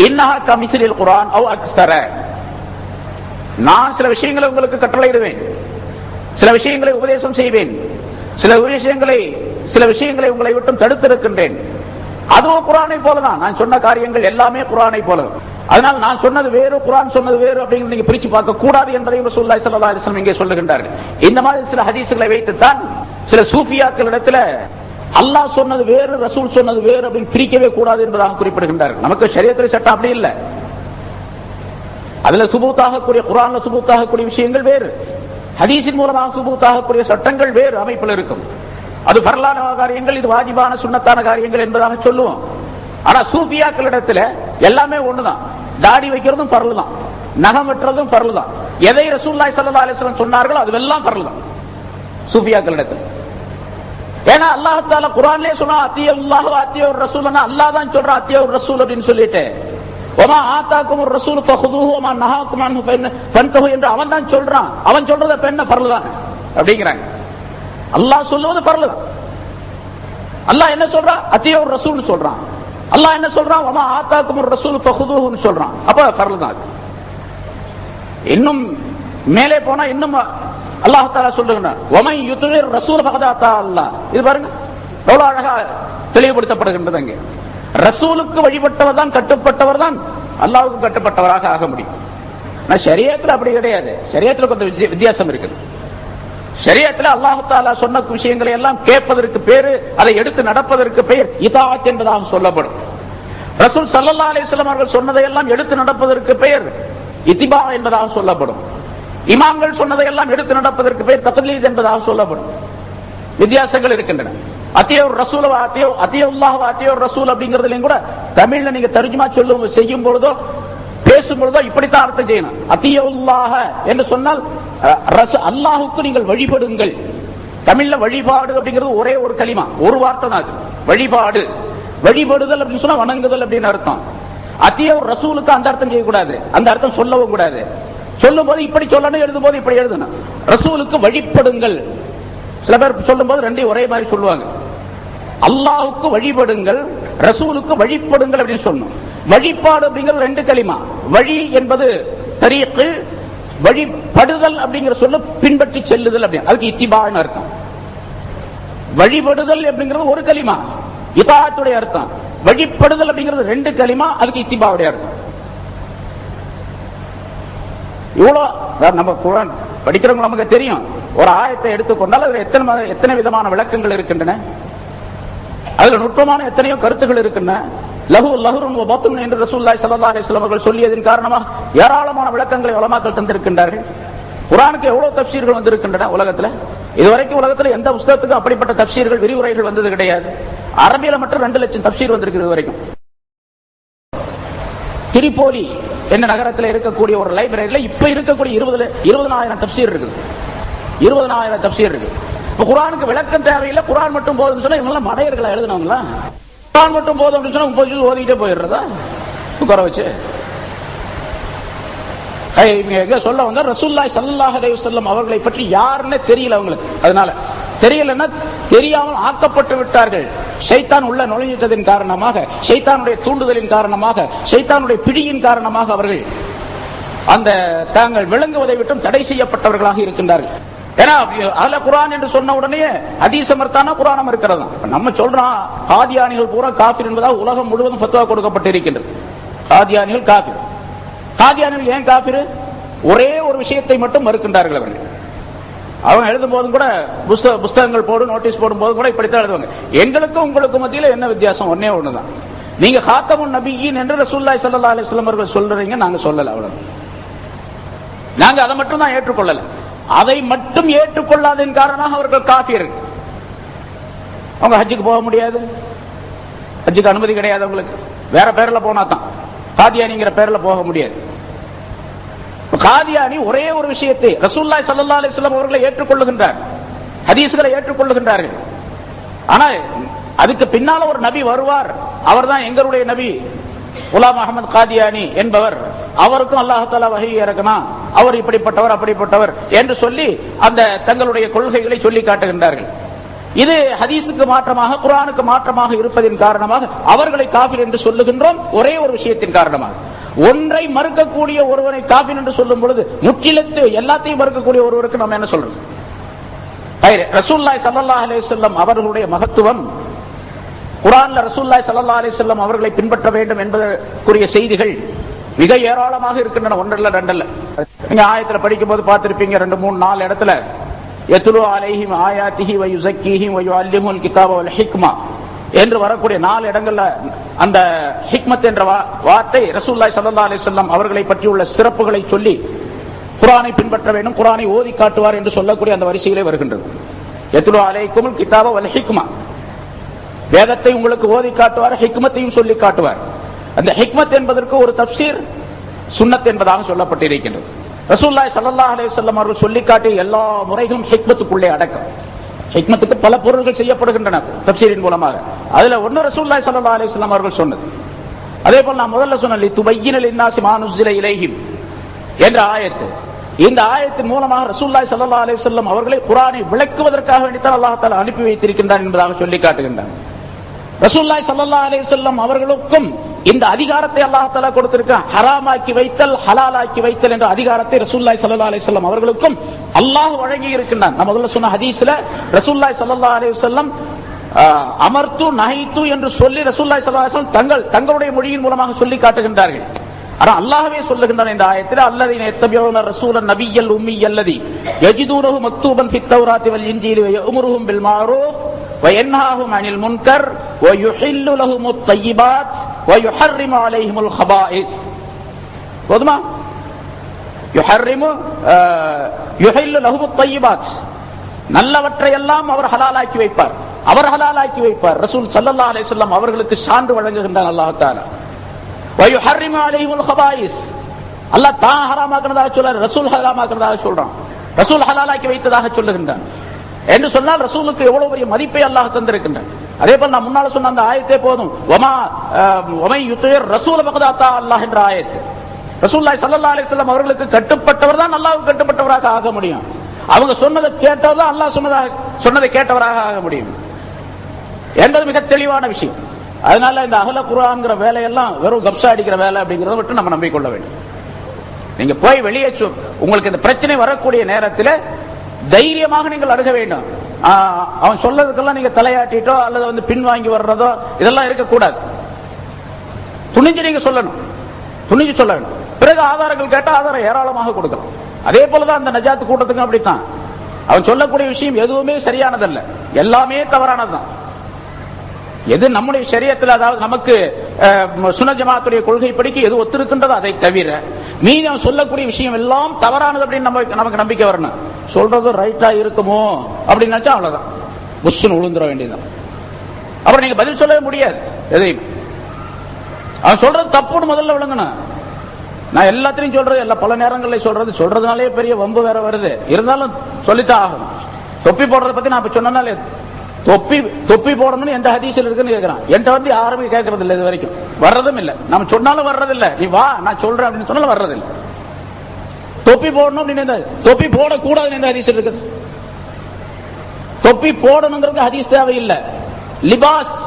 இன்னஹா கமிஸ்லில் குர்ஆன் அவ் அக்ஸர. நான் சில விஷயங்களை உங்களுக்கு கட்டளையிடுவேன், சில விஷயங்களை உபதேசம் செய்வேன், சில விஷயங்களை உங்களை விட்டு தடுத்திருக்கின்றேன். அதுவும் குர்ஆனை போலதான். நான் சொன்ன காரியங்கள் எல்லாமே குர்ஆனை போல. அதனால் நான் சொன்னது வேறு, குர்ஆன் சொன்னது வேறு அப்படிங்கிறது நீங்க பிரிச்சு பார்க்க கூடாது என்பதை ரசூலுல்லாஹி ஸல்லல்லாஹு அலைஹி வஸல்லம் இங்கே சொல்லுகின்றார்கள். இந்த மாதிரி சில ஹதீஸ்களை வைத்துத்தான் சில சூஃபியாக்களிடத்துல அல்லாஹ் சொன்னது வேறு, ரசூல் சொன்னது வேறு அப்படின்னு பிரிக்கவே கூடாது என்பதாக குறிப்பிடுகின்றார்கள். நமக்கு ஷரியத்துடைய சட்டம் அப்படி இல்லை. அதுல சுபூத்தாகக்கூடிய குர்ஆன்ல சுபூத்தாகக்கூடிய விஷயங்கள் வேறு, ஹதீஸின் மூலமாக சுபூத்தாகக்கூடிய சட்டங்கள் வேறு அமைப்பில் இருக்கும். அது ஃபர்லான காரியங்கள், இது வாஜிபான சுன்னத்தான காரியங்கள் என்பதாக சொல்லுவோம். ஆனா சூஃபியாக்களிடத்துல எல்லாமே ஒண்ணுதான். தாடி வைக்கிறதும் ஃபர்லு தான், நகம் வெட்டுறதும் ஃபர்லு தான். எதை ரசூலுல்லாஹி ஸல்லல்லாஹு அலைஹி வஸல்லம் சொன்னார்களோ அதுவெல்லாம் ஃபர்லு தான் சூஃபியாக்களிடத்துல. ஏன்னா அல்லாஹ் தஆலா குர்ஆன்லயே சொன்னா அத்தியுல்லாஹ் வ அத்தியுர் ரசூல்னா அல்லாஹ் தான் சொல்றான் அத்தியுர் ரசூல் அப்படின்னு சொல்லிட்டு, வமா ஆதாகுமுர் ரசூல் ஃபஹுதுஹு வமா நஹாகும் அன்ஹு ஃபன்தஹு என்று அவன் தான் சொல்றான். அவன் சொல்றத பெண்ண ஃபர்லு தான் அப்படிங்கறாங்க. அல்லாஹ் சொல்லுவது ஃபர்லு தான். அல்லாஹ் என்ன சொல்றான்? அத்தியுர் ரசூல் சொல்றான். அல்லாஹ் என்ன சொல்றான்? வமா ஆதாகுமுர் ரசூல் ஃபஹுதுஹுன்னு சொல்றான். அப்ப ஃபர்லு தான். இன்னும் மேலே போனா இன்னும் அல்லாஹ் தஆலா சொல்லுகிறான், வமன் யுதிர் ரசூல் ஃபகத் அத்தா அல்லாஹ். இது பாருங்க எவ்வளவு அழகா தெளிவுபடுத்தப்படுகின்றது. அங்கே ரசூலுக்கு வழிபட்டவர் தான், கட்டுப்பட்டவர் தான் அல்லாஹ்வுக்கு கட்டுப்பட்டவராக ஆக முடியும். ஆனா ஷரியத்துல அப்படி கிடையாது. ஷரியத்துல கொஞ்சம் வித்தியாசம் இருக்குது. ஷரியத்துல அல்லாஹ் தஆலா சொன்ன விஷயங்களை எல்லாம் கேட்பதற்கு பேரு, அதை எடுத்து நடப்பதற்கு பெயர் இதாஅத் என்பதாக சொல்லப்படும். ரசூல் ஸல்லல்லாஹு அலைஹி வஸல்லம் அவர்கள் சொன்னதை எல்லாம் எடுத்து நடப்பதற்கு பெயர் இத்திபா என்பதாக சொல்லப்படும். இமாம்கள் சொன்னதை எல்லாம் எடுத்து நடப்பதற்கு பெயர் தக்லீத் என்பதாக சொல்லப்படும். வித்தியாசங்கள் இருக்கின்றன. அத்தியுர் ரசூல் அத்தியுல்லாஹ் அத்தியுர் ரசூல் அப்படிங்கிறதுலயும் கூட தமிழ்ல நீங்க தர்ஜுமா செய்யும் பொழுதோ பேசும் பொழுதோ இப்படித்தான் அர்த்தம் செய்யணும். அத்தியுல்லாஹ என்று சொன்னால் அல்லாஹுக்கு நீங்கள் வழிபடுங்கள். தமிழ்ல வழிபாடு அப்படிங்கிறது ஒரே ஒரு கலிமா, ஒரு வார்த்தை தான். வழிபாடு, வழிபடுதல் அப்படின்னு சொன்னா வணங்குதல் அப்படின்னு அர்த்தம். அத்தியுர் ரசூலுக்கு அந்த அர்த்தம் செய்யக்கூடாது, அந்த அர்த்தம் சொல்லவும் கூடாது. சொல்லும் போது இப்படி சொல்லணும், எழுதும் போது இப்படி எழுதணும். ரசூலுக்கு வழிபடுங்கள். சில பேர் சொல்லும் போது ரெண்டையும் ஒரே மாதிரி சொல்லுவாங்க. அல்லாஹ்வுக்கு வழிபடுங்கள், ரசூலுக்கு வழிபடுங்கள் அப்படின்னு சொல்லணும். வழிபாடு அப்படிங்கிறது ரெண்டு கலிமா. வழி என்பது தரீக்கு, வழிபடுதல் அப்படிங்கிற சொல்ல பின்பற்றி செல்லுதல் அப்படின்னு, அதுக்கு இத்திபான்னு அர்த்தம். வழிபடுதல் அப்படிங்கிறது ஒரு கலிமா, இதாத்துடைய அர்த்தம். வழிபடுதல் அப்படிங்கிறது ரெண்டு கலிமா, அதுக்கு இத்திபாவுடைய அர்த்தம். இவ்வளவு நம்ம குர்ஆன் படிக்கிறவங்க நமக்கு தெரியும். ஒரு ஆயத்தை எடுத்துக்கொண்டால் அதில் எத்தனை விதமான விளக்கங்கள் இருக்கின்றன, அதுல நுட்பமான எத்தனையோ கருத்துக்கள் இருக்கின்றன. லஹுருன் வ பத்னுன் என்று ரசூலுல்லாஹி ஸல்லல்லாஹு அலைஹி வஸல்லம் அவர்கள் சொல்லியதின் காரணமாக ஏராளமான விளக்கங்களை உலமாக்கள் தந்திருக்கின்றார்கள். குர்ஆனுக்கு எவ்வளவு தஃப்சீர்கள் வந்திருக்கின்றன உலகத்துல. இதுவரைக்கும் உலகத்துல எந்த புத்தகத்துக்கும் அப்படிப்பட்ட தஃப்சீர்கள், விரிவுரைகள் வந்தது கிடையாது. அரபியில மட்டும் 2 லட்சம் தஃப்சீர் வந்திருக்கு வரைக்கும். திரிபோலி என்ன நகரத்தில் இருக்கக்கூடிய ஒரு லைப்ரரியில இப்ப இருக்கக்கூடிய 20,000 தஃப்சீர் இருக்குது. 20,000 தஃப்சீர் இருக்கு. குர்ஆனுக்கு விளக்கம் தேவையில்லை, குர்ஆன் மட்டும் போதும்னு சொன்னா இவங்க எல்லாம் மடையர்களா எழுதுனவங்களா? குர்ஆன் மட்டும் போதும் அப்படின்னு சொன்னா 30 ஜுஸ் ஓதிட்டே போயிடுறதா உட்கார வச்சு? சொல்ல வந்தா ரசூலுல்லாஹி ஸல்லல்லாஹு அலைஹி வஸல்லம் அவர்களை பற்றி யாருன்னு தெரியல அவங்களுக்கு. அதனால தெரியலன்னா தெரியாமல் ஆக்கப்பட்டு விட்டார்கள். ஷைத்தான் உள்ள நுழைந்ததின் காரணமாக, ஷைத்தானுடைய தூண்டுதலின் காரணமாக, ஷைத்தானுடைய பிடியின் காரணமாக அவர்கள் அந்த தாங்கள் விளங்குவதை விட்டும் தடை செய்யப்பட்டவர்களாக இருக்கின்றார்கள். ஏன்னா அதுல குர்ஆன் என்று சொன்ன உடனே ஹதீஸ் மர்த்தானா குர்ஆன் இருக்கிறதா? நம்ம சொல்றோம் காதியானிகள் பூரா காஃபிர் என்பதாக உலகம் முழுவதும் ஃபத்வா கொடுக்கப்பட்டிருக்கின்றது. காதியானிகள் காஃபிர். காதியானிகள் ஏன் காஃபிர்? ஒரே ஒரு விஷயத்தை மட்டும் மறுக்கின்றார்கள் அவர்கள். அவங்க எழுதும் போதும் கூட புஸ்தகங்கள் போடு, நோட்டீஸ் போடும் போது கூட இப்படித்தான் எழுதுவாங்க. எங்களுக்கும் உங்களுக்கு மத்தியில என்ன வித்தியாசம்? ஒன்னே ஒண்ணுதான். நீங்க காத்தமுன் நபியின் என்று ரசூலுல்லாஹி ஸல்லல்லாஹு அலைஹி வஸல்லம் அவர்கள் சொல்றீங்க, நாங்க சொல்லல. அவ்வளவு. நாங்க அதை மட்டும் தான் ஏற்றுக்கொள்ளல. அதை மட்டும் ஏற்றுக்கொள்ளாதன் காரணமாக அவர்கள் காஃபிர். அவங்க ஹஜ்ஜுக்கு போக முடியாது, ஹஜ்ஜுக்கு அனுமதி கிடையாது அவங்களுக்கு. வேற பேர்ல போனா தான், காதியானிங்கிற பேர்ல போக முடியாது. காதியானி ஒரே ஒரு விஷயத்தை ரசூலுல்லாஹி ஸல்லல்லாஹு அலைஹி வஸல்லம் அவர்களை ஏற்றுக்கொள்ளுகின்றார், ஹதீஸ்களை ஏற்றுக்கொள்ளுகின்றார்கள். ஆனா அதுக்கு பின்னால ஒரு நபி வருவார், அவர்தான் எங்களுடைய நபி குலாம் அஹ்மத் காதியானி என்பவர். அவருக்கும் அல்லாஹ் தஆலா வஹி இறக்கினான், அவர் இப்படிப்பட்டவர் அப்படிப்பட்டவர் என்று சொல்லி அந்த தங்களுடைய கொள்கைகளை சொல்லி காட்டுகின்றார்கள். இது ஹதீஸுக்கு மாற்றமாக, குர்ஆனுக்கு மாற்றமாக இருப்பதின் காரணமாக அவர்களை காஃபிர் என்று சொல்லுகின்றோம். ஒரே ஒரு விஷயத்தின் காரணமாக. ஒன்றை மறுக்கக்கூடிய ஒருவனை காஃபிர் என்று சொல்லும் பொழுது முற்றிலுத்து எல்லாத்தையும் மறுக்கக்கூடிய ஒருவருக்கு நம்ம என்ன சொல்றோம்? ரசூலுல்லாஹி ஸல்லல்லாஹு அலைஹி வஸல்லம் அவர்களுடைய மகத்துவம் குர்ஆன்ல ரசூலுல்லாஹி ஸல்லல்லாஹு அலைஹி வஸல்லம் அவர்களை பின்பற்ற வேண்டும் என்பதற்குரிய செய்திகள் மிக ஏராளமாக இருக்கின்றன. ஒன்றல்ல ரெண்டல்ல. நீங்க ஆயத்துல படிக்கும் போது பார்த்திருப்பீங்க, 2, 3, 4 இடத்துல யத்லு அலைஹிம் ஆயாத்திஹி வ யுஸக்கீஹிம் வ யுஅல்லிமுல் கிதாப வல் ஹிக்மா என்று வரக்கூடிய 4 இடங்கள்ல அந்த ஹிக்மத் என்ற வார்த்தை ரசூலுல்லாஹி ஸல்லல்லாஹு அலைஹி வஸல்லம் அவர்களை பற்றியுள்ள சிறப்புகளை சொல்லி குர்ஆனை பின்பற்ற வேண்டும், குர்ஆனை ஓதி காட்டுவார் என்று சொல்லக்கூடிய அந்த வரிசையிலே வருகின்றது. யத்லு அலைக்குமுல் கிதாப வல் ஹிக்மா, வேதத்தை உங்களுக்கு ஓதி காட்டுவார், ஹிக்மத்தையும் சொல்லி காட்டுவார். அந்த ஹிக்மத் என்பதற்கு ஒரு தஃப்சீர் சுன்னத் என்பதாக சொல்லப்பட்டிருக்கின்றது. ரசூலுல்லாஹி ஸல்லல்லாஹு அலைஹி வஸல்லம் அவர்கள் சொல்லி காட்டிய எல்லா முறைகளும் ஹிக்மத்துக்குள்ளே அடக்கம். ஹிக்மத்துக்கு பல பொருள்கள் செய்யப்படுகின்றன தஃப்சீரின் மூலமாக. அதுல ஒன்னு ரசூலுல்லாஹி ஸல்லல்லாஹு அலைஹி வஸல்லம் அவர்கள் சொன்னது. அதே போல நான் முதல்ல சொன்ன லிதுபய்யின லின்னாஸி மா நுஸில இலைஹிம் என்ற ஆயத்து, இந்த ஆயத்தின் மூலமாக ரசூலுல்லாஹி ஸல்லல்லாஹு அலைஹி வஸல்லம் அவர்களை குர்ஆனை விளக்குவதற்காக வேண்டித்தான் அல்லாஹ் தஆலா அனுப்பி வைத்திருக்கின்றார் என்பதாக சொல்லி காட்டுகின்றார். ரசூலுல்லாஹி ஸல்லல்லாஹு அலைஹி வஸல்லம் அவர்களுக்கும் இந்த அதிகாரத்தை அல்லாஹ் தஆலா கொடுத்திருக்கிறார். ஹராமாக்கி வைத்தல், ஹலாலாக்கி வைத்தல் என்ற அதிகாரத்தை ரசூலுல்லாஹி ஸல்லல்லாஹு அலைஹி வஸல்லம் அவர்களுக்கும் அல்லாஹ் வழங்கி இருக்கின்றான். நான் முதல்ல சொன்ன ஹதீஸ்ல ரசூலுல்லாஹி ஸல்லல்லாஹு அலைஹி வஸல்லம் அமர்த்து நஹைத்து என்று சொல்லி ரசூலுல்லாஹி ஸல்லல்லாஹு அலைஹி வஸல்லம் தங்களுடைய மொழியின் மூலமாக சொல்லி காட்டுகின்றார்கள். ஆனா அல்லாஹ்வே சொல்லுகின்றான் இந்த ஆயத்தில், அல்லதீன யத்தபிஊன ரசூலன் நபிய்யல் உம்மியல்லதி யஜிதூனஹு மக்தூபன் ஃபித் தௌராத்தி வல் இன்ஜீலி வ யஅமுருஹும் பில் மஅரூஃப் வ யன்ஹாஹும் அனில் முன்கர் வ யுஹில்லு லஹுமுத் தய்யிபாத் வ யுஹர்ரிமு அலைஹிமுல் ஹபாயிஸ். போதுமா? யுஹில்லு லஹுமுத் தய்யிபாத், நல்லவற்றை எல்லாம் அவர் ஹலாலாக்கி வைப்பார், அவர் ஹலாலாக்கி வைப்பார். ரசூல் ஸல்லல்லாஹு அலைஹி வஸல்லம் அவர்களுக்கு சான்று வழங்குகின்றான் அல்லாஹ் தஆலா. வயுஹர்ரிமு அலைஹிமுல் ஹபாயிஸ், அல்லாஹ் தான் ஹராமாக்குனதாக சொல்றார், ரசூல் ஹராமாக்குனதாக சொல்றான், ரசூல் ஹலாலாக்கி வைத்ததாக சொல்லுகின்றான். என்று சொன்னால் ரசூலுக்கு எவ்வளவு பெரிய மதிப்பை அல்லாஹ் தந்திருக்கின்றான். அதே போல நான் முன்னால சொன்ன அந்த ஆயத்தே போதும், வமை யுதீர் ரசூல ஃபகத் அத்தா அல்லாஹ் என்ற ஆயத்து. ரசூலுல்லாஹி ஸல்லல்லாஹு அலைஹி வஸல்லம் அவர்களுக்கு கட்டுப்பட்டவர் தான் அல்லாஹ்வுக்கு கட்டுப்பட்டவராக ஆக முடியும். அவங்க சொன்னதை கேட்டவர் தான் அல்லாஹ் சொன்னதை கேட்டவராக ஆக முடியும் என்பது மிக தெளிவான விஷயம். அதனால இந்த அஹ்ல குர்ஆன்ங்கிற வேலையெல்லாம் வெறும் கப்சா அடிக்கிற வேலை அப்படிங்கறத மட்டும் நம்ம நம்பிக்கொள்ள வேண்டும். நீங்க போய் வெளியே உங்களுக்கு இந்த பிரச்சனை வரக்கூடிய நேரத்தில் தைரியமாக நீங்கள் அணுக வேண்டும். அவன் சொல்லதுக்கெல்லாம் நீங்க தலையாட்டிட்டோ அல்லது பின்வாங்கி வர்றதோ இதெல்லாம் இருக்கக்கூடாது. துணிஞ்சு நீங்க சொல்லணும், துணிஞ்சு சொல்ல வேண்டும். பிறகு ஆதாரங்கள் கேட்டா ஆதாரம் ஏராளமாக கொடுக்கலாம். அதே போலதான் அந்த நஜாத் கூட்டத்துக்கு அப்படித்தான். அவன் சொல்லக்கூடிய விஷயம் எதுவுமே சரியானதல்ல, எல்லாமே தவறானதுதான். எது நம்முடைய ஷரியத்தில், அதாவது நமக்கு சுன்னத் ஜமாத்துடைய கொள்கைப்படிக்கு எது ஒத்திருக்கின்றதோ அதை தவிர மீதி அவன் சொல்லக்கூடிய விஷயம் எல்லாம் தவறானது அப்படின்னு நமக்கு நம்பிக்கை வரணும். சொல்றது ரைட்டா இருக்குமோ அப்படின்னு நினைச்சா அவ்வளவுதான், புஷ்னு உளுந்துட வேண்டியதுதான். அப்புறம் நீங்க பதில் சொல்லவே முடியாது. எதையும் அவன் சொல்றது தப்புன்னு முதல்ல விளங்கணும். நான் எல்லாத்திலையும் சொல்றது, எல்லா பல நேரங்களில் சொல்றதுனாலே பெரிய வம்பு வேற வருது. இருந்தாலும் சொல்லித்தான் ஆகணும். தொப்பி போடுறத பத்தி நான் இப்ப சொன்னாலே, தொப்பி போடணும்னு எந்த ஹதீஸ்ல இருக்குன்னு கேட்கிறான். என்கிட்ட யாருமே கேட்கறது இல்லை, இது வரைக்கும் வர்றதும் இல்லை. நம்ம சொன்னாலும் வர்றதில்லை. நீ வா நான் சொல்றேன் அப்படின்னு சொன்னாலும் வர்றதில்லை. தொப்பி போடணும் அப்படின்னு, தொப்பி போடக்கூடாதுன்னு எந்த ஹதீஸ் இருக்குது? தொப்பி போடணுங்கிறது ஹதீஸ் தேவையில்லை. லிபாஸ்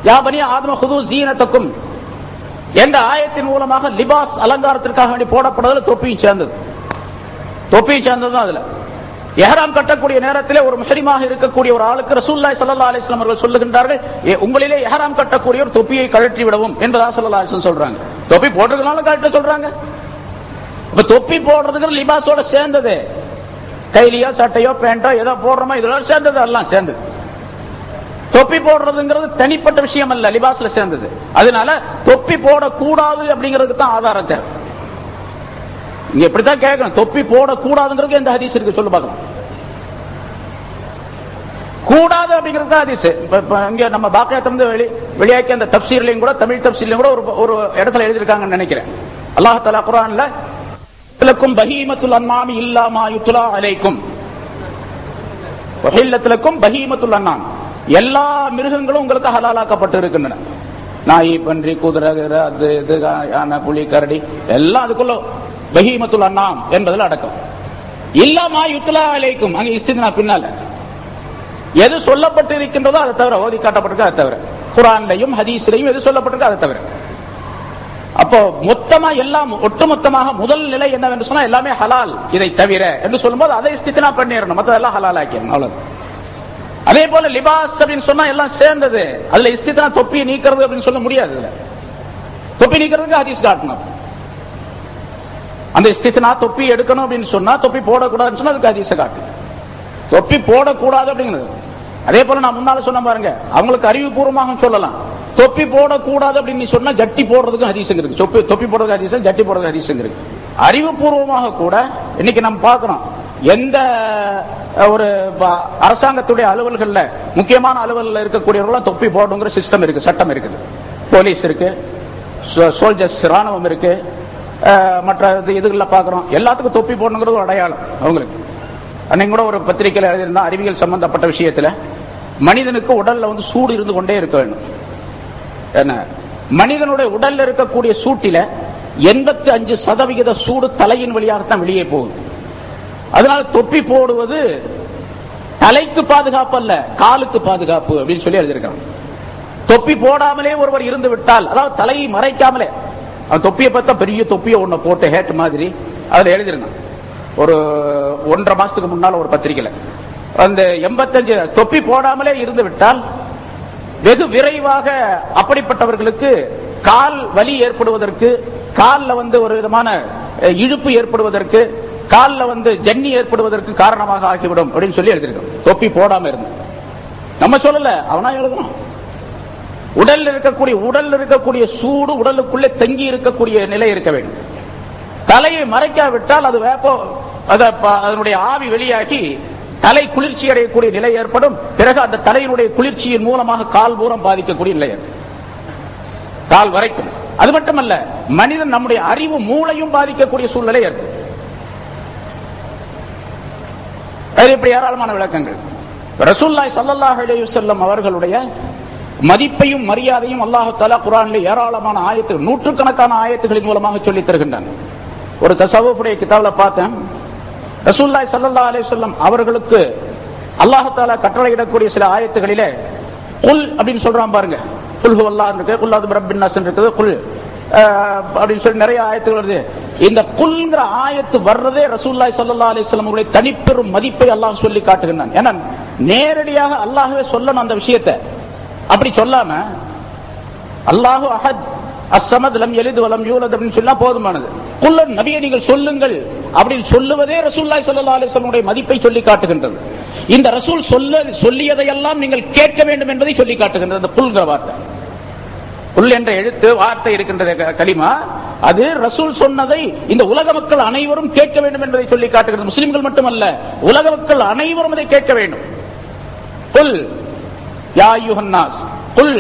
யா பனி ஆதம ஹுது ஜீனத்தக்கும் என்ற ஆயத்தின் மூலமாக லிபாஸ் அலங்காரத்திற்காக வேண்டி போடப்படுவதில் தொப்பியும் சேர்ந்தது. தொப்பியும் சேர்ந்ததுதான் அதுல. இஹ்ராம் கட்டக்கூடிய நேரத்திலே ஒரு முஹ்ரிமாக இருக்கக்கூடிய ஒரு ஆளுக்கு ரசூலுல்லாஹி ஸல்லல்லாஹு அலைஹி வஸல்லம் அவர்கள் சொல்லுகின்றார்கள், உங்களிலே இஹ்ராம் கட்டக்கூடிய ஒரு தொப்பியை கழற்றி விடவும் என்பதா ஸல்லல்லாஹு அலைஹி வஸல்லம் சொல்றாங்க. தொப்பி போடுறதுனால கழட்ட சொல்றாங்க. இப்ப தொப்பி போடுறதுக்கு லிபாஸோட சேர்ந்தது. கைலியோ சட்டையோ பேண்டோ ஏதோ போடுறோமோ இதோட சேர்ந்தது, எல்லாம் சேர்ந்தது. தொப்பி போடுறதுங்கிறது தனிப்பட்ட விஷயம் அல்ல, லிபாஸ்ல சேர்ந்தது. அதனால தொப்பி போடக்கூடாது அப்படிங்கிறதுக்கு தான் ஆதாரம் தேவை. இங்க எப்படித்தான் கேட்கணும், தொப்பி போடக்கூடாதுங்கிறது எந்த ஹதீஸ் இருக்கு சொல்லு பார்க்கலாம். கூடாது அப்படிங்கிறது தான் ஹதீஸ். இங்க நம்ம பாக்கியத்திலிருந்து வெளியாக்கி அந்த தப்சீர்லயும் கூட, தமிழ் தப்சீர்லயும் கூட ஒரு இடத்துல எழுதியிருக்காங்கன்னு நினைக்கிறேன். அல்லாஹ் தஆலா குர்ஆன்ல லக்கும் பஹீமத்துல் அன்ஆமி இல்லா மா யுத்லா அலைக்கும் வஹில்லத் லக்கும் பஹீமத்துல் அன்ஆம், எல்லா மிருகங்களும் உங்களுக்கு ஹலாலாக்கப்பட்டு இருக்கின்றன. நாய், பன்றி, குதிரை, அது இது, யானை, புலி, கரடி எல்லாம் அதுக்குள்ள பஹீமத்துல் அன்ஆம் என்பதில் அடக்கம். இல்லா மா யுத்லா அலைக்கும், அங்க இஸ்தினா பின்னால எது சொல்லப்பட்டு இருக்கின்றதோ அதை தவிர, ஓதி காட்டப்பட்டிருக்கு அதை தவிர, குர்ஆன்லயும் ஹதீஸ்லயும் எது சொல்லப்பட்டிருக்கு அதை தவிர. அப்போ மொத்தமா எல்லாம் ஒட்டுமொத்தமாக முதல் நிலை என்னவென்று சொன்னா எல்லாமே ஹலால் இதை தவிர என்று சொல்லும்போது அதை இஸ்தினா பண்ணிடணும், மற்றதெல்லாம் ஹலால் ஆக்கிடணும், அவ்வளவு. அதே போல லிபாஸ் அப்படின்னு சொன்னா எல்லாம் சேர்ந்தது. அதுல இஸ்தினா தொப்பியை நீக்கிறது அப்படின்னு சொல்ல முடியாது. தொப்பி நீக்கிறதுக்கு ஹதீஸ் காட்டணும். அந்த இஸ்தினா தொப்பி எடுக்கணும் அப்படின்னு சொன்னா, தொப்பி போடக்கூடாதுன்னு சொன்னா அதுக்கு ஹதீஸை காட்டு. தொப்பி போடக்கூடாது அப்படிங்கிறது. அதே போல நான் முன்னால சொன்ன பாருங்க, அவங்களுக்கு அறிவுபூர்வமாக சொல்லலாம். தொப்பி போடக்கூடாது அப்படின்னு சொன்னா ஜட்டி போடுறதுக்கு ஹதீஸுங்க இருக்கு. தொப்பி போடுறதுக்கு ஹதீஸ், ஜட்டி போடுறதுக்கு ஹதீஸுங்க இருக்கு. அறிவுபூர்வமாக கூட இன்னைக்கு நம்ம பார்க்கிறோம், எந்த ஒரு அரசாங்கத்துடைய அலுவல்கள்ல, முக்கியமான அலுவல்ல இருக்கக்கூடியவர்கள் தொப்பி போடுங்கிற சிஸ்டம் இருக்கு, சட்டம் இருக்குது. போலீஸ் இருக்கு, சோல்ஜர்ஸ் ராணுவம் இருக்கு, மற்ற இதுகள்ல பாக்குறோம். எல்லாத்துக்கும் தொப்பி போடணுங்கிறது ஒரு அடையாளம் அவங்களுக்கு. அன்னைக்கு கூட ஒரு பத்திரிகையில் எழுதியிருந்தா, அறிவியல் சம்பந்தப்பட்ட விஷயத்துல மனிதனுக்கு உடல்ல சூடு இருந்து கொண்டே இருக்க வேண்டும். என்ன, மனிதனுடைய உடல்ல இருக்கக்கூடிய சூட்டில 85% சூடு தலையின் வழியாகத்தான் வெளியே போகுது. அதனால தொப்பி போடுவது தலைக்கு பாதுகாப்பு அல்ல, காலுக்கு பாதுகாப்பு அப்படின்னு சொல்லி எழுதியிருக்காங்க. தொப்பி போடாமலே ஒருவர் இருந்து விட்டால், அதாவது தலையை மறைக்காமலே, அந்த தொப்பியை பார்த்தா பெரிய தொப்பியை ஒண்ணு போட்டு ஹேட் மாதிரி அதுல எழுதிருங்க. ஒரு 1.5 மாசத்துக்கு முன்னால ஒரு பத்திரிகையில அந்த 85 தொப்பி போடாமலே இருந்து விட்டால் வெகு விரைவாக அப்படிப்பட்டவர்களுக்கு கால் வலி ஏற்படுவதற்கு, காலில் ஒரு விதமான இழுப்பு ஏற்படுவதற்கு, காலில் ஜன்னி ஏற்படுவதற்கு காரணமாக ஆகிவிடும் அப்படின்னு சொல்லி எழுதியிருக்கோம். தொப்பி போடாம இருந்து நம்ம சொல்லல, அவனா எழுதணும். உடல்ல இருக்கக்கூடிய சூடு உடலுக்குள்ளே தங்கி இருக்கக்கூடிய நிலை இருக்க வேண்டும். தலையை மறைக்காவிட்டால் அது அதனுடைய ஆவி வெளியாகி தலை குளிர்ச்சி அடையக்கூடிய நிலை ஏற்படும். பிறகு அந்த தலையினுடைய குளிர்ச்சியின் மூலமாக கால் பூரம் பாதிக்கக்கூடிய நிலை ஏற்படும், கால் வரைக்கும். அது மட்டுமல்ல, மனிதன் நம்முடைய அறிவு மூளையும் பாதிக்கக்கூடிய சூழ்நிலை ஏற்படும். இப்படி ஏராளமான விளக்கங்கள். ரசூலுல்லாஹி ஸல்லல்லாஹு அலைஹி வஸல்லம் அவர்களுடைய மதிப்பையும் மரியாதையும் அல்லாஹ் தஆலா குர்ஆனில் ஏராளமான ஆயத்துகள், நூற்றுக்கணக்கான ஆயத்துகளின் மூலமாக சொல்லித் தருகின்றான். ஒரு தஸவ்வுஃபுடைய கிதாப்ல பார்த்தேன், ரசூலுல்லாஹி ஸல்லல்லாஹு அலைஹி வஸல்லம் அவர்களுக்கு அல்லாஹ் தஆலா கட்டளையிடக்கூடிய சில ஆயத்துகளிலே குல் அப்படின்னு சொல்றான் பாருங்க. குல் ஹுவல்லாஹ் இருக்கு, குல் அஊது பிரப்பின் நாஸ் இருக்குது, குல் அப்படின்னு சொல்லி நிறைய ஆயத்துகள் வருது. இந்த குல்ங்கிற ஆயத்து வர்றதே ரசூலுல்லாஹி ஸல்லல்லாஹு அலைஹி வஸல்லம் அவருடைய தனிப்பெரும் மதிப்பை அல்லாஹ் சொல்லி காட்டுகிறான். ஏன்னா நேரடியாக அல்லாஹ்வே சொல்லணும் அந்த விஷயத்தை. அப்படி சொல்லாம அல்லாஹு அஹத் அஸ்ஸமத் லம் யலித் வலம் யூலத் அப்படின்னு சொன்னா போதுமானது. குல் நபியே நீங்கள் சொல்லுங்கள் அப்படின்னு சொல்லுவதே ரசூலுல்லாஹி ஸல்லல்லாஹு அலைஹி வஸல்லம் உடைய மதிப்பை சொல்லி காட்டுகின்றது. இந்த ரசூல் சொல்லியதையெல்லாம் நீங்கள் கேட்க வேண்டும் என்பதை சொல்லி காட்டுகின்றது அந்த குல்ங்கிற வார்த்தை. குல் என்ற எழுத்து வார்த்தை இருக்கின்றது கலிமா, அது ரசூல் சொன்னதை இந்த உலக மக்கள் அனைவரும் கேட்க வேண்டும் என்பதை சொல்லி காட்டுகிறது. முஸ்லிம்கள் மட்டுமல்ல, உலக மக்கள் அனைவரும் அதை கேட்க வேண்டும். குல் யா அய்யுஹன் நாஸ், குல்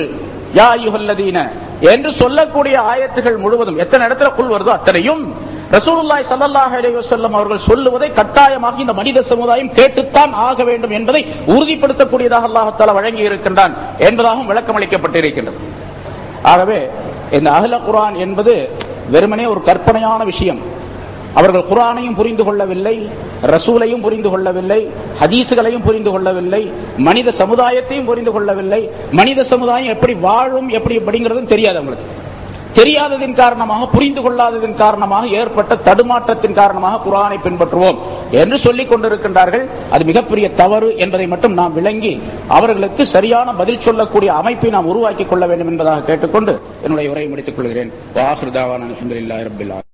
யா அய்யுஹல்லதீன என்று சொல்லக்கூடிய ஆயத்துகள் முழுவதும் எத்தனை இடத்துல குல் வருதோ அத்தனையும் ரசூலுல்லாஹி ஸல்லல்லாஹு அலைஹி வஸல்லம் அவர்கள் சொல்லுவதை கட்டாயமாக இந்த மனித சமுதாயம் கேட்டுத்தான் ஆக வேண்டும் என்பதை உறுதிப்படுத்தக்கூடியதாக அல்லாஹ் தஆலா வழங்கி இருக்கின்றான் என்பதாகவும் விளக்கம் அளிக்கப்பட்டிருக்கின்றது. ஆகவே இந்த அஹ்ல குர்ஆன் என்பது வெறுமனே ஒரு கற்பனையான விஷயம். அவர்கள் குர்ஆனையும் புரிந்து கொள்ளவில்லை, ரசூலையும் புரிந்து கொள்ளவில்லை, ஹதீசுகளையும் புரிந்து கொள்ளவில்லை, மனித சமுதாயத்தையும் புரிந்து கொள்ளவில்லை. மனித சமுதாயம் எப்படி வாழும் எப்படி அப்படிங்கிறதும் தெரியாது அவங்களுக்கு. தெரியாததின் காரணமாக, புரிந்து கொள்ளாததின் காரணமாக ஏற்பட்ட தடுமாற்றத்தின் காரணமாக குர்ஆனை பின்பற்றுவோம் என்று சொல்லிக் கொண்டிருக்கின்றார்கள். அது மிகப்பெரிய தவறு என்பதை மட்டும் நாம் விளங்கி அவர்களுக்கு சரியான பதில் சொல்லக்கூடிய அமைப்பை நாம் உருவாக்கிக் கொள்ள வேண்டும் என்பதாக கேட்டுக்கொண்டு என்னுடைய உரையை முடித்துக் கொள்கிறேன். வ ஆகிரு தாவானா அல்ஹம்துலில்லாஹி ரப்பில் ஆலமீன்.